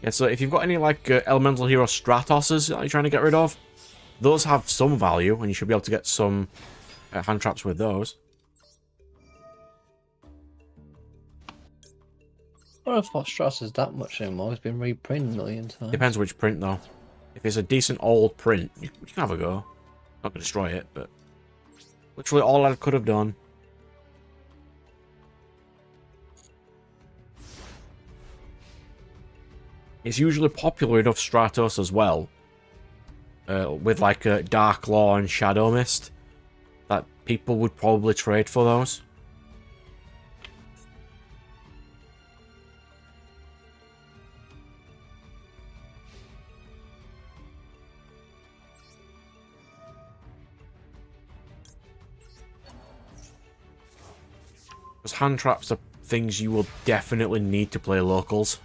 Yeah, so if you've got any like Elemental Hero Stratoses that you're trying to get rid of, those have some value, and you should be able to get some hand traps with those. I don't know if what Strass is that much anymore. It's been reprinted a million times. Depends which print, though. If it's a decent old print, you can have a go. Not gonna destroy it, but literally all I could have done. It's usually popular enough Stratos as well, with like a Dark Law and Shadow Mist, that people would probably trade for those. Because hand traps are things you will definitely need to play locals.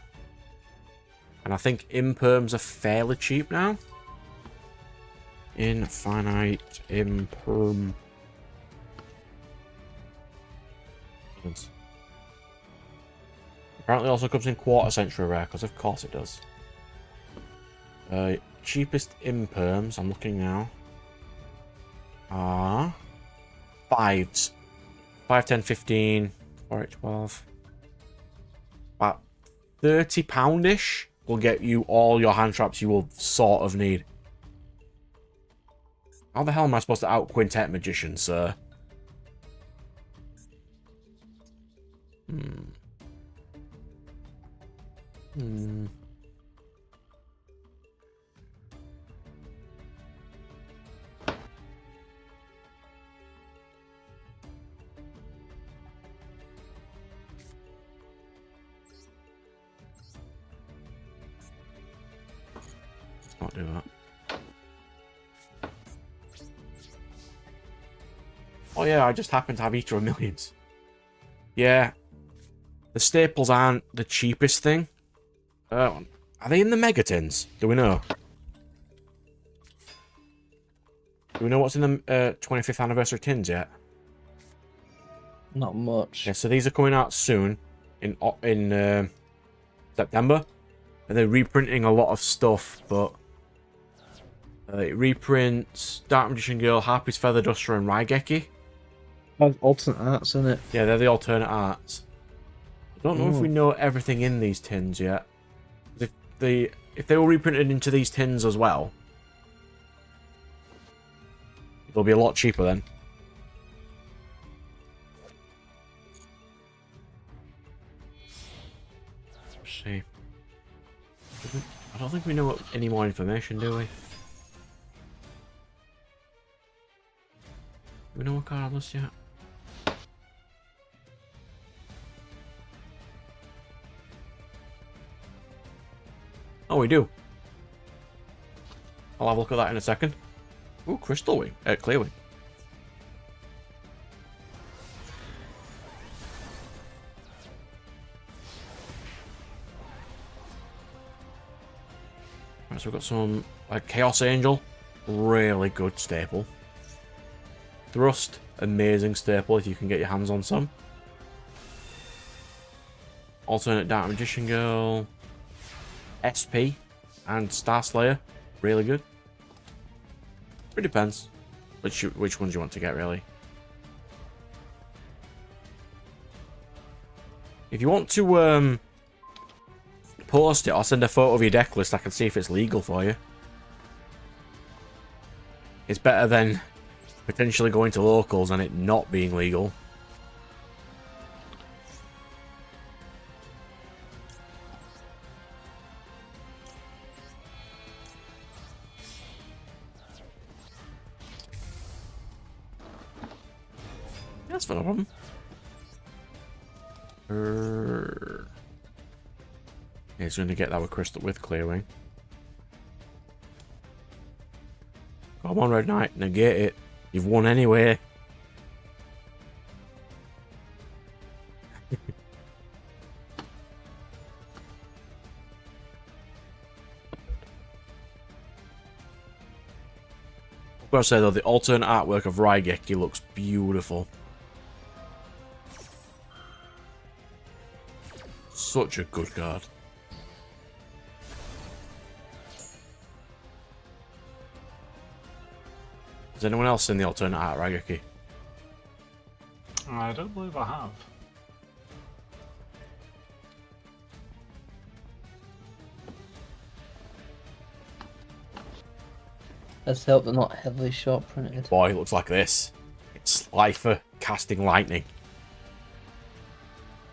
And I think Imperms are fairly cheap now. Infinite Imperm. Apparently also comes in Quarter Century Rare, because of course it does. Cheapest Imperms, I'm looking now, are 5s. 5, 10, 15, 4, 8, 12. About £30-ish will get you all your hand traps you will sort of need. How the hell am I supposed to out-quintet Magician, sir? Let's not do that. Oh yeah, I just happen to have Eater of Millions. Yeah. The staples aren't the cheapest thing. Are they in the mega tins? Do we know? Do we know what's in the 25th anniversary tins yet? Not much. Yeah, so these are coming out soon in September, and they're reprinting a lot of stuff. But it reprints Dark Magician Girl, Harpy's Feather Duster, and Raigeki. Have alternate arts in it. Yeah, they're the alternate arts. I don't know if we know everything in these tins yet. If they were reprinted into these tins as well, it'll be a lot cheaper then. Let's see. I don't think we know any more information, do we? Do we know what card on this yet? Oh, we do. I'll have a look at that in a second. Ooh, Crystal Wing. Clear Wing. Right, so we've got some like Chaos Angel. Really good staple. Thrust. Amazing staple if you can get your hands on some. Alternate Dark Magician Girl. SP and Star Slayer, really good. It depends which ones you want to get, really. If you want to post it or send a photo of your deck list, I can see if it's legal for you. It's better than potentially going to locals and it not being legal. That's not a problem. Yeah, he's going to get that with Crystal with Clearwing. Come on, Red Knight, negate it. You've won anyway. I've got to say though, the alternate artwork of Raigeki looks beautiful. Such a good card. Has anyone else seen the alternate art Raigeki? I don't believe I have. Let's hope they're not heavily short printed. Boy, it looks like this. It's Slifer casting lightning.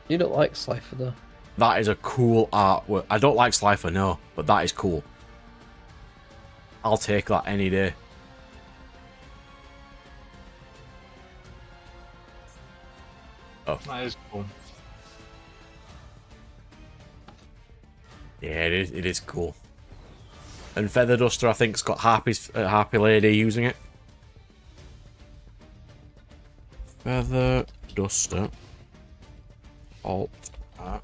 You don't like Slifer though. That is a cool artwork. I don't like Slifer, no, but that is cool. I'll take that any day. Oh. That is cool. Yeah, it is cool. And Feather Duster, I think, has got Harpy Lady using it. Feather Duster. Alt art.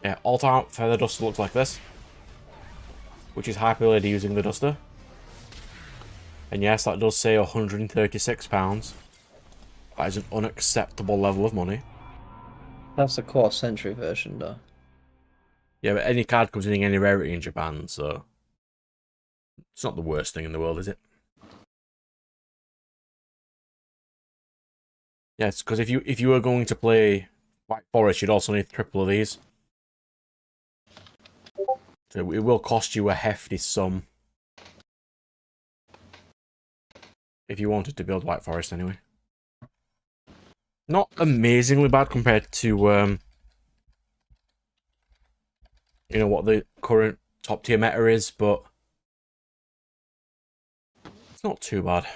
Yeah, alt art Feather Duster looks like this. Which is Harpy Lady using the Duster. And yes, that does say £136. That is an unacceptable level of money. That's a quarter century version though. Yeah, but any card comes in any rarity in Japan, so it's not the worst thing in the world, is it? Yes, because if you were going to play White Forest, you'd also need triple of these. So it will cost you a hefty sum. If you wanted to build White Forest anyway. Not amazingly bad compared to, you know, what the current top tier meta is, but it's not too bad.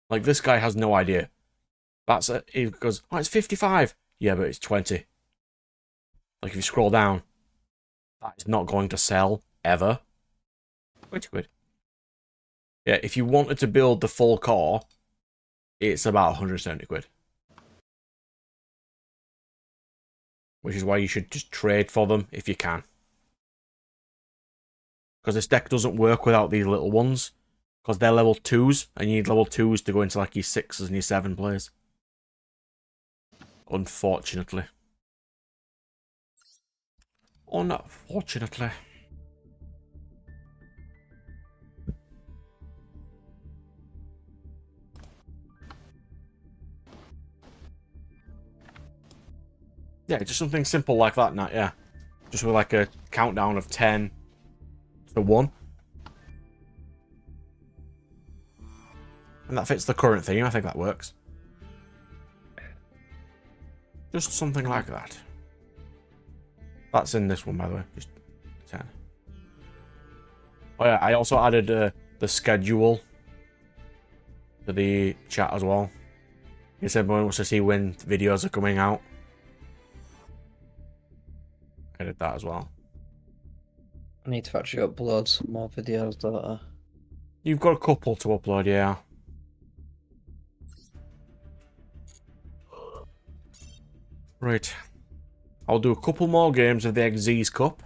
Like, this guy has no idea. That's it. He goes, oh, it's 55. Yeah, but it's 20. Like, if you scroll down, that is not going to sell, ever. 20 quid. Yeah, if you wanted to build the full core, it's about 170 quid. Which is why you should just trade for them if you can. Because this deck doesn't work without these little ones. Because they're level 2s, and you need level 2s to go into like your 6s and your 7 players. Unfortunately. Unfortunately. Yeah, just something simple like that, Nat, yeah. Just with like a countdown of 10 to 1. And that fits the current theme, I think that works. Just something like that. That's in this one, by the way. Just 10. Oh yeah, I also added the schedule to the chat as well. If everyone wants to see when videos are coming out. I did that as well. I need to actually upload some more videos, don't I? You've got a couple to upload, yeah. Right. I'll do a couple more games of the XYZ Cup.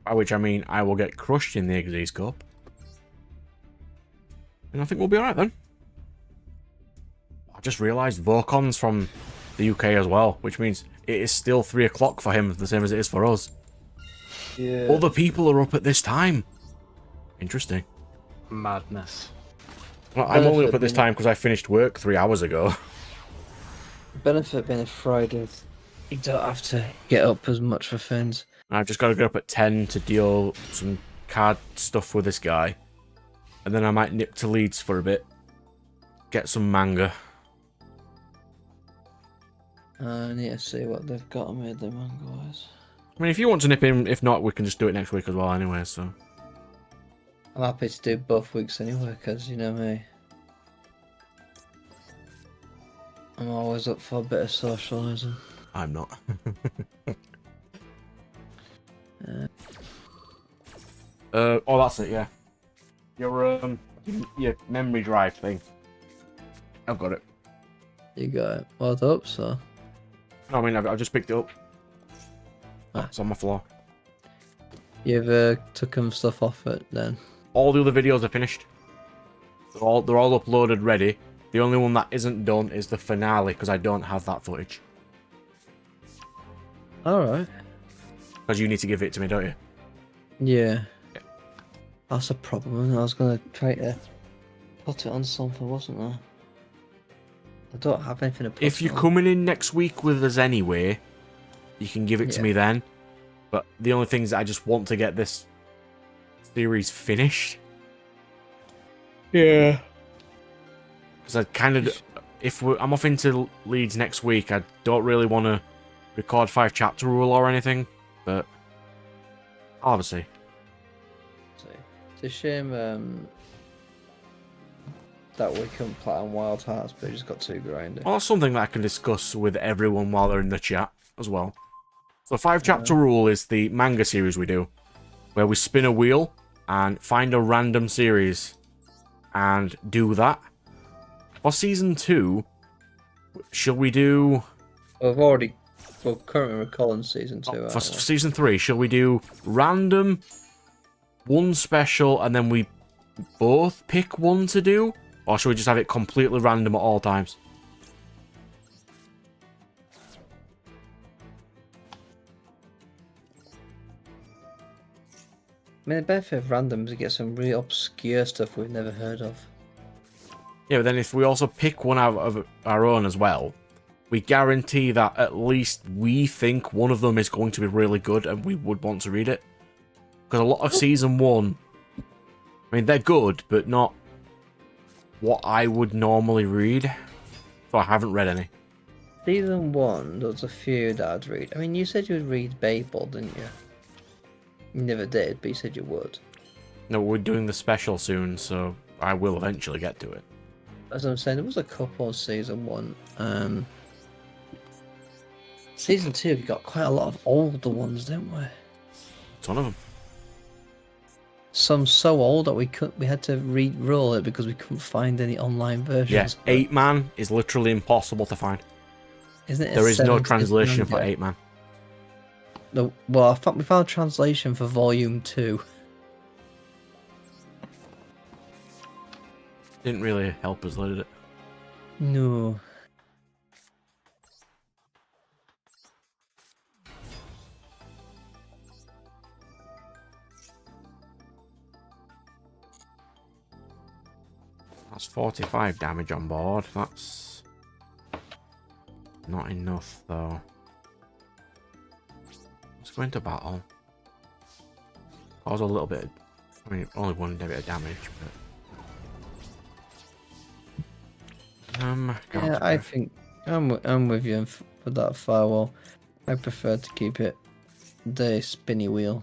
By which I mean I will get crushed in the XYZ Cup. And I think we'll be alright then. I just realised Vocon's from the UK as well, which means it is still 3 o'clock for him, the same as it is for us. Yeah. Other people are up at this time. Interesting. Madness. Well, I'm only up at this time because I finished work 3 hours ago. Benefit being a Friday, you don't have to get up as much for things. I've just got to get up at 10 to deal some card stuff with this guy. And then I might nip to Leeds for a bit. Get some manga. I need to see what they've got made the manga-wise. I mean, if you want to nip in, if not, we can just do it next week as well anyway, so. I'm happy to do both weeks anyway, because you know me. I'm always up for a bit of socialising. I'm not. Oh, that's it, yeah. Your memory drive thing. I've got it. You got it. Well, I hope so. No, I mean, I've just picked it up. Ah. It's on my floor. You've took some stuff off it then? All the other videos are finished. They're all uploaded ready. The only one that isn't done is the finale, because I don't have that footage. Alright. Because you need to give it to me, don't you? Yeah. That's a problem. I was going to try to put it on something, wasn't I? I don't have anything to put If you're on. coming in next week with us anyway, you can give it to me then. But the only thing is I just want to get this series finished. Yeah. Because I kind of... I'm off into Leeds next week, I don't really want to record 5 chapter rule or anything. But... obviously. It's a shame that we couldn't play on Wild Hearts, but it just got too grindy. Well, that's something that I can discuss with everyone while they're in the chat as well. So 5 chapter rule is the manga series we do, where we spin a wheel and find a random series and do that. For season 2, shall we do... We're currently recalling season 2. For season 3, shall we do random, one special, and then we both pick one to do? Or should we just have it completely random at all times? I mean, the benefit of random is to get some really obscure stuff we've never heard of. Yeah, but then if we also pick one out of our own as well, we guarantee that at least we think one of them is going to be really good and we would want to read it. Because a lot of Season 1, I mean, they're good, but not what I would normally read. So I haven't read any. Season 1, there was a few that I'd read. I mean, you said you would read Babel, didn't you? You never did, but you said you would. No, we're doing the special soon, so I will eventually get to it. As I'm saying, there was a couple on Season 1. Season 2, we got quite a lot of older ones, didn't we? It's one of them. Some so old that we had to re-roll it because we couldn't find any online versions. Yes, 8 Man is literally impossible to find. Isn't it? There is no 70s translation for manga? 8 Man. No, well, we found a translation for Volume 2. Didn't really help us, did it? No. That's 45 damage on board. That's not enough, though. Let's go into battle. Cause a little bit of, I mean, only one bit of damage, but... Yeah, I think I'm with you for that firewall. I prefer to keep it the spinny wheel.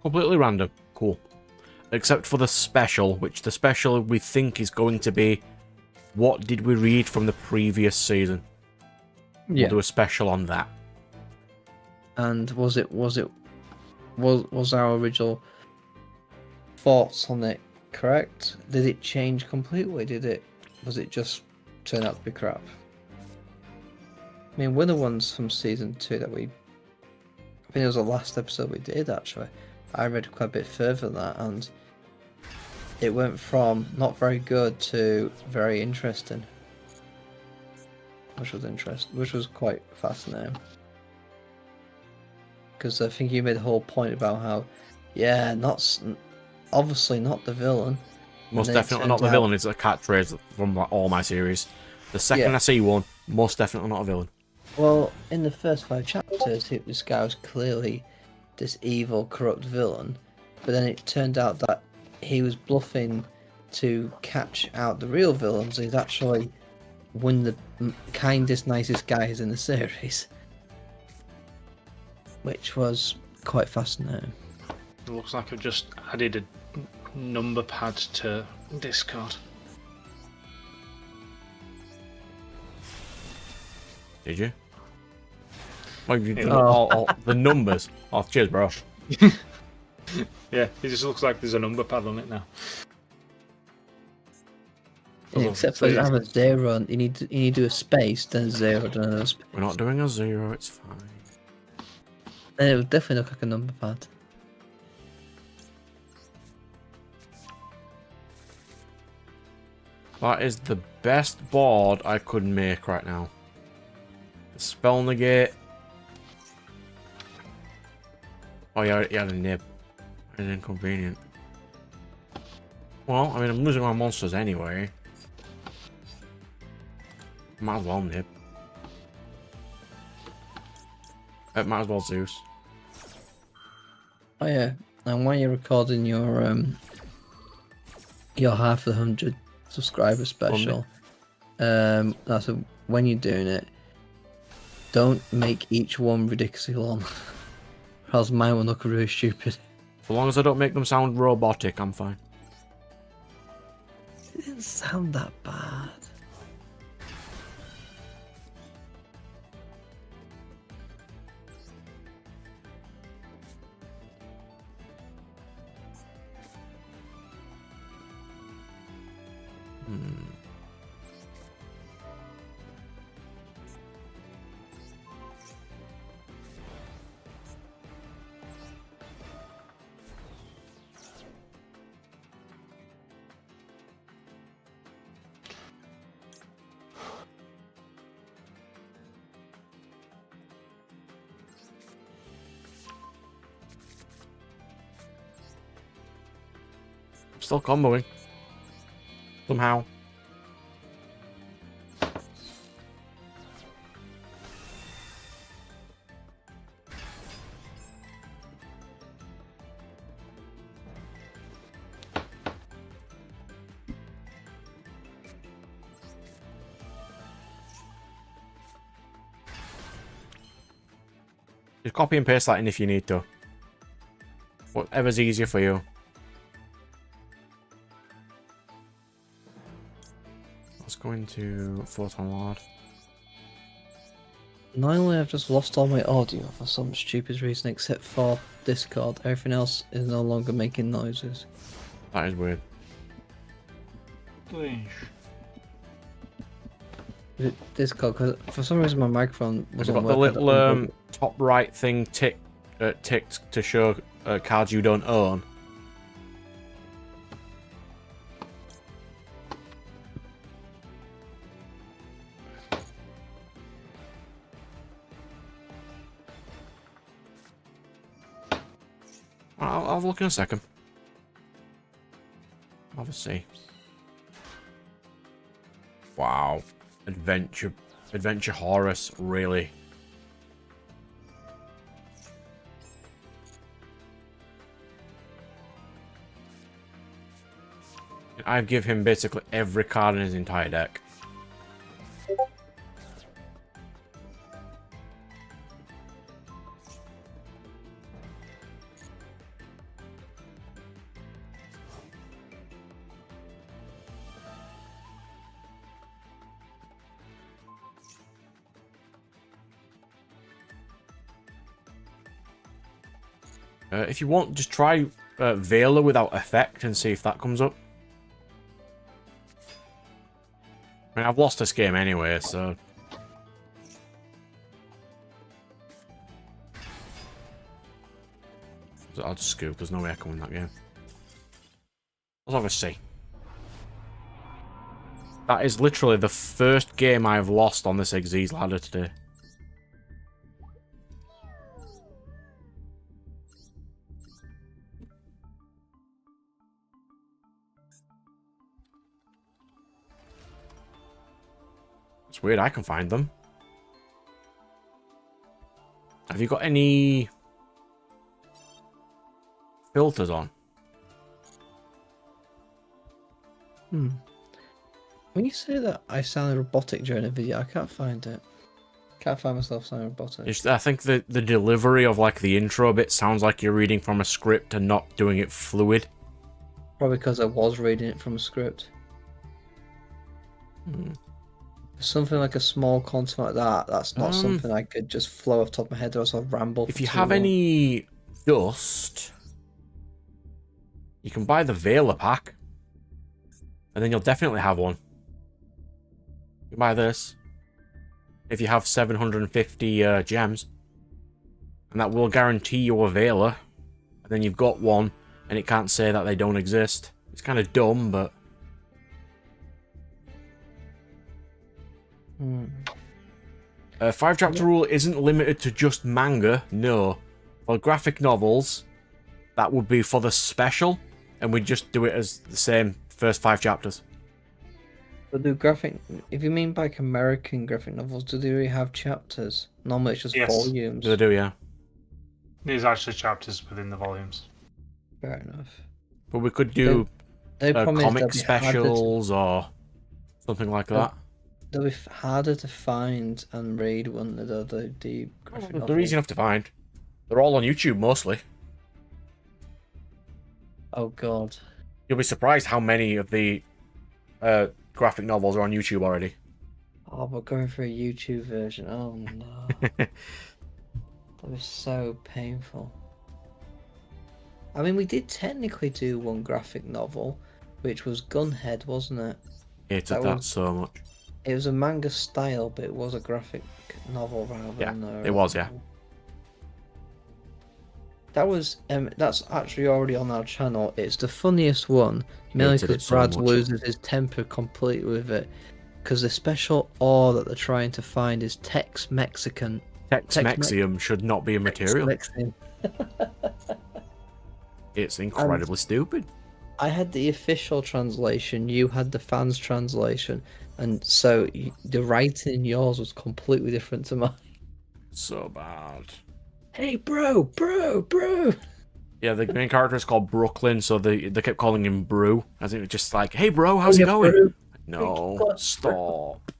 Completely random. Cool. Except for the special, which the special we think is going to be what did we read from the previous season. Yeah. We'll do a special on that. And was our original thoughts on it correct? Did it change completely? Was it just turn out to be crap? I mean, one of the ones from season 2 that I think it was the last episode we did actually. I read quite a bit further than that, and it went from not very good to very interesting, which was quite fascinating. Because I think you made a whole point about how, yeah, obviously not the villain. Most definitely not the villain. It's a catchphrase from all my series. The second I see one, most definitely not a villain. Well, in the first 5 chapters, this guy was clearly this evil, corrupt villain, but then it turned out that he was bluffing to catch out the real villains. He's actually one of the kindest, nicest guys in the series, which was quite fascinating. It looks like I've just added a number pad to Discord. Did you? Well, the numbers. Oh, cheers, bro. Yeah, it just looks like there's a number pad on it now. Yeah, except for having a 0, and you need to do a space, then 0, then another space. We're not doing a 0, it's fine. And it would definitely look like a number pad. That is the best board I could make right now. The spell negate. Oh, yeah, he had a nib. It's inconvenient. Well, I mean, I'm losing my monsters anyway. Might as well nib. Might as well Zeus. Oh yeah, and while you're recording your half 100 subscriber special, that's when you're doing it, don't make each one ridiculously long, or else mine will look really stupid. As long as I don't make them sound robotic, I'm fine. It didn't sound that bad. Still comboing. Somehow. Just copy and paste that in if you need to. Whatever's easier for you. Let's go into Photon Lord. Not only I've just lost all my audio for some stupid reason except for Discord, everything else is no longer making noises. That is weird. Please. Is it Discord? Because for some reason my microphone I've wasn't got the working. little top right thing ticked to show cards you don't own. I'll have a look in a second. I'll have a see. Wow. Adventure Horus, really. I've give him basically every card in his entire deck. If you want, just try Veiler without effect and see if that comes up. I mean, I've lost this game anyway, so... I'll just scoop, there's no way I can win that game. Let's have a see. That is literally the first game I've lost on this XYZ ladder today. It's weird, I can find them. Have you got any filters on? When you say that I sound robotic during a video, I can't find it. Can't find myself sounding robotic. I think the delivery of like the intro bit sounds like you're reading from a script and not doing it fluid. Probably because I was reading it from a script. Something like a small content like that, that's not something I could just flow off the top of my head or else I'll ramble. If you have any dust, you can buy the Veiler pack. And then you'll definitely have one. You buy this. If you have 750 gems. And that will guarantee you a Veiler. And then you've got one, and it can't say that they don't exist. It's kind of dumb, but... 5-chapter rule isn't limited to just manga, no. For graphic novels, that would be for the special, and we just do it as the same first 5 chapters. But do graphic, if you mean by American graphic novels, do they really have chapters? Normally it's just volumes. They do, yeah. There's actually chapters within the volumes. Fair enough. But we could do they comic specials or something like that. They'll be harder to find and read when they do the graphic novels. They're easy enough to find. They're all on YouTube mostly. Oh god. You'll be surprised how many of the graphic novels are on YouTube already. Oh, but going for a YouTube version, oh no. That was so painful. I mean, we did technically do one graphic novel, which was Gunhead, wasn't it? Hated that so much. It was a manga style, but it was a graphic novel rather than it was, yeah. That was that's actually already on our channel. It's the funniest one, mainly because Brad loses his temper completely with it. Because the special ore that they're trying to find is Tex-Mexican. Tex-Mexium should not be a material. It's incredibly stupid. I had the official translation, you had the fans' translation, and so the writing in yours was completely different to mine. So bad. Hey, bro! Yeah, the main character is called Brooklyn, so they kept calling him Brew. As it just like, hey, bro, how's it going? Bro. No, stop.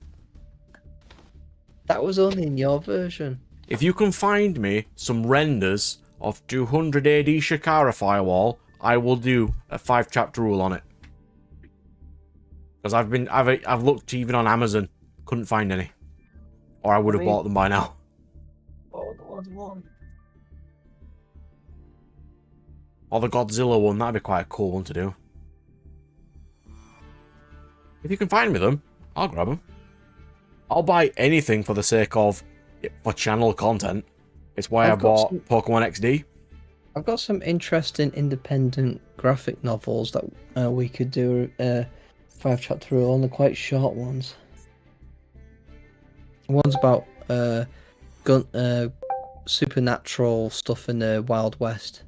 That was only in your version. If you can find me some renders of 200 AD Shakara Firewall, I will do a 5-chapter rule on it. Because I've looked even on Amazon, couldn't find any, or I would have bought them by now. Oh, the one. Or the Godzilla one, that'd be quite a cool one to do. If you can find me them, I'll grab them. I'll buy anything for the sake of for channel content. It's why I bought Pokemon XD. I've got some interesting independent graphic novels that we could do a 5-chapter rule on. The quite short ones. One's about supernatural stuff in the Wild West.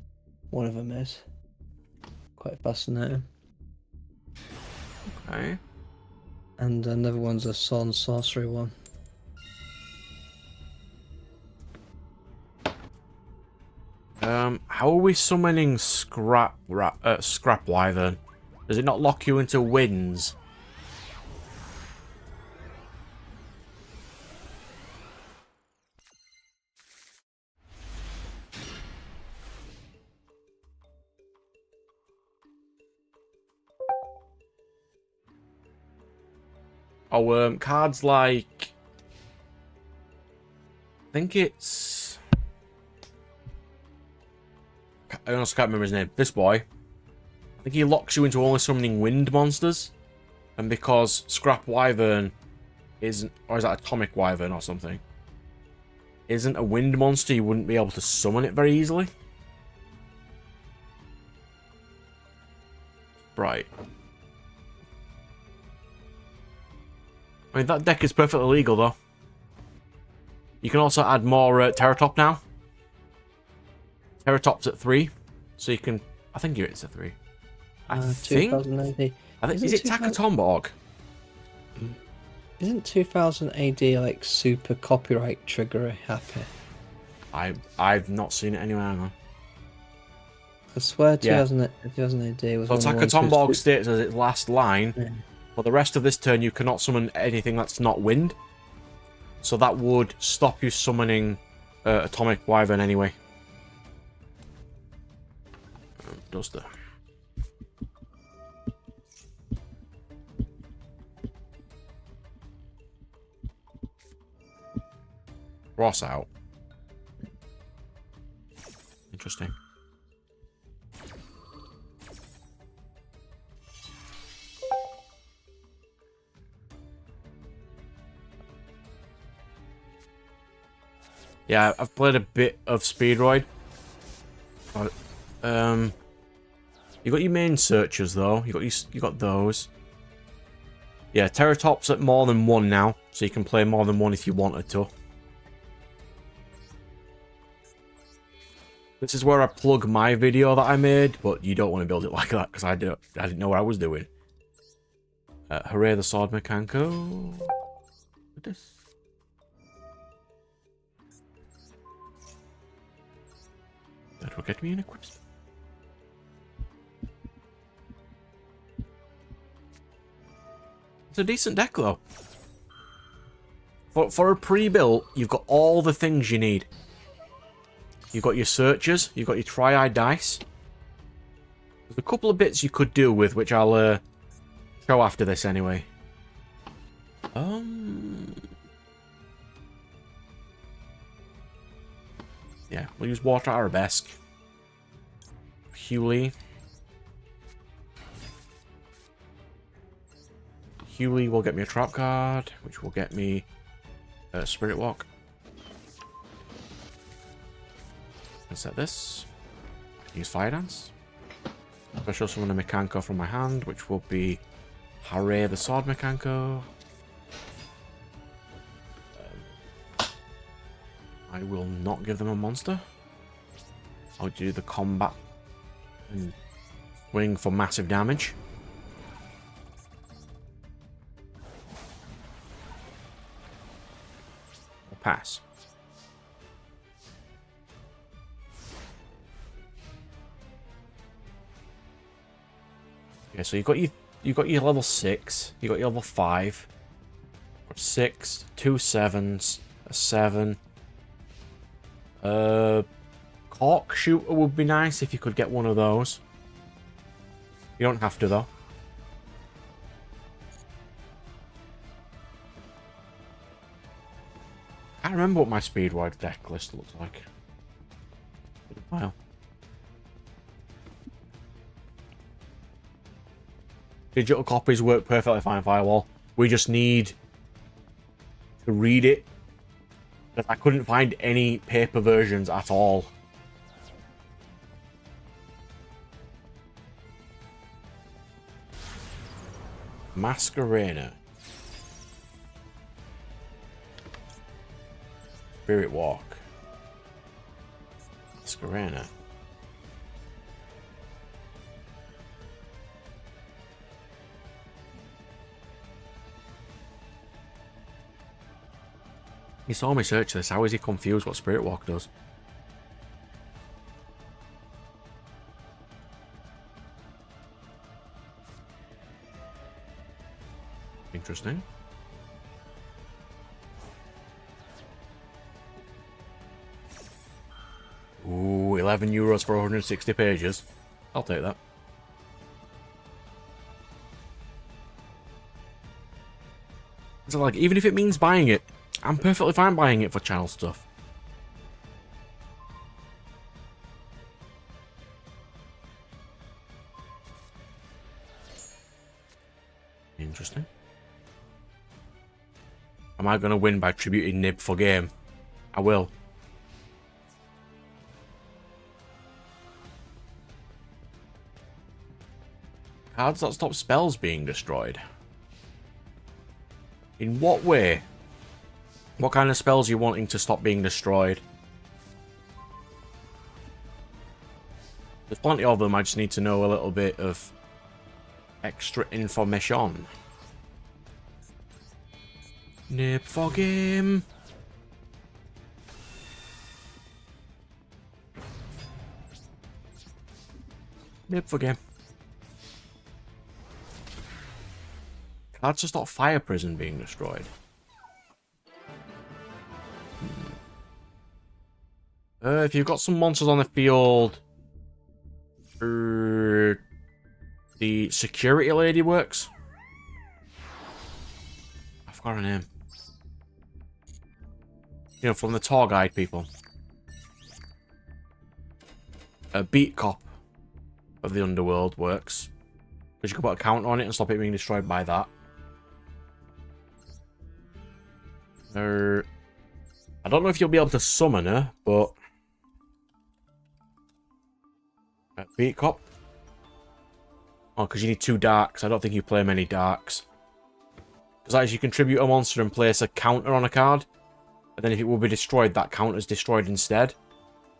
One of them is quite fascinating. Okay. And another one's a sword and sorcery one. How are we summoning Scrap Wyvern? Does it not lock you into winds? Oh, cards like... I think it's... I honestly can't remember his name. This boy. I think he locks you into only summoning wind monsters. And because Scrap Wyvern isn't... Or is that Atomic Wyvern or something? Isn't a wind monster, you wouldn't be able to summon it very easily. Right. I mean, that deck is perfectly legal, though. You can also add more Terratop now. Terratop's at 3. So you can... I think it's at 3. I think... 2000 AD. Is it Takatomborg? Isn't 2000 AD like super copyright trigger happy? I've not seen it anywhere. Hang on. I swear 2000 AD was so one of the ones Takatomborg states as its last line. Yeah. For the rest of this turn, you cannot summon anything that's not wind. So that would stop you summoning Atomic Wyvern anyway. Does the... Ross out. Interesting. Yeah, I've played a bit of Speedroid. But, you got your main searchers though. You got those. Yeah, Terratop's at more than 1 now, so you can play more than 1 if you wanted to. This is where I plug my video that I made, but you don't want to build it like that because I didn't know what I was doing. Hooray the Sword Mechanco. This. That will get me an equip. It's a decent deck though. For a pre-built, you've got all the things you need. You've got your searchers, you've got your tri-eye dice. There's a couple of bits you could do with, which I'll show after this anyway. Yeah, we'll use Water Arabesque. Hewley. Hewley will get me a trap card, which will get me Spirit Walk. Let's set this. Use Fire Dance. Special summon a Mechanco from my hand, which will be Hooray the Sword Mechanco. I will not give them a monster. I'll do the combat and swing for massive damage. Or pass. Okay, so you've got your level 6, you got your level 5, 6, 2 7s, a 7. Cork shooter would be nice if you could get one of those. You don't have to, though. I can't remember what my speed-wide deck list looks like. Wow. Digital copies work perfectly fine, Firewall. We just need to read it. Because I couldn't find any paper versions at all. Masquerena. Spirit Walk. Masquerena. He saw me search this. How is he confused what Spirit Walk does? Interesting. Ooh, 11 euros for 160 pages. I'll take that. So, like, even if it means buying it, I'm perfectly fine buying it for channel stuff. Interesting. Am I going to win by tributing Nib for game? I will. Cards that stop spells being destroyed. In what way? What kind of spells are you wanting to stop being destroyed? There's plenty of them, I just need to know a little bit of extra information. Nib for game. Nib for game. Cards to stop Fire Prison being destroyed. If you've got some monsters on the field, the security lady works. I forgot her name. You know, from the tour guide people. A beat cop of the underworld works. Because you can put a counter on it and stop it being destroyed by that. I don't know if you'll be able to summon her, but... Beat cop. Oh, because you need 2 darks. I don't think you play many darks. Because that is, you contribute a monster and place a counter on a card. And then if it will be destroyed, that counter is destroyed instead.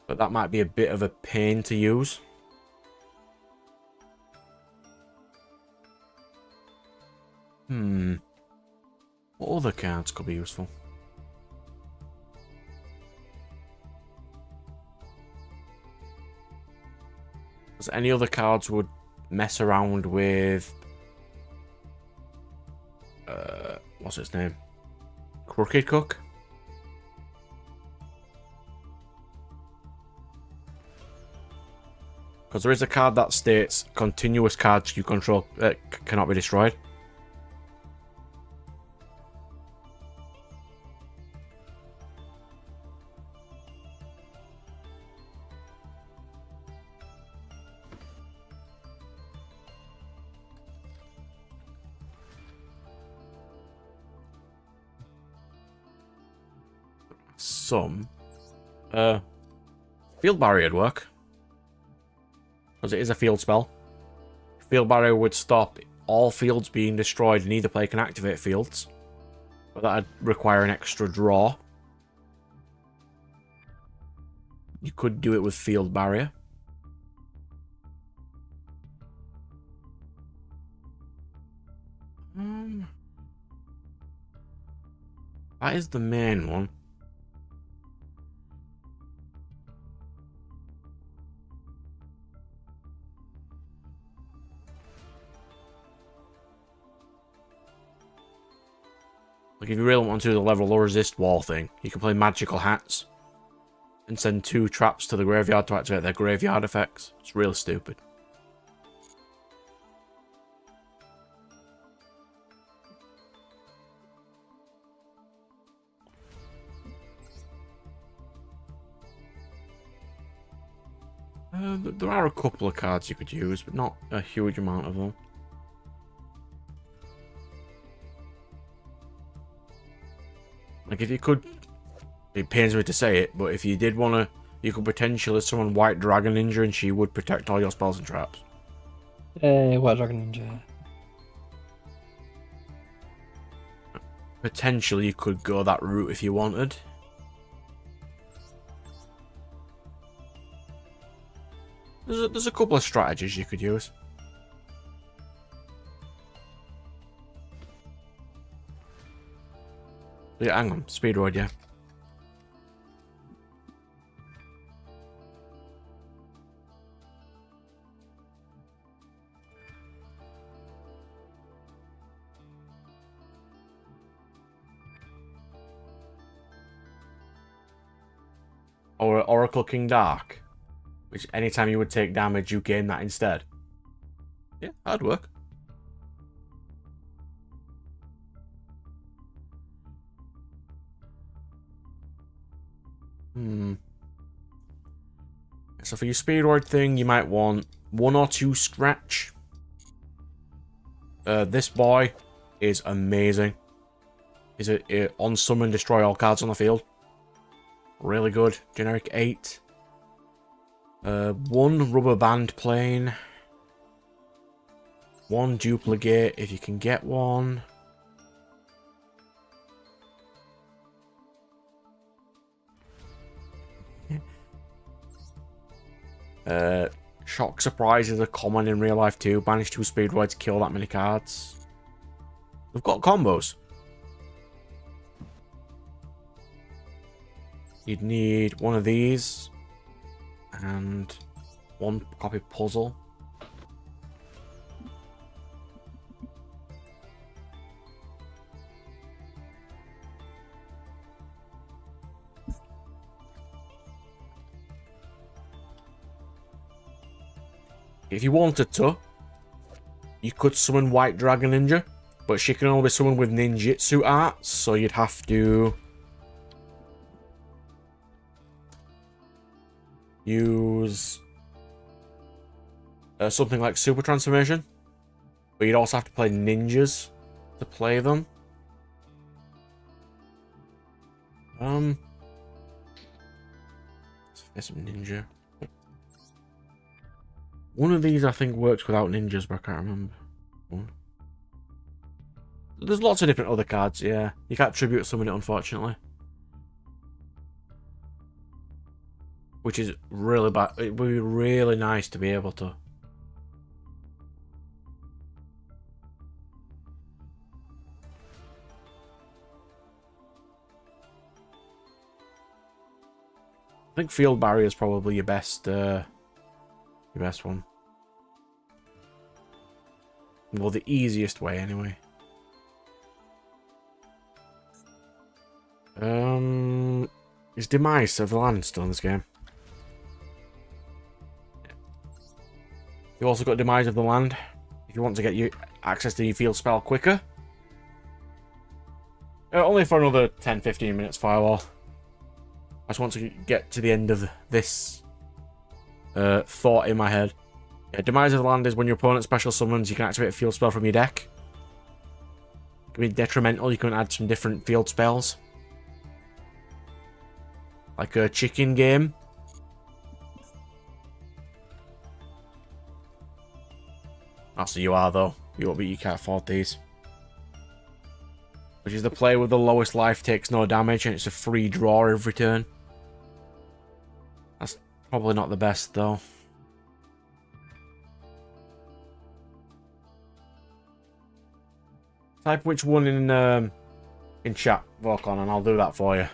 But that might be a bit of a pain to use. What other cards could be useful? Because any other cards would mess around with... what's its name? Crooked Cook? Because there is a card that states continuous cards you control cannot be destroyed. Some. Field Barrier would work. Because it is a field spell. Field Barrier would stop all fields being destroyed, and either player can activate fields. But that'd require an extra draw. You could do it with Field Barrier. That is the main one. Like, if you really want to do the level or resist wall thing, you can play Magical Hats. and send 2 traps to the graveyard to activate their graveyard effects. It's really stupid. There are a couple of cards you could use, but not a huge amount of them. Like, if you could... It pains me to say it, but if you did want to... You could potentially summon White Dragon Ninja and she would protect all your spells and traps. White Dragon Ninja. Potentially you could go that route if you wanted. There's a couple of strategies you could use. Yeah, hang on. Speedroid, yeah. Or Oracle King Dark. Which anytime you would take damage, you gain that instead. Yeah, that'd work. So for your Speedroid thing, you might want 1 or 2 Scratch. This boy is amazing. He's a on summon, destroy all cards on the field. Really good. Generic 8. 1 Rubber Band Plane. 1 Duplicate if you can get one. Shock Surprise is a common in real life too. Banish 2 Speedroids, kill that many cards. We've got combos. You'd need one of these and 1 copy puzzle. If you wanted to, you could summon White Dragon Ninja, but she can only be summoned with ninjutsu arts, so you'd have to use something like Super Transformation, but you'd also have to play ninjas to play them. Let's get some ninja. One of these I think works without ninjas, but I can't remember. One. There's lots of different other cards, yeah. You can't tribute summon it, unfortunately. Which is really bad. It would be really nice to be able to. I think Field Barrier is probably your best one. Well, the easiest way, anyway. Is Demise of the Land still in this game? You also got Demise of the Land. If you want to get you access to your field spell quicker. Only for another 10-15 minutes, Firewall. I just want to get to the end of this thought in my head. Yeah, Demise of the Land is when your opponent special summons, you can activate a field spell from your deck. It can be detrimental, you can add some different field spells. Like a chicken game. Also, you are, though. You can't afford these. Which is the player with the lowest life takes no damage, and it's a free draw every turn. That's probably not the best, though. Type which one in chat, Volcon, and I'll do that for you.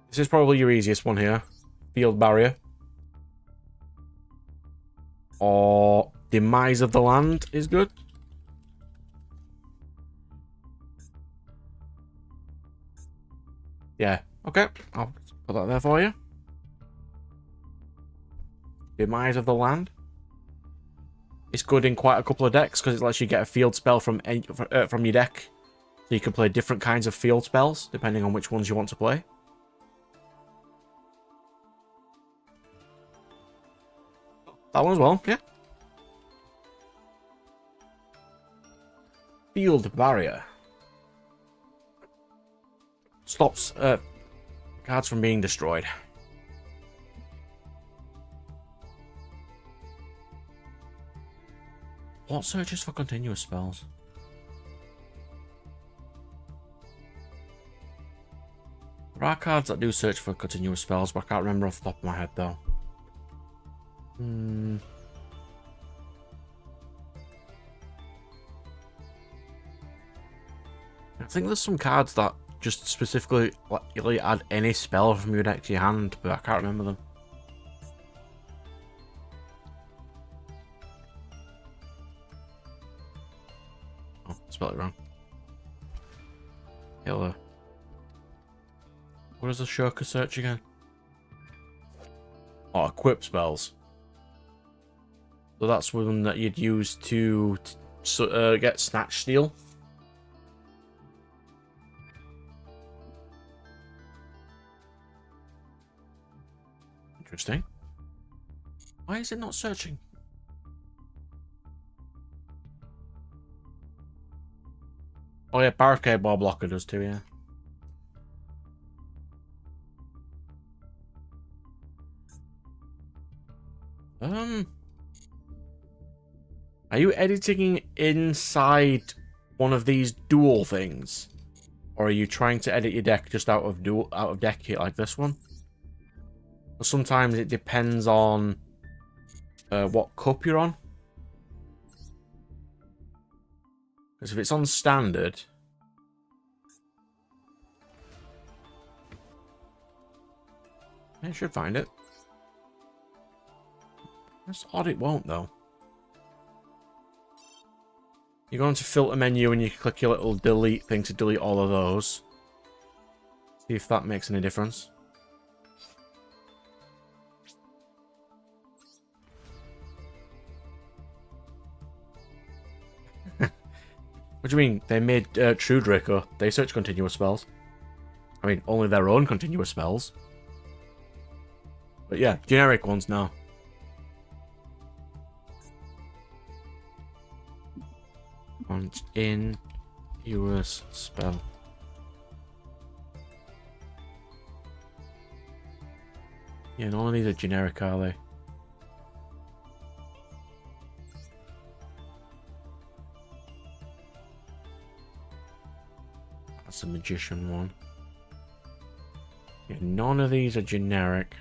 This is probably your easiest one here. Field Barrier. Or Demise of the Land is good. Yeah. Okay. I'll put that there for you. Demise of the Land. It's good in quite a couple of decks because it lets you get a field spell from your deck. So you can play different kinds of field spells depending on which ones you want to play. That one as well, yeah. Field Barrier. Stops cards from being destroyed. What searches for continuous spells? There are cards that do search for continuous spells, but I can't remember off the top of my head though. I think there's some cards that just specifically like add any spell from your deck to your hand, but I can't remember them. Oh, spelled it wrong. Hello. What is the Shurker search again? Oh, equip spells. So that's one that you'd use to get Snatch Steal. Interesting. Why is it not searching? Oh yeah, Barricade Ball Blocker does too, yeah. Are you editing inside one of these duel things? Or are you trying to edit your deck just out of deck kit like this one? Sometimes it depends on what cup you're on. Because if it's on standard, I should find it. That's odd it won't though. You go into filter menu and you click your little delete thing to delete all of those. See if that makes any difference. What do you mean? They made True Draco. They search continuous spells. I mean, only their own continuous spells. But yeah, generic ones now. Continuous spell. Yeah, none of these are generic, are they? That's a magician one. Yeah, none of these are generic.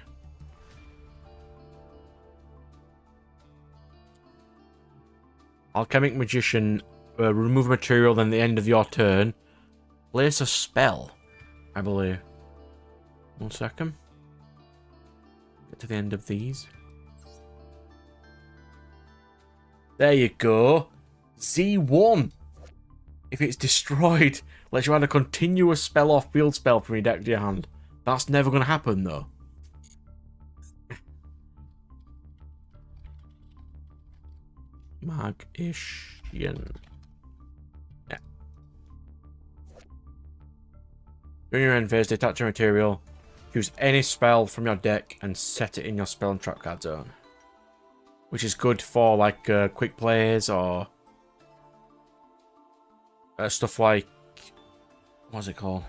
Alchemic Magician, remove material, then the end of your turn. Place a spell, I believe. 1 second. Get to the end of these. There you go. Z1. If it's destroyed, lets you add a continuous spell or field spell from your deck to your hand. That's never going to happen, though. Magician. Yeah. During your end phase, detach your material. Choose any spell from your deck and set it in your spell and trap card zone. Which is good for, like, quick plays or... stuff like... What's it called?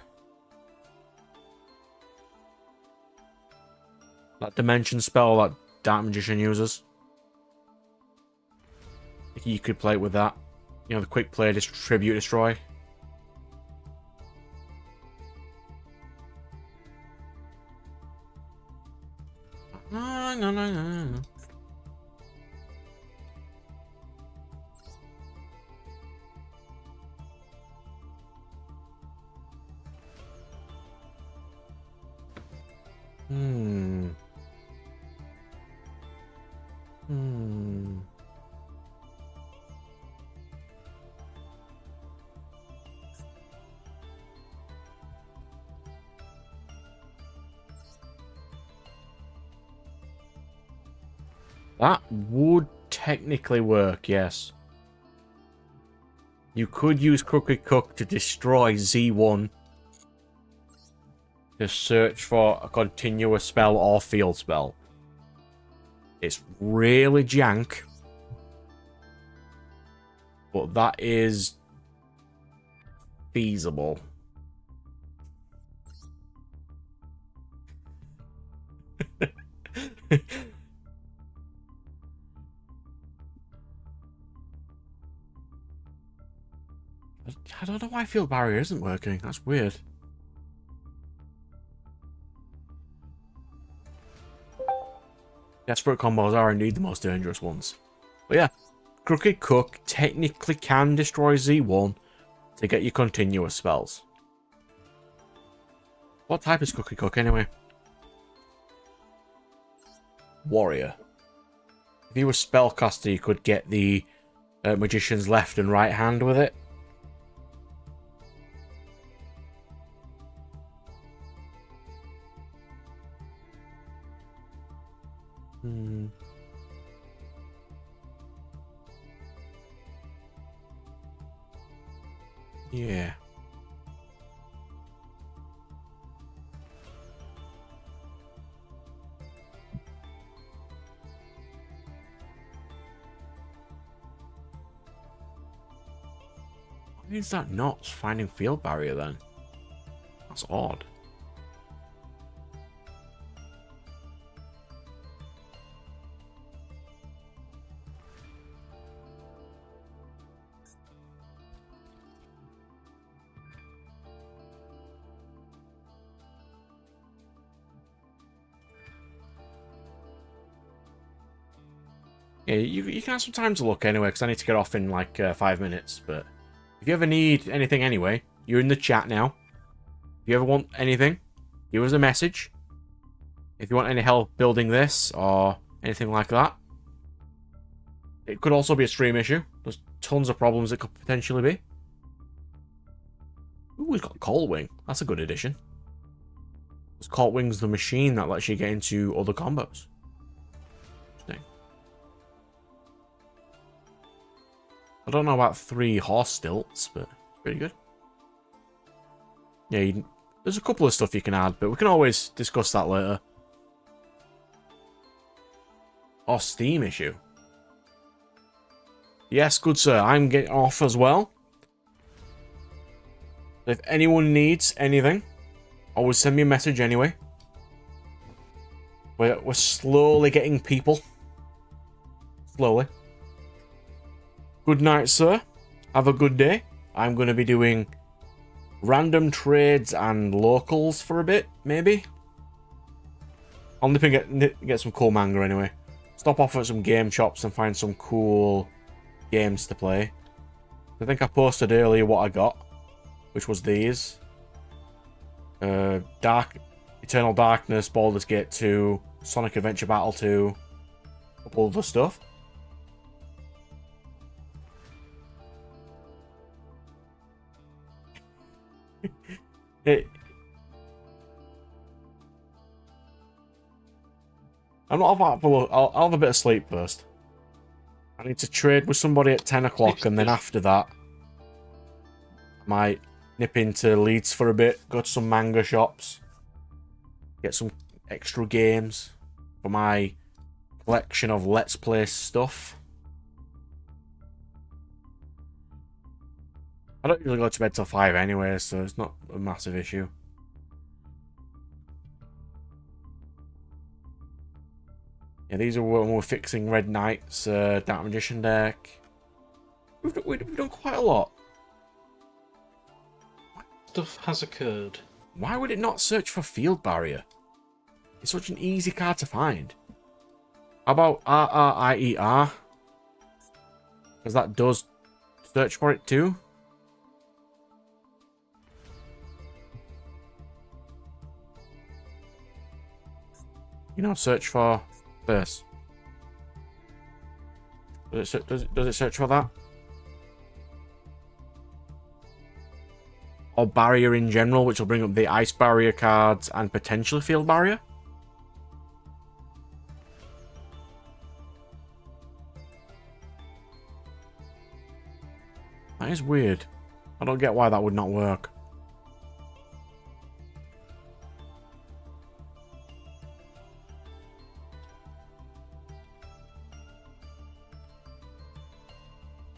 That dimension spell that Dark Magician uses. You could play it with that. You know, the quick play, tribute, destroy. No. That would technically work, yes. You could use Crooked Cook to destroy Z1 to search for a continuous spell or field spell. It's really jank, but that is feasible. I don't know why Field Barrier isn't working. That's weird. Desperate combos are indeed the most dangerous ones. But yeah, Crooked Cook technically can destroy Z1 to get you continuous spells. What type is Crooked Cook anyway? Warrior. If you were Spellcaster, you could get the Magician's left and right hand with it. Yeah. Why is that not finding Field Barrier then? That's odd. Yeah, you can have some time to look anyway, because I need to get off in like 5 minutes. But if you ever need anything anyway, you're in the chat now. If you ever want anything, give us a message. If you want any help building this or anything like that. It could also be a stream issue. There's tons of problems it could potentially be. Ooh, we've got Cold Wing. That's a good addition. Because Cold Wing's the machine that lets you get into other combos. I don't know about 3 horse stilts, but pretty good. Yeah, there's a couple of stuff you can add, but we can always discuss that later. Or Steam issue. Yes, good sir, I'm getting off as well. If anyone needs anything, always send me a message anyway. We're slowly getting people. Slowly. Good night, sir. Have a good day. I'm going to be doing random trades and locals for a bit, maybe. I'll nip and get some cool manga anyway. Stop off at some game shops and find some cool games to play. I think I posted earlier what I got, which was these. Eternal Darkness, Baldur's Gate 2, Sonic Adventure Battle 2, a couple other stuff. I'm not about to look. I'll have a bit of sleep first. I need to trade with somebody at 10 o'clock, and then after that, I might nip into Leeds for a bit, go to some manga shops, get some extra games for my collection of Let's Play stuff. I don't usually go to bed till 5 anyway, so it's not a massive issue. Yeah, these are when we're fixing Red Knight's Dark Magician deck. We've done quite a lot. Stuff has occurred. Why would it not search for Field Barrier? It's such an easy card to find. How about RRIER? Because that does search for it too. You know, search for this. Does it search for that? Or barrier in general, which will bring up the ice barrier cards and potentially field barrier? That is weird. I don't get why that would not work.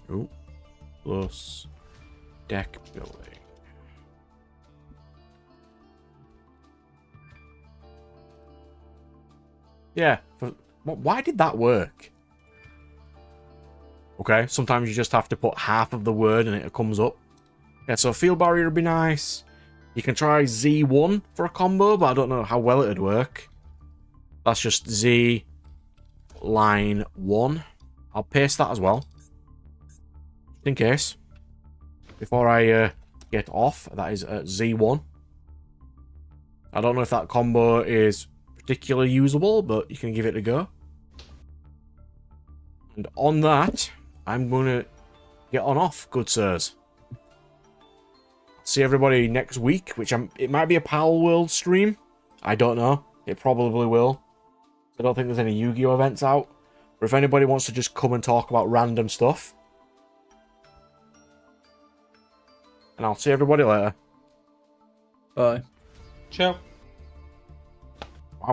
Ooh. Plus deck building. Yeah. Why did that work? Okay, sometimes you just have to put half of the word and it comes up. Yeah, so field barrier would be nice. You can try Z1 for a combo, but I don't know how well it would work. That's just Z line 1. I'll paste that as well. Just in case. Before I get off, that is Z1. I don't know if that combo is particularly usable, but you can give it a go. And on that, I'm going to get on off, good sirs. See everybody next week, which it might be a Power World stream. I don't know. It probably will. I don't think there's any Yu-Gi-Oh events out. But if anybody wants to just come and talk about random stuff. And I'll see everybody later. Bye. Ciao.